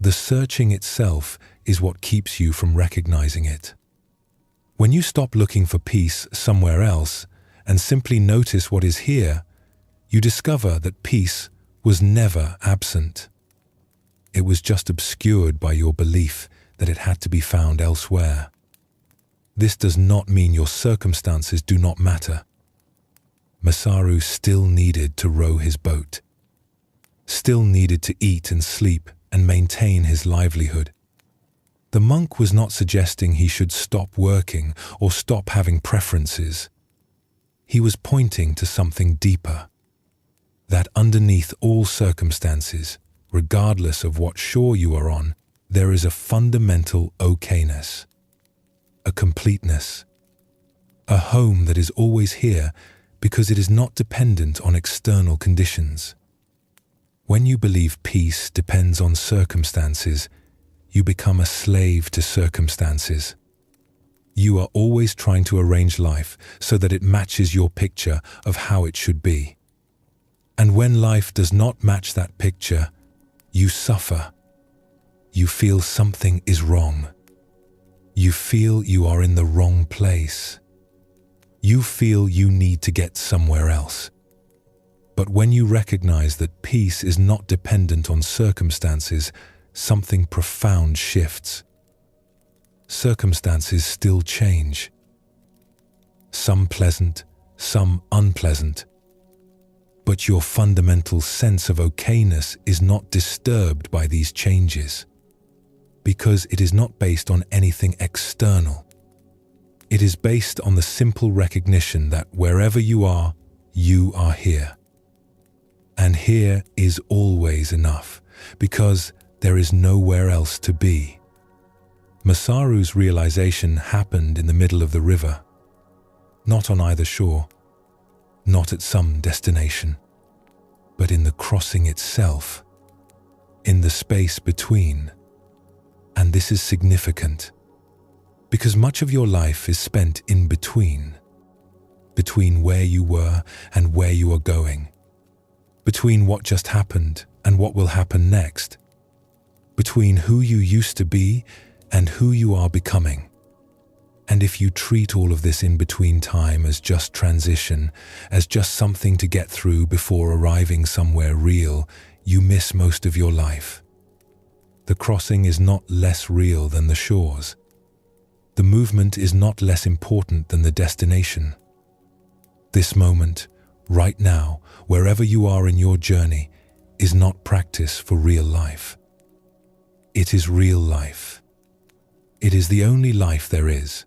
The searching itself is what keeps you from recognizing it. When you stop looking for peace somewhere else and simply notice what is here, you discover that peace was never absent. It was just obscured by your belief that it had to be found elsewhere. This does not mean your circumstances do not matter. Masaru still needed to row his boat, still needed to eat and sleep and maintain his livelihood. The monk was not suggesting he should stop working or stop having preferences. He was pointing to something deeper, that underneath all circumstances, regardless of what shore you are on, there is a fundamental okayness, a completeness, a home that is always here because it is not dependent on external conditions. When you believe peace depends on circumstances, you become a slave to circumstances. You are always trying to arrange life so that it matches your picture of how it should be. And when life does not match that picture, you suffer. You feel something is wrong. You feel you are in the wrong place. You feel you need to get somewhere else. But when you recognize that peace is not dependent on circumstances, something profound shifts. Circumstances still change. Some pleasant, some unpleasant. But your fundamental sense of okayness is not disturbed by these changes, because it is not based on anything external. It is based on the simple recognition that wherever you are here. And here is always enough, because there is nowhere else to be. Masaru's realization happened in the middle of the river, not on either shore, not at some destination, but in the crossing itself, in the space between. And this is significant, because much of your life is spent in between where you were and where you are going, between what just happened and what will happen next, between who you used to be and who you are becoming. And if you treat all of this in-between time as just transition, as just something to get through before arriving somewhere real, you miss most of your life. The crossing is not less real than the shores. The movement is not less important than the destination. This moment, right now, wherever you are in your journey, is not practice for real life. It is real life. It is the only life there is.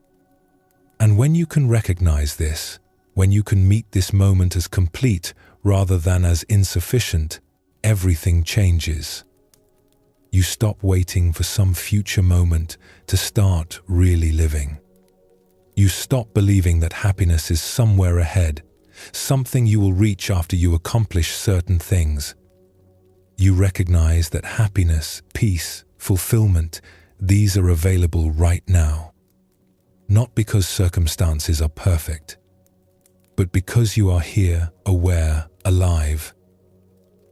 And when you can recognize this, when you can meet this moment as complete rather than as insufficient, everything changes. You stop waiting for some future moment to start really living. You stop believing that happiness is somewhere ahead, something you will reach after you accomplish certain things. You recognize that happiness, peace, fulfillment, these are available right now. Not because circumstances are perfect, but because you are here, aware, alive.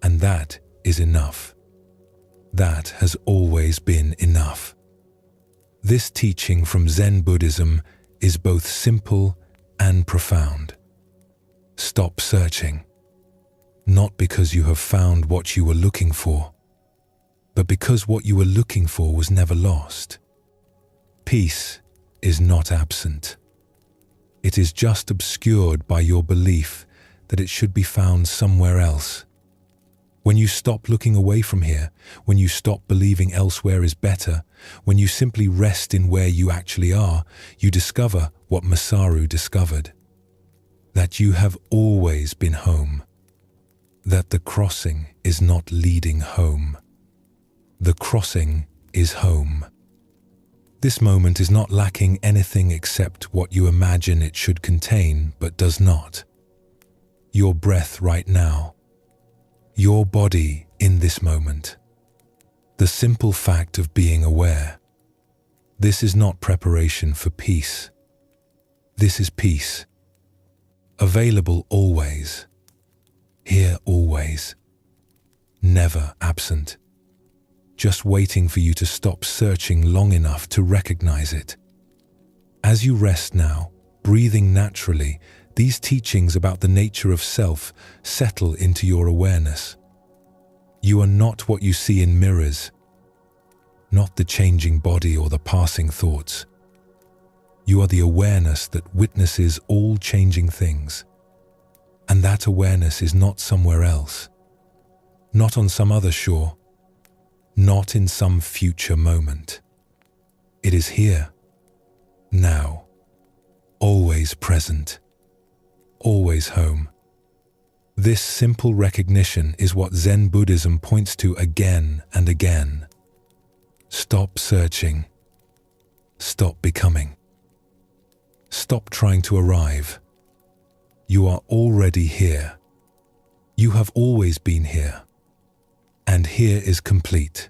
And that is enough. That has always been enough. This teaching from Zen Buddhism is both simple and profound. Stop searching. Not because you have found what you were looking for, but because what you were looking for was never lost. Peace is not absent. It is just obscured by your belief that it should be found somewhere else. When you stop looking away from here, when you stop believing elsewhere is better, when you simply rest in where you actually are, you discover what Masaru discovered. That you have always been home. That the crossing is not leading home. The crossing is home. This moment is not lacking anything except what you imagine it should contain, but does not. Your breath right now. Your body in this moment. The simple fact of being aware. This is not preparation for peace. This is peace. Available always. Here always. Never absent. Just waiting for you to stop searching long enough to recognize it. As you rest now, breathing naturally, these teachings about the nature of self settle into your awareness. You are not what you see in mirrors, not the changing body or the passing thoughts. You are the awareness that witnesses all changing things. And that awareness is not somewhere else, not on some other shore, not in some future moment. It is here, now, always present. Always home. This simple recognition is what Zen Buddhism points to again and again. Stop searching. Stop becoming. Stop trying to arrive. You are already here. You have always been here. And here is complete.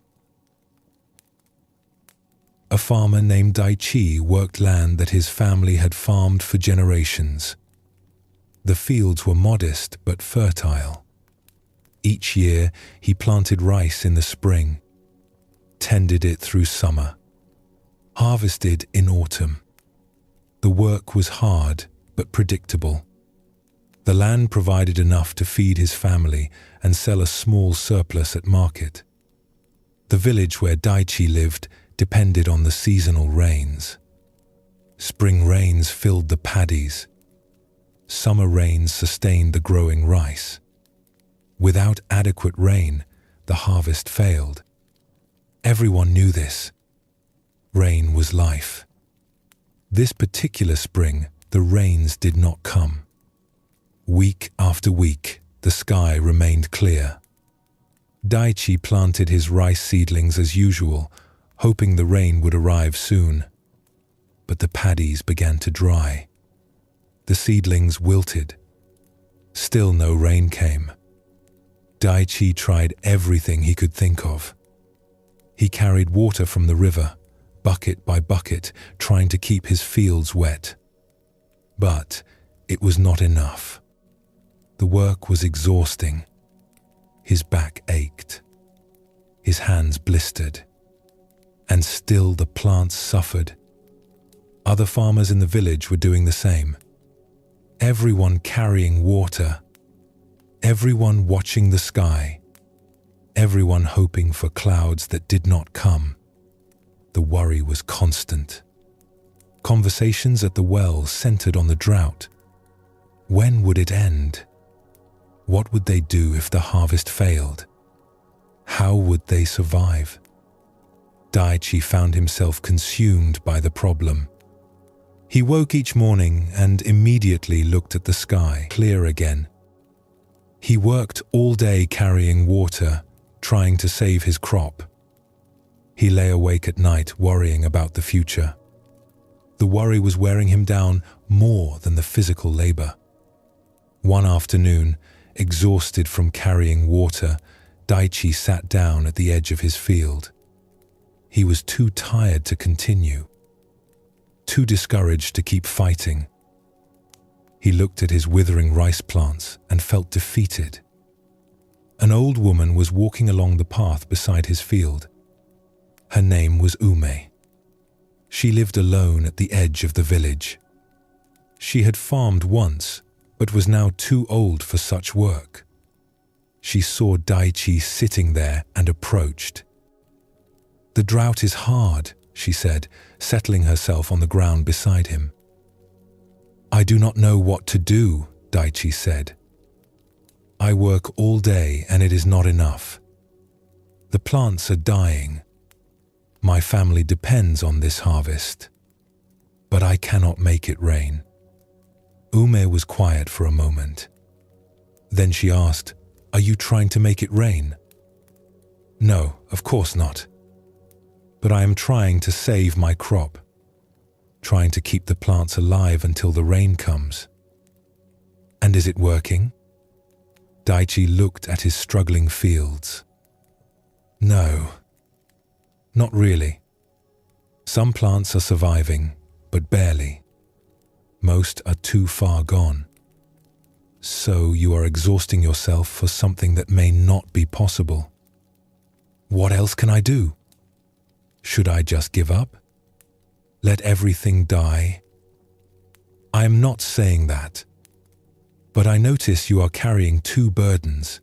A farmer named Daichi worked land that his family had farmed for generations. The fields were modest but fertile. Each year he planted rice in the spring, tended it through summer, harvested in autumn. The work was hard but predictable. The land provided enough to feed his family and sell a small surplus at market. The village where Daichi lived depended on the seasonal rains. Spring rains filled the paddies. Summer rains sustained the growing rice. Without adequate rain, the harvest failed. Everyone knew this. Rain was life. This particular spring, the rains did not come. Week after week, the sky remained clear. Daichi planted his rice seedlings as usual, hoping the rain would arrive soon. But the paddies began to dry. The seedlings wilted. Still no rain came. Daichi tried everything he could think of. He carried water from the river, bucket by bucket, trying to keep his fields wet. But it was not enough. The work was exhausting. His back ached. His hands blistered. And still the plants suffered. Other farmers in the village were doing the same. Everyone carrying water. Everyone watching the sky. Everyone hoping for clouds that did not come. The worry was constant. Conversations at the well centered on the drought. When would it end? What would they do if the harvest failed? How would they survive? Daichi found himself consumed by the problem. He woke each morning and immediately looked at the sky, clear again. He worked all day carrying water, trying to save his crop. He lay awake at night worrying about the future. The worry was wearing him down more than the physical labor. One afternoon, exhausted from carrying water, Daichi sat down at the edge of his field. He was too tired to continue, too discouraged to keep fighting. He looked at his withering rice plants and felt defeated. An old woman was walking along the path beside his field. Her name was Ume. She lived alone at the edge of the village. She had farmed once, but was now too old for such work. She saw Daichi sitting there and approached. "The drought is hard," she said, settling herself on the ground beside him. "I do not know what to do," Daichi said. "I work all day and it is not enough. The plants are dying. My family depends on this harvest, but I cannot make it rain." Ume was quiet for a moment. Then she asked, "Are you trying to make it rain?" "No, of course not. But I am trying to save my crop, trying to keep the plants alive until the rain comes." "And is it working?" Daichi looked at his struggling fields. "No, not really. Some plants are surviving, but barely. Most are too far gone. So you are exhausting yourself for something that may not be possible. What else can I do? Should I just give up? Let everything die?" "I am not saying that. But I notice you are carrying two burdens.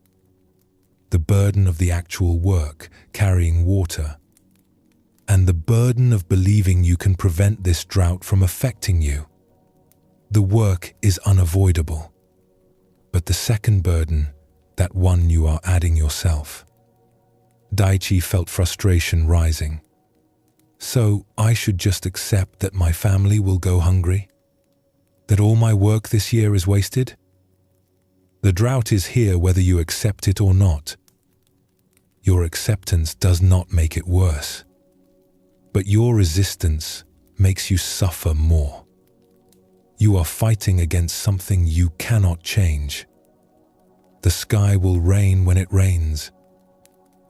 The burden of the actual work, carrying water, and the burden of believing you can prevent this drought from affecting you. The work is unavoidable. But the second burden, that one you are adding yourself." Daichi felt frustration rising. "So I should just accept that my family will go hungry? That all my work this year is wasted? The drought is here whether you accept it or not. Your acceptance does not make it worse. But your resistance makes you suffer more. You are fighting against something you cannot change. The sky will rain when it rains.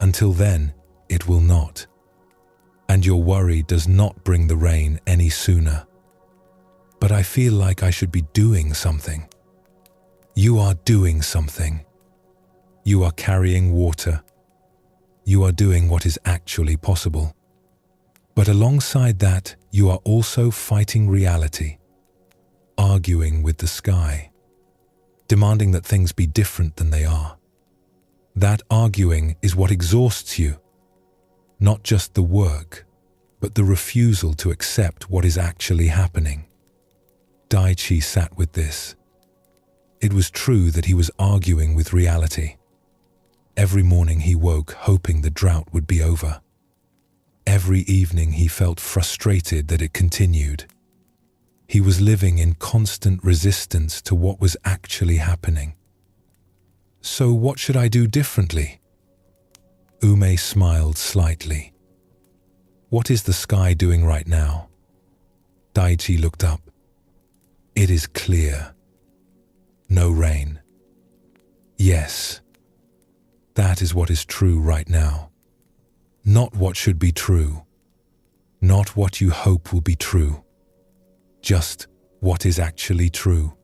Until then, it will not. And your worry does not bring the rain any sooner. But I feel like I should be doing something." "You are doing something. You are carrying water. You are doing what is actually possible. But alongside that, you are also fighting reality, arguing with the sky, demanding that things be different than they are. That arguing is what exhausts you. Not just the work, but the refusal to accept what is actually happening." Daichi sat with this. It was true that he was arguing with reality. Every morning he woke hoping the drought would be over. Every evening he felt frustrated that it continued. He was living in constant resistance to what was actually happening. "So what should I do differently?" Ume smiled slightly. "What is the sky doing right now?" Daichi looked up. "It is clear. No rain." "Yes. That is what is true right now. Not what should be true. Not what you hope will be true. Just what is actually true.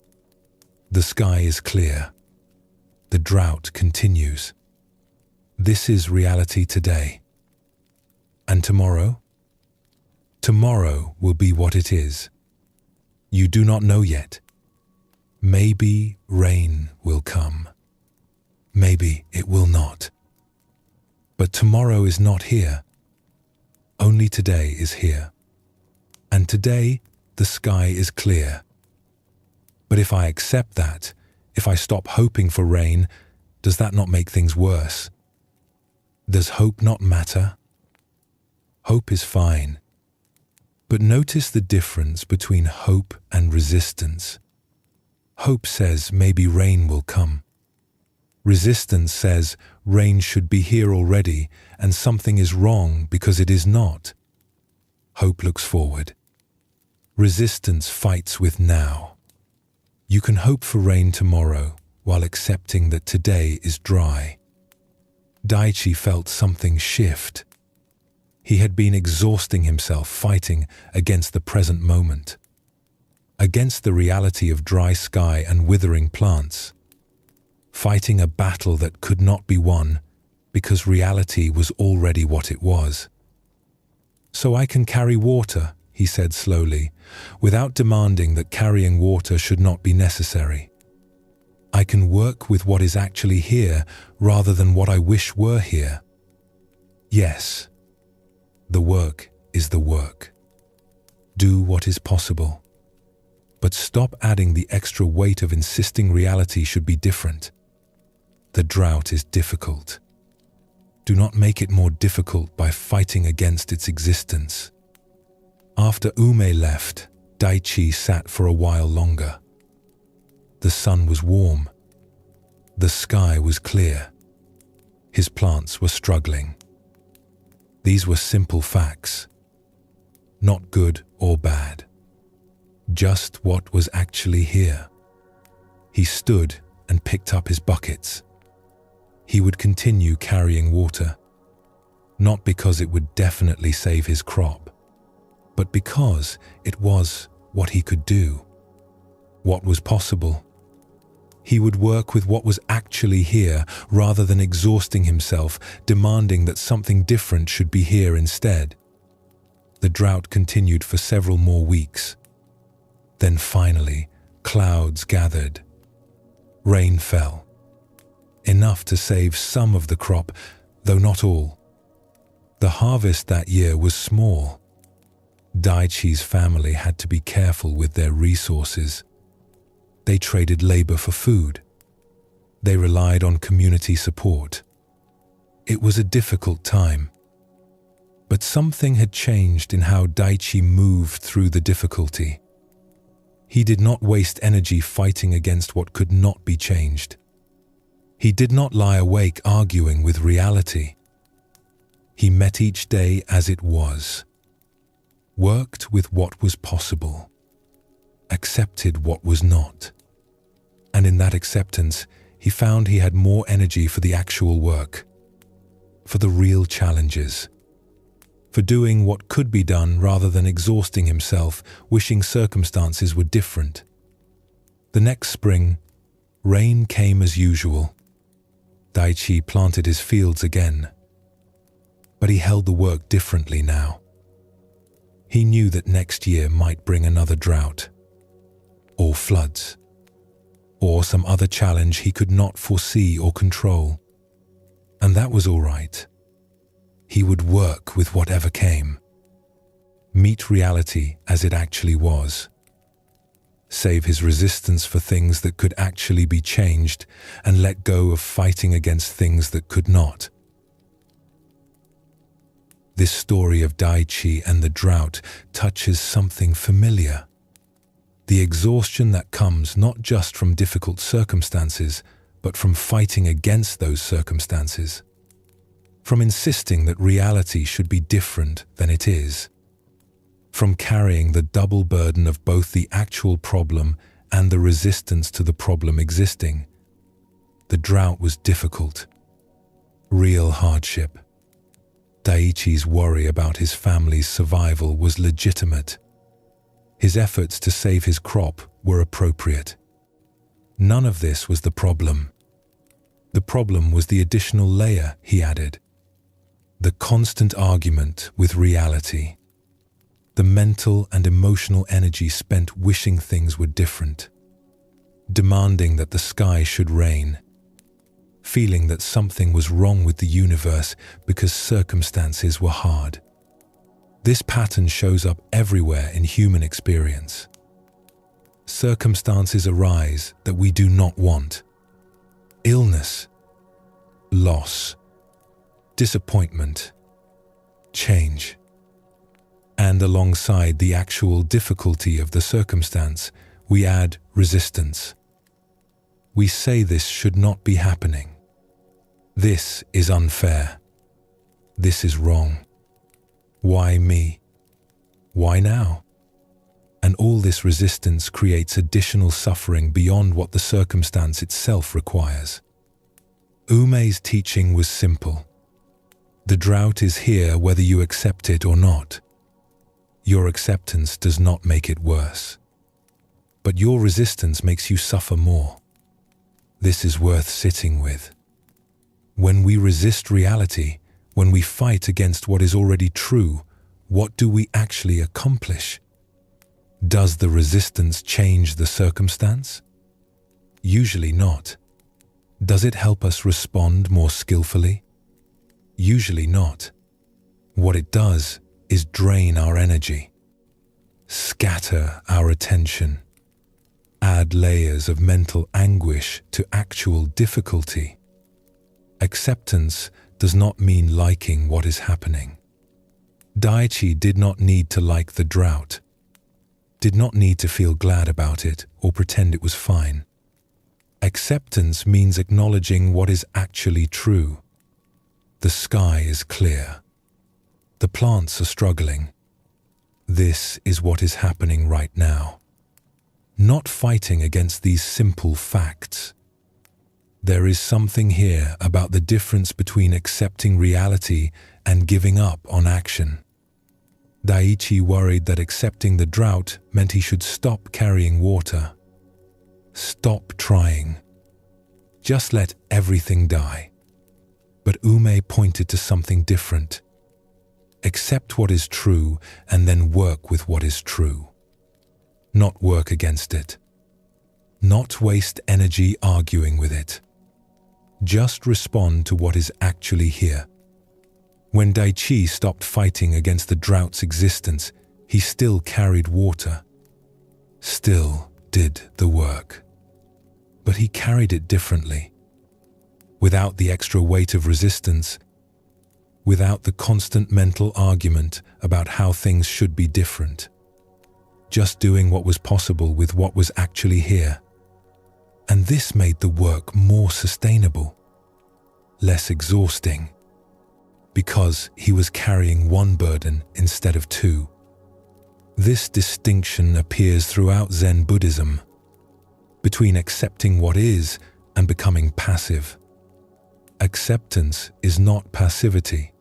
The sky is clear. The drought continues. This is reality today. And tomorrow? Tomorrow will be what it is. You do not know yet. Maybe rain will come. Maybe it will not. But tomorrow is not here. Only today is here. And today, the sky is clear. But if I accept that, if I stop hoping for rain, does that not make things worse? Does hope not matter? Hope is fine. But notice the difference between hope and resistance. Hope says maybe rain will come. Resistance says rain should be here already and something is wrong because it is not. Hope looks forward. Resistance fights with now. You can hope for rain tomorrow while accepting that today is dry. Daichi felt something shift. He had been exhausting himself fighting against the present moment, against the reality of dry sky and withering plants, fighting a battle that could not be won because reality was already what it was. So I can carry water, he said slowly, without demanding that carrying water should not be necessary. I can work with what is actually here rather than what I wish were here. Yes, the work is the work. Do what is possible. But stop adding the extra weight of insisting reality should be different. The drought is difficult. Do not make it more difficult by fighting against its existence. After Ume left, Daichi sat for a while longer. The sun was warm. The sky was clear. His plants were struggling. These were simple facts. Not good or bad. Just what was actually here. He stood and picked up his buckets. He would continue carrying water, not because it would definitely save his crop, but because it was what he could do, what was possible. He would work with what was actually here rather than exhausting himself, demanding that something different should be here instead. The drought continued for several more weeks. Then finally, clouds gathered. Rain fell. Enough to save some of the crop, though not all. The harvest that year was small. Daichi's family had to be careful with their resources. They traded labor for food. They relied on community support. It was a difficult time. But something had changed in how Daichi moved through the difficulty. He did not waste energy fighting against what could not be changed. He did not lie awake arguing with reality. He met each day as it was, worked with what was possible, accepted what was not. And in that acceptance, he found he had more energy for the actual work, for the real challenges, for doing what could be done rather than exhausting himself, wishing circumstances were different. The next spring, rain came as usual. Daichi planted his fields again. But he held the work differently now. He knew that next year might bring another drought, or floods, or some other challenge he could not foresee or control. And that was all right. He would work with whatever came. Meet reality as it actually was. Save his resistance for things that could actually be changed and let go of fighting against things that could not. This story of Daichi and the drought touches something familiar. The exhaustion that comes not just from difficult circumstances, but from fighting against those circumstances. From insisting that reality should be different than it is. From carrying the double burden of both the actual problem and the resistance to the problem existing. The drought was difficult. Real hardship. Daichi's worry about his family's survival was legitimate. His efforts to save his crop were appropriate. None of this was the problem. The problem was the additional layer, he added. The constant argument with reality. The mental and emotional energy spent wishing things were different. Demanding that the sky should rain. Feeling that something was wrong with the universe because circumstances were hard. This pattern shows up everywhere in human experience. Circumstances arise that we do not want. Illness, loss, disappointment, change. And alongside the actual difficulty of the circumstance, we add resistance. We say this should not be happening. This is unfair. This is wrong. Why me? Why now? And all this resistance creates additional suffering beyond what the circumstance itself requires. Ume's teaching was simple. The drought is here whether you accept it or not. Your acceptance does not make it worse. But your resistance makes you suffer more. This is worth sitting with. When we resist reality, when we fight against what is already true, what do we actually accomplish? Does the resistance change the circumstance? Usually not. Does it help us respond more skillfully? Usually not. What it does is drain our energy, scatter our attention, add layers of mental anguish to actual difficulty. Acceptance does not mean liking what is happening. Daichi did not need to like the drought, did not need to feel glad about it or pretend it was fine. Acceptance means acknowledging what is actually true. The sky is clear. The plants are struggling. This is what is happening right now. Not fighting against these simple facts. There is something here about the difference between accepting reality and giving up on action. Daichi worried that accepting the drought meant he should stop carrying water. Stop trying. Just let everything die. But Ume pointed to something different. Accept what is true and then work with what is true. Not work against it. Not waste energy arguing with it. Just respond to what is actually here. When Daichi stopped fighting against the drought's existence, he still carried water. Still did the work. But he carried it differently. Without the extra weight of resistance, without the constant mental argument about how things should be different. Just doing what was possible with what was actually here. And this made the work more sustainable, less exhausting, because he was carrying one burden instead of two. This distinction appears throughout Zen Buddhism, between accepting what is and becoming passive. Acceptance is not passivity.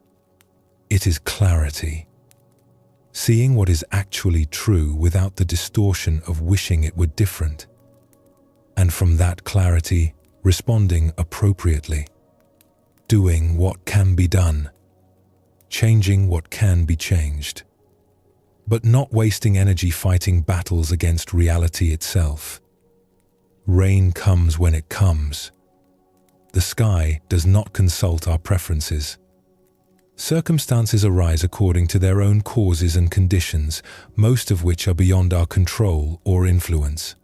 It is clarity. Seeing what is actually true without the distortion of wishing it were different. And from that clarity, responding appropriately. Doing what can be done. Changing what can be changed. But not wasting energy fighting battles against reality itself. Rain comes when it comes. The sky does not consult our preferences. Circumstances arise according to their own causes and conditions, most of which are beyond our control or influence.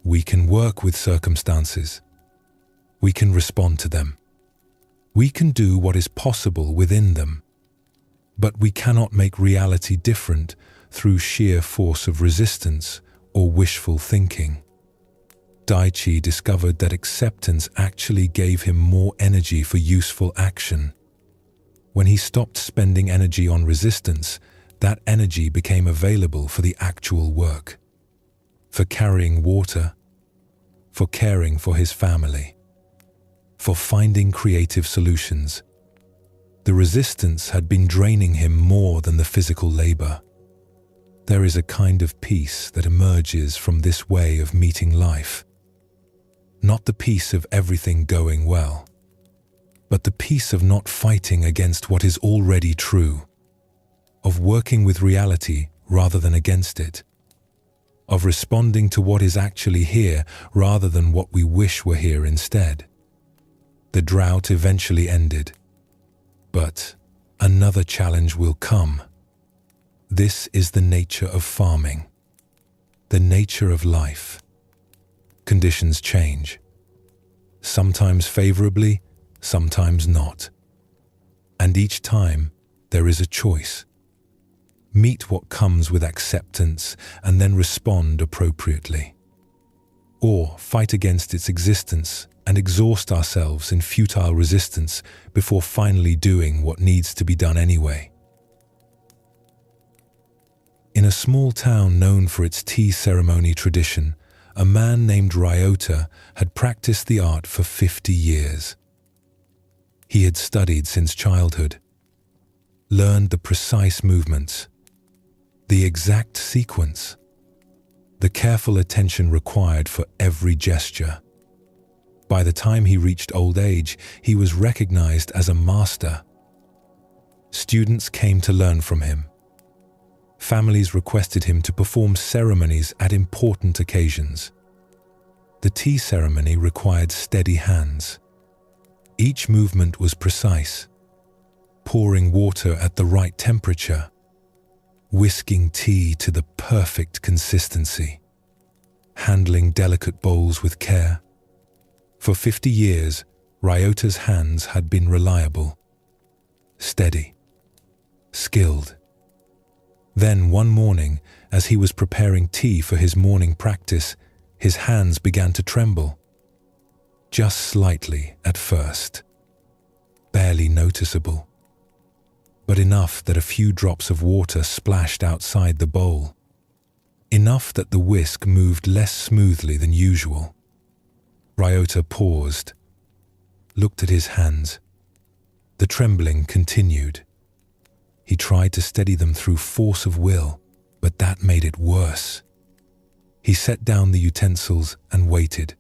We can work with circumstances. We can respond to them. We can do what is possible within them. But we cannot make reality different through sheer force of resistance or wishful thinking. Daichi discovered that acceptance actually gave him more energy for useful action. When he stopped spending energy on resistance, that energy became available for the actual work. For carrying water, for caring for his family, for finding creative solutions. The resistance had been draining him more than the physical labor. There is a kind of peace that emerges from this way of meeting life. Not the peace of everything going well, but the peace of not fighting against what is already true, of working with reality rather than against it, of responding to what is actually here rather than what we wish were here instead. The drought eventually ended, but another challenge will come. This is the nature of farming, the nature of life. Conditions change, sometimes favorably, sometimes not. And each time, there is a choice. Meet what comes with acceptance and then respond appropriately. Or fight against its existence and exhaust ourselves in futile resistance before finally doing what needs to be done anyway. In a small town known for its tea ceremony tradition, a man named Ryota had practiced the art for 50 years. He had studied since childhood, learned the precise movements, the exact sequence, the careful attention required for every gesture. By the time he reached old age, he was recognized as a master. Students came to learn from him. Families requested him to perform ceremonies at important occasions. The tea ceremony required steady hands. Each movement was precise. Pouring water at the right temperature, whisking tea to the perfect consistency, handling delicate bowls with care. For 50 years, Ryota's hands had been reliable, steady, skilled. Then one morning, as he was preparing tea for his morning practice, his hands began to tremble. Just slightly at first, barely noticeable, but enough that a few drops of water splashed outside the bowl. Enough that the whisk moved less smoothly than usual. Ryota paused, looked at his hands. The trembling continued. He tried to steady them through force of will, but that made it worse. He set down the utensils and waited.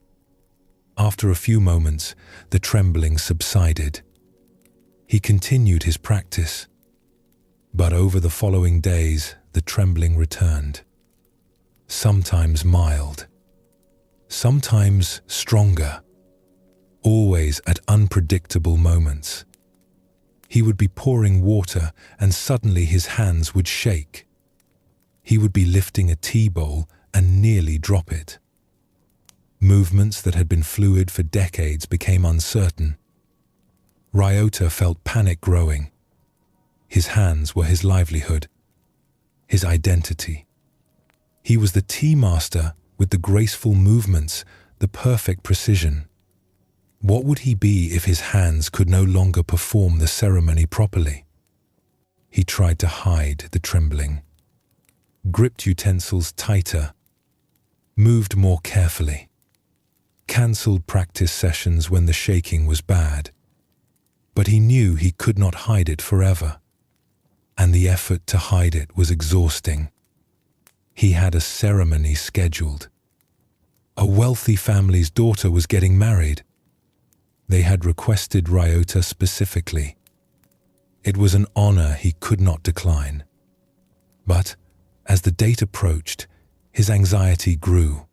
After a few moments, the trembling subsided. He continued his practice, but over the following days, the trembling returned. Sometimes mild, sometimes stronger, always at unpredictable moments. He would be pouring water and suddenly his hands would shake. He would be lifting a tea bowl and nearly drop it. Movements that had been fluid for decades became uncertain. Ryota felt panic growing. His hands were his livelihood, his identity. He was the tea master with the graceful movements, the perfect precision. What would he be if his hands could no longer perform the ceremony properly? He tried to hide the trembling, gripped utensils tighter, moved more carefully, cancelled practice sessions when the shaking was bad. But he knew he could not hide it forever, and the effort to hide it was exhausting. He had a ceremony scheduled. A wealthy family's daughter was getting married. They had requested Ryota specifically. It was an honor he could not decline. But as the date approached, his anxiety grew.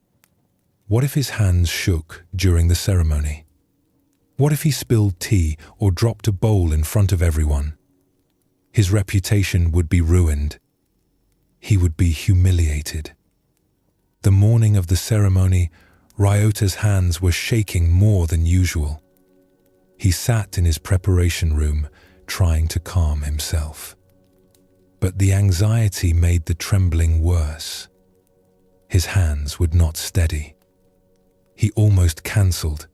What if his hands shook during the ceremony? What if he spilled tea or dropped a bowl in front of everyone? His reputation would be ruined. He would be humiliated. The morning of the ceremony, Ryota's hands were shaking more than usual. He sat in his preparation room, trying to calm himself. But the anxiety made the trembling worse. His hands would not steady. He almost cancelled,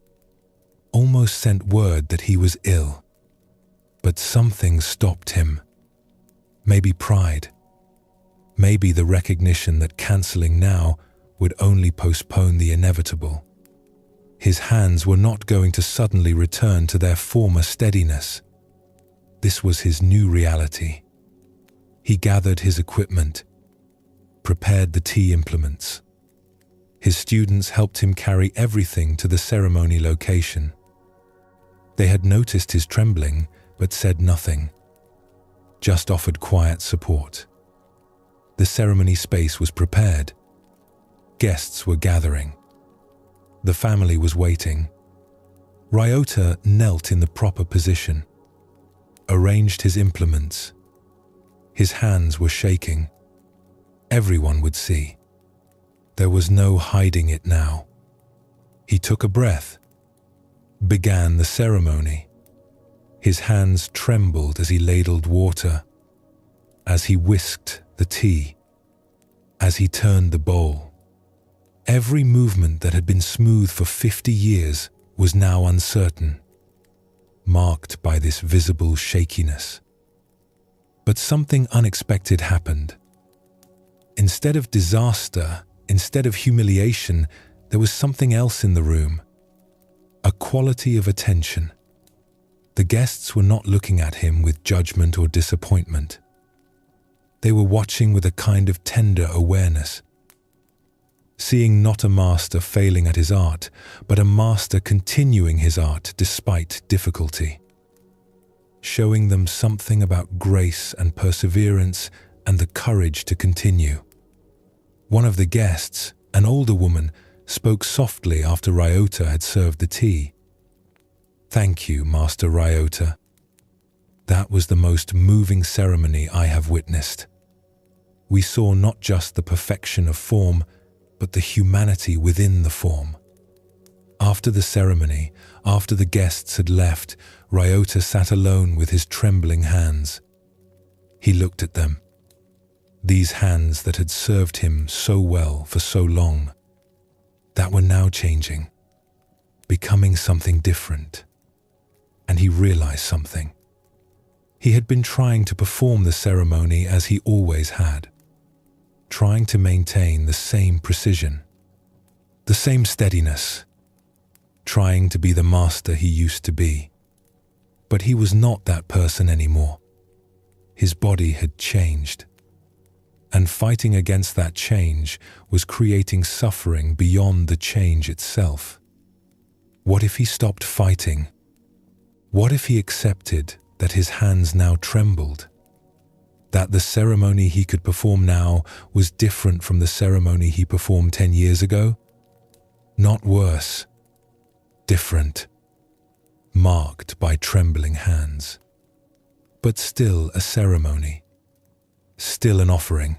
almost sent word that he was ill. But something stopped him. Maybe pride. Maybe the recognition that cancelling now would only postpone the inevitable. His hands were not going to suddenly return to their former steadiness. This was his new reality. He gathered his equipment, prepared the tea implements. His students helped him carry everything to the ceremony location. They had noticed his trembling, but said nothing, just offered quiet support. The ceremony space was prepared. Guests were gathering. The family was waiting. Ryota knelt in the proper position, arranged his implements. His hands were shaking. Everyone would see. There was no hiding it now. He took a breath, began the ceremony. His hands trembled as he ladled water, as he whisked the tea, as he turned the bowl. Every movement that had been smooth for 50 years was now uncertain, marked by this visible shakiness. But something unexpected happened. Instead of disaster, instead of humiliation, there was something else in the room. A quality of attention. The guests were not looking at him with judgment or disappointment. They were watching with a kind of tender awareness, seeing not a master failing at his art, but a master continuing his art despite difficulty, showing them something about grace and perseverance and the courage to continue. One of the guests, an older woman, spoke softly after Ryota had served the tea. "Thank you, Master Ryota. That was the most moving ceremony I have witnessed. We saw not just the perfection of form, but the humanity within the form." After the ceremony, after the guests had left, Ryota sat alone with his trembling hands. He looked at them. These hands that had served him so well for so long, that were now changing, becoming something different. And he realized something. He had been trying to perform the ceremony as he always had, trying to maintain the same precision, the same steadiness, trying to be the master he used to be. But he was not that person anymore. His body had changed. And fighting against that change was creating suffering beyond the change itself. What if he stopped fighting? What if he accepted that his hands now trembled? That the ceremony he could perform now was different from the ceremony he performed 10 years ago? Not worse. Different. Marked by trembling hands. But still a ceremony. Still an offering.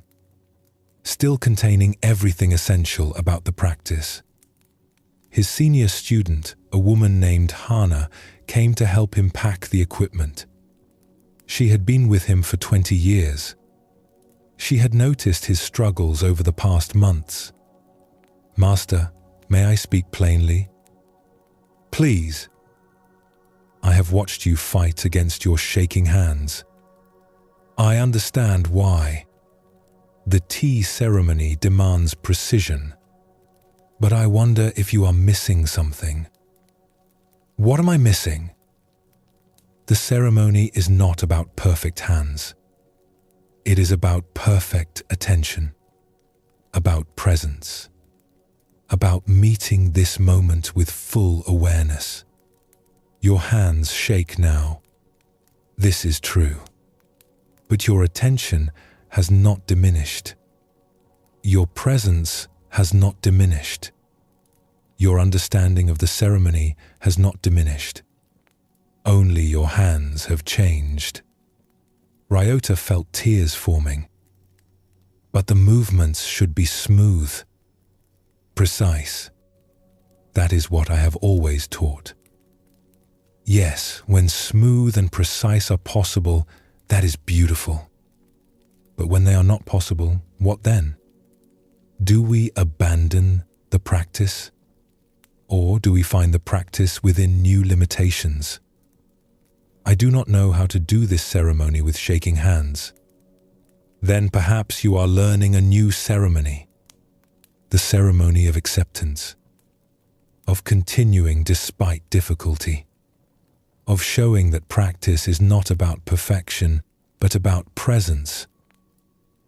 Still containing everything essential about the practice. His senior student, a woman named Hana, came to help him pack the equipment. She had been with him for 20 years. She had noticed his struggles over the past months. "Master, may I speak plainly?" "Please." "I have watched you fight against your shaking hands. I understand why. The tea ceremony demands precision. But I wonder if you are missing something." "What am I missing?" "The ceremony is not about perfect hands. It is about perfect attention, about presence, about meeting this moment with full awareness. Your hands shake now. This is true. But your attention has not diminished. Your presence has not diminished. Your understanding of the ceremony has not diminished. Only your hands have changed." Ryota felt tears forming. "But the movements should be smooth, precise. That is what I have always taught." "Yes, when smooth and precise are possible, that is beautiful. But when they are not possible, what then? Do we abandon the practice? Or do we find the practice within new limitations? I do not know how to do this ceremony with shaking hands. Then perhaps you are learning a new ceremony, the ceremony of acceptance, of continuing despite difficulty, of showing that practice is not about perfection, but about presence,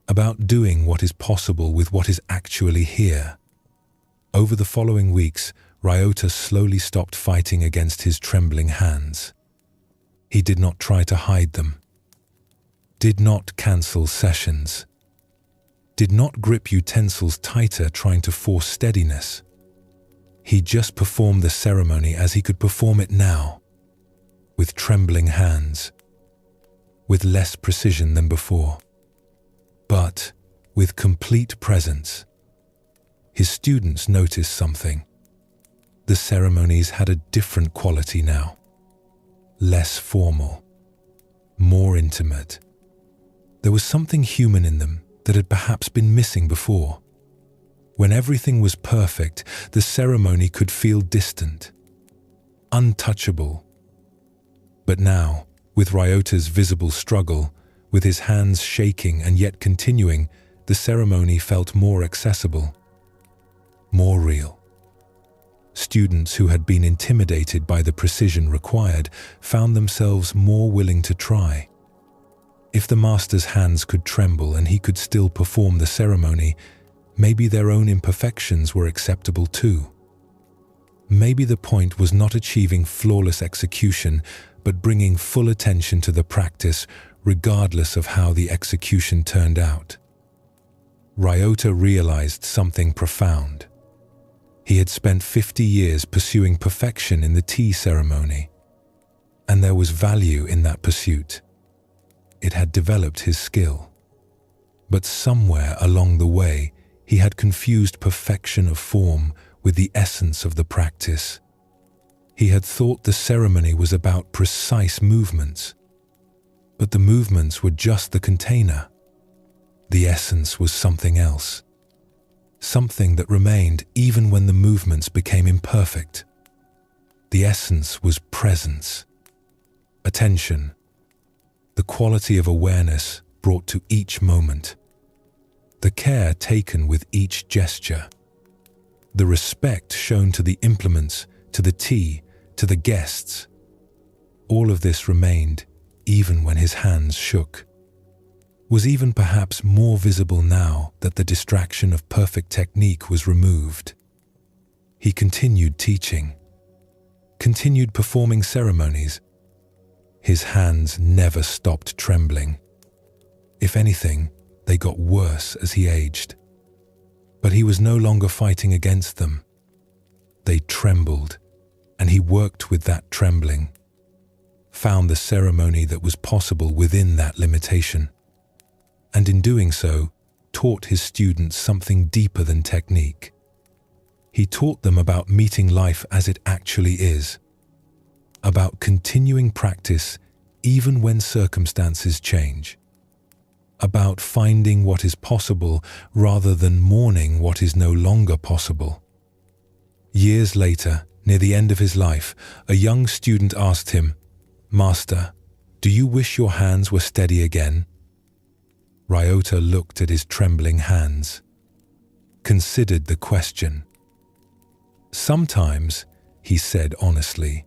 about doing what is possible with what is actually here." Over the following weeks, Ryota slowly stopped fighting against his trembling hands. He did not try to hide them, did not cancel sessions, did not grip utensils tighter trying to force steadiness. He just performed the ceremony as he could perform it now, with trembling hands, with less precision than before, but with complete presence. His students noticed something. The ceremonies had a different quality now. less formal, more intimate. There was something human in them that had perhaps been missing before. When everything was perfect, the ceremony could feel distant, untouchable. But now, with Ryota's visible struggle, with his hands shaking and yet continuing, the ceremony felt more accessible, more real. Students who had been intimidated by the precision required found themselves more willing to try. If the master's hands could tremble and he could still perform the ceremony, maybe their own imperfections were acceptable too. Maybe the point was not achieving flawless execution, but bringing full attention to the practice, regardless of how the execution turned out. Ryota realized something profound. He had spent 50 years pursuing perfection in the tea ceremony, and there was value in that pursuit. It had developed his skill. But somewhere along the way, he had confused perfection of form with the essence of the practice. He had thought the ceremony was about precise movements, but the movements were just the container. The essence was something else. Something that remained even when the movements became imperfect. The essence was presence, attention, the quality of awareness brought to each moment, the care taken with each gesture, the respect shown to the implements, to the tea, to the guests. All of this remained even when his hands shook. Was even perhaps more visible now that the distraction of perfect technique was removed. He continued teaching, continued performing ceremonies. His hands never stopped trembling. If anything, they got worse as he aged. But he was no longer fighting against them. They trembled, and he worked with that trembling, found the ceremony that was possible within that limitation, and in doing so, taught his students something deeper than technique. He taught them about meeting life as it actually is, about continuing practice even when circumstances change, about finding what is possible rather than mourning what is no longer possible. Years later, near the end of his life, a young student asked him, "Master, do you wish your hands were steady again?" Ryota looked at his trembling hands, considered the question. "Sometimes," he said honestly,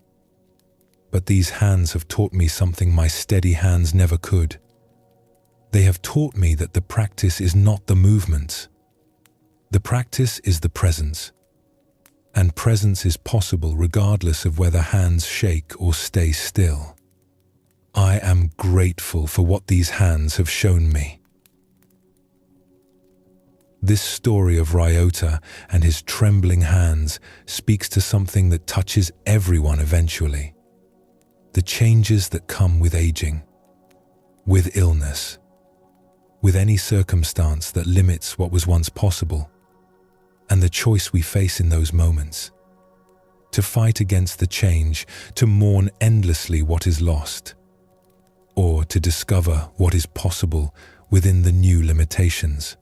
"but these hands have taught me something my steady hands never could. They have taught me that the practice is not the movements. The practice is the presence. And presence is possible regardless of whether hands shake or stay still. I am grateful for what these hands have shown me." This story of Ryota and his trembling hands speaks to something that touches everyone eventually. The changes that come with aging, with illness, with any circumstance that limits what was once possible, and the choice we face in those moments. To fight against the change, to mourn endlessly what is lost, or to discover what is possible within the new limitations.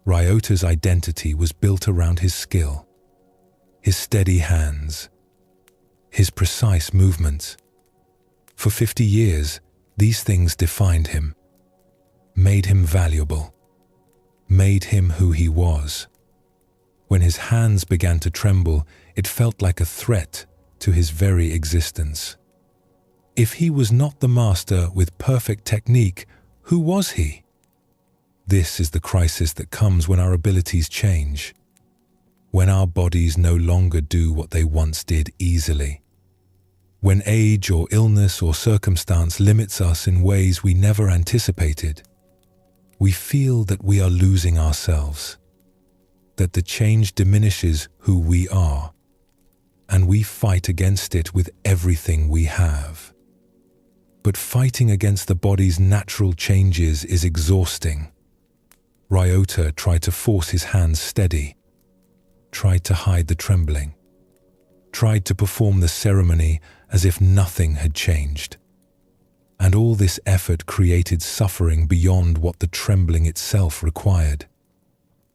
Ryota's identity was built around his skill, his steady hands, his precise movements. For 50 years, these things defined him, made him valuable, made him who he was. When his hands began to tremble, it felt like a threat to his very existence. If he was not the master with perfect technique, who was he? This is the crisis that comes when our abilities change, when our bodies no longer do what they once did easily, when age or illness or circumstance limits us in ways we never anticipated. We feel that we are losing ourselves, that the change diminishes who we are, and we fight against it with everything we have. But fighting against the body's natural changes is exhausting. Ryota tried to force his hands steady, tried to hide the trembling, tried to perform the ceremony as if nothing had changed. And all this effort created suffering beyond what the trembling itself required.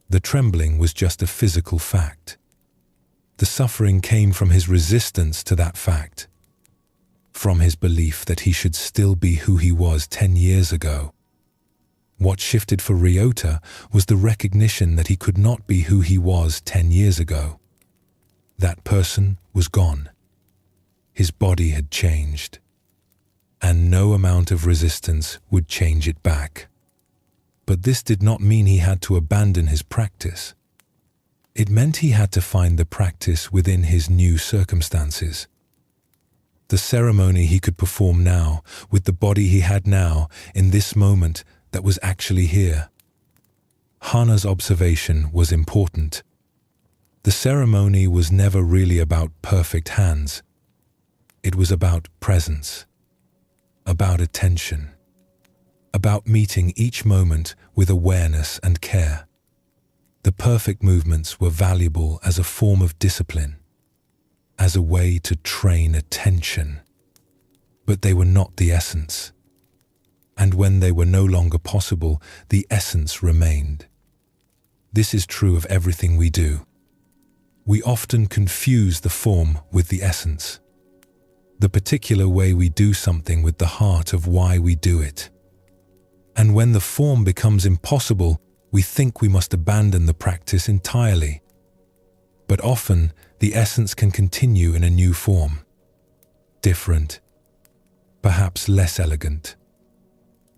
The trembling was just a physical fact. The suffering came from his resistance to that fact, from his belief that he should still be who he was 10 years ago. What shifted for Ryota was the recognition that he could not be who he was 10 years ago. That person was gone. His body had changed, and no amount of resistance would change it back. But this did not mean he had to abandon his practice. It meant he had to find the practice within his new circumstances. The ceremony he could perform now, with the body he had now, in this moment that was actually here. Hana's observation was important. The ceremony was never really about perfect hands. It was about presence, about attention, about meeting each moment with awareness and care. The perfect movements were valuable as a form of discipline, as a way to train attention. But they were not the essence. And when they were no longer possible, the essence remained. This is true of everything we do. We often confuse the form with the essence, the particular way we do something with the heart of why we do it. And when the form becomes impossible, we think we must abandon the practice entirely. But often, the essence can continue in a new form. Different, perhaps less elegant,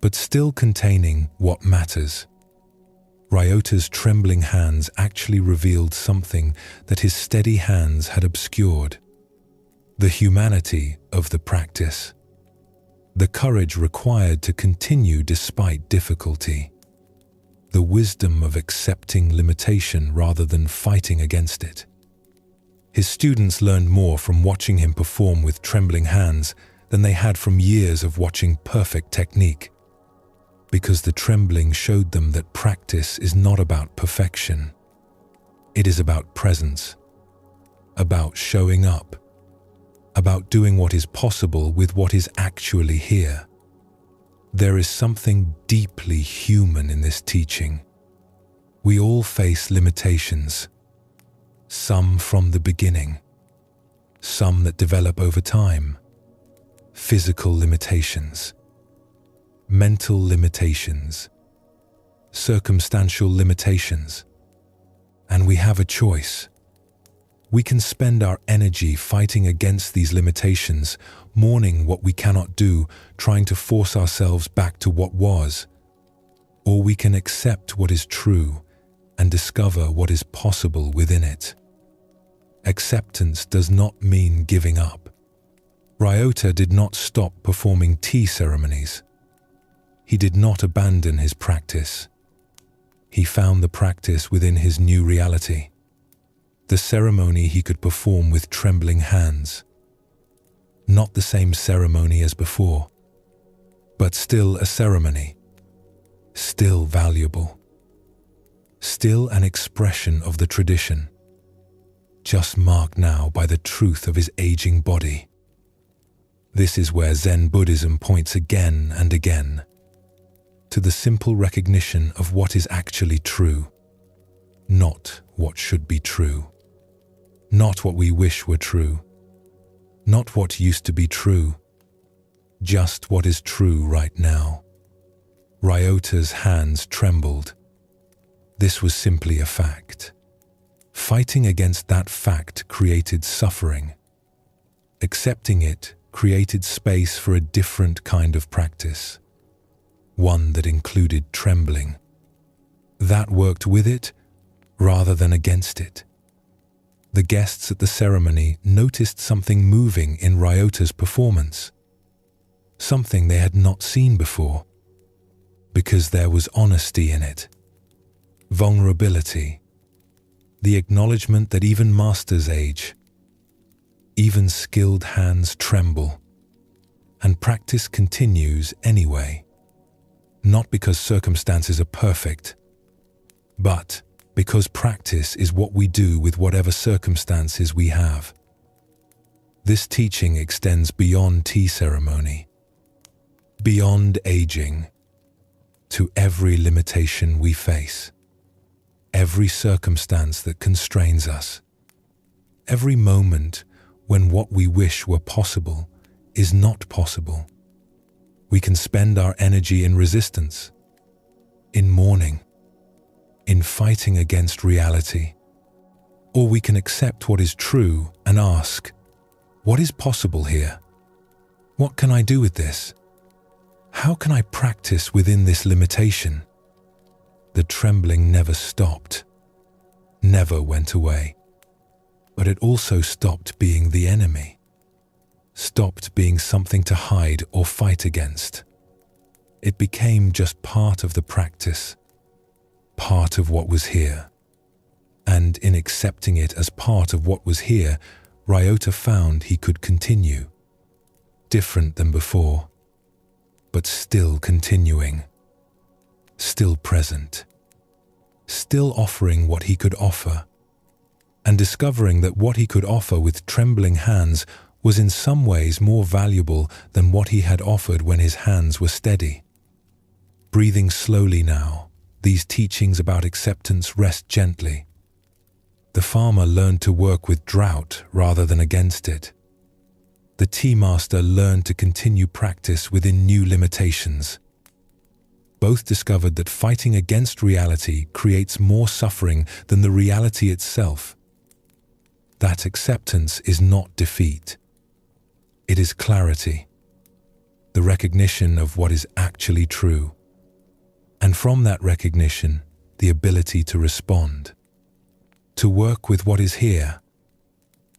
but still containing what matters. Ryota's trembling hands actually revealed something that his steady hands had obscured. The humanity of the practice. The courage required to continue despite difficulty. The wisdom of accepting limitation rather than fighting against it. His students learned more from watching him perform with trembling hands than they had from years of watching perfect technique. Because the trembling showed them that practice is not about perfection. It is about presence, about showing up, about doing what is possible with what is actually here. There is something deeply human in this teaching. We all face limitations, some from the beginning, some that develop over time. Physical limitations, mental limitations, circumstantial limitations. And we have a choice. We can spend our energy fighting against these limitations, mourning what we cannot do, trying to force ourselves back to what was. Or we can accept what is true and discover what is possible within it. Acceptance does not mean giving up. Ryota did not stop performing tea ceremonies. He did not abandon his practice. He found the practice within his new reality. The ceremony he could perform with trembling hands. Not the same ceremony as before, but still a ceremony, still valuable, still an expression of the tradition, just marked now by the truth of his aging body. This is where Zen Buddhism points again and again to the simple recognition of what is actually true, not what should be true. Not what we wish were true, not what used to be true, just what is true right now. Ryota's hands trembled. This was simply a fact. Fighting against that fact created suffering. Accepting it created space for a different kind of practice, one that included trembling. That worked with it rather than against it. The guests at the ceremony noticed something moving in Ryota's performance, something they had not seen before, because there was honesty in it, vulnerability, the acknowledgement that even masters age, even skilled hands tremble, and practice continues anyway, not because circumstances are perfect, but because practice is what we do with whatever circumstances we have. This teaching extends beyond tea ceremony, beyond aging, to every limitation we face, every circumstance that constrains us, every moment when what we wish were possible is not possible. We can spend our energy in resistance, in mourning, in fighting against reality, or we can accept what is true and ask, what is possible here? What can I do with this? How can I practice within this limitation? The trembling never stopped, never went away, but it also stopped being the enemy, stopped being something to hide or fight against. It became just part of the practice, part of what was here. And in accepting it as part of what was here, Ryota found he could continue, different than before, but still continuing, still present, still offering what he could offer, and discovering that what he could offer with trembling hands was in some ways more valuable than what he had offered when his hands were steady. Breathing slowly now, these teachings about acceptance rest gently. The farmer learned to work with drought rather than against it. The tea master learned to continue practice within new limitations. Both discovered that fighting against reality creates more suffering than the reality itself. That acceptance is not defeat. It is clarity, the recognition of what is actually true. And from that recognition, the ability to respond, to work with what is here,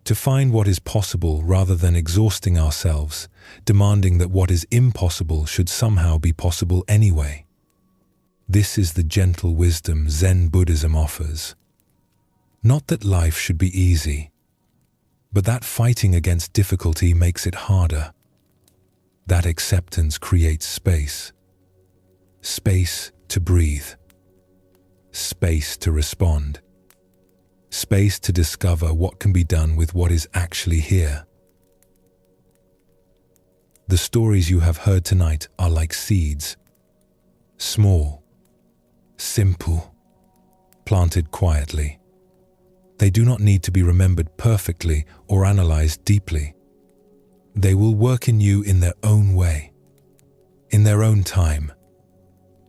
to find what is possible rather than exhausting ourselves, demanding that what is impossible should somehow be possible anyway. This is the gentle wisdom Zen Buddhism offers. Not that life should be easy, but that fighting against difficulty makes it harder. That acceptance creates space. Space to breathe. Space to respond. Space to discover what can be done with what is actually here. The stories you have heard tonight are like seeds. Small, simple, planted quietly. They do not need to be remembered perfectly or analyzed deeply. They will work in you in their own way, in their own time,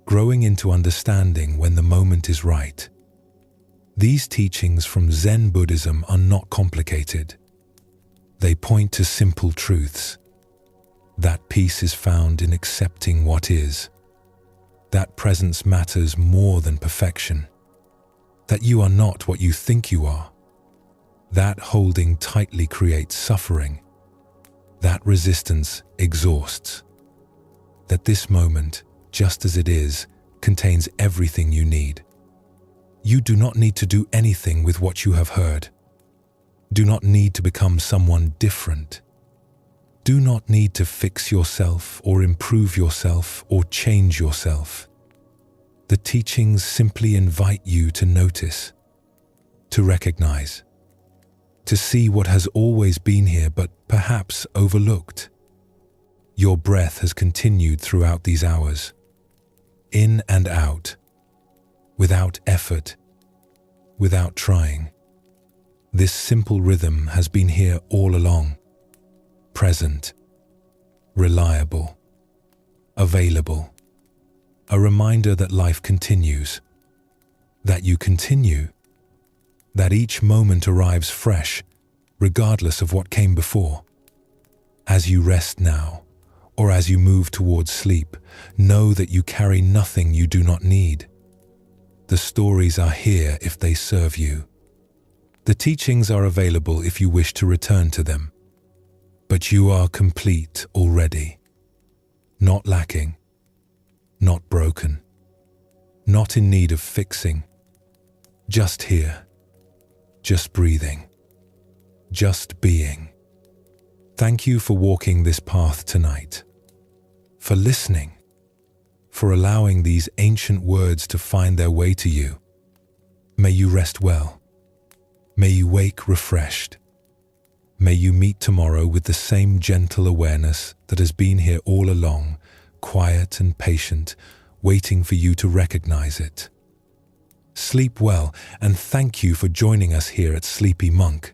growing into understanding when the moment is right. These teachings from Zen Buddhism are not complicated. They point to simple truths. That peace is found in accepting what is. That presence matters more than perfection. That you are not what you think you are. That holding tightly creates suffering. That resistance exhausts. That this moment, just as it is, contains everything you need. You do not need to do anything with what you have heard. Do not need to become someone different. Do not need to fix yourself or improve yourself or change yourself. The teachings simply invite you to notice, to recognize, to see what has always been here but perhaps overlooked. Your breath has continued throughout these hours, in and out, without effort, without trying. This simple rhythm has been here all along, present, reliable, available, a reminder that life continues, that you continue, that each moment arrives fresh, regardless of what came before. As you rest now, or as you move towards sleep, know that you carry nothing you do not need. The stories are here if they serve you. The teachings are available if you wish to return to them. But you are complete already. Not lacking. Not broken. Not in need of fixing. Just here. Just breathing. Just being. Thank you for walking this path tonight. For listening. For allowing these ancient words to find their way to you. May you rest well. May you wake refreshed. May you meet tomorrow with the same gentle awareness that has been here all along, quiet and patient, waiting for you to recognize it. Sleep well, and thank you for joining us here at Sleepy Monk.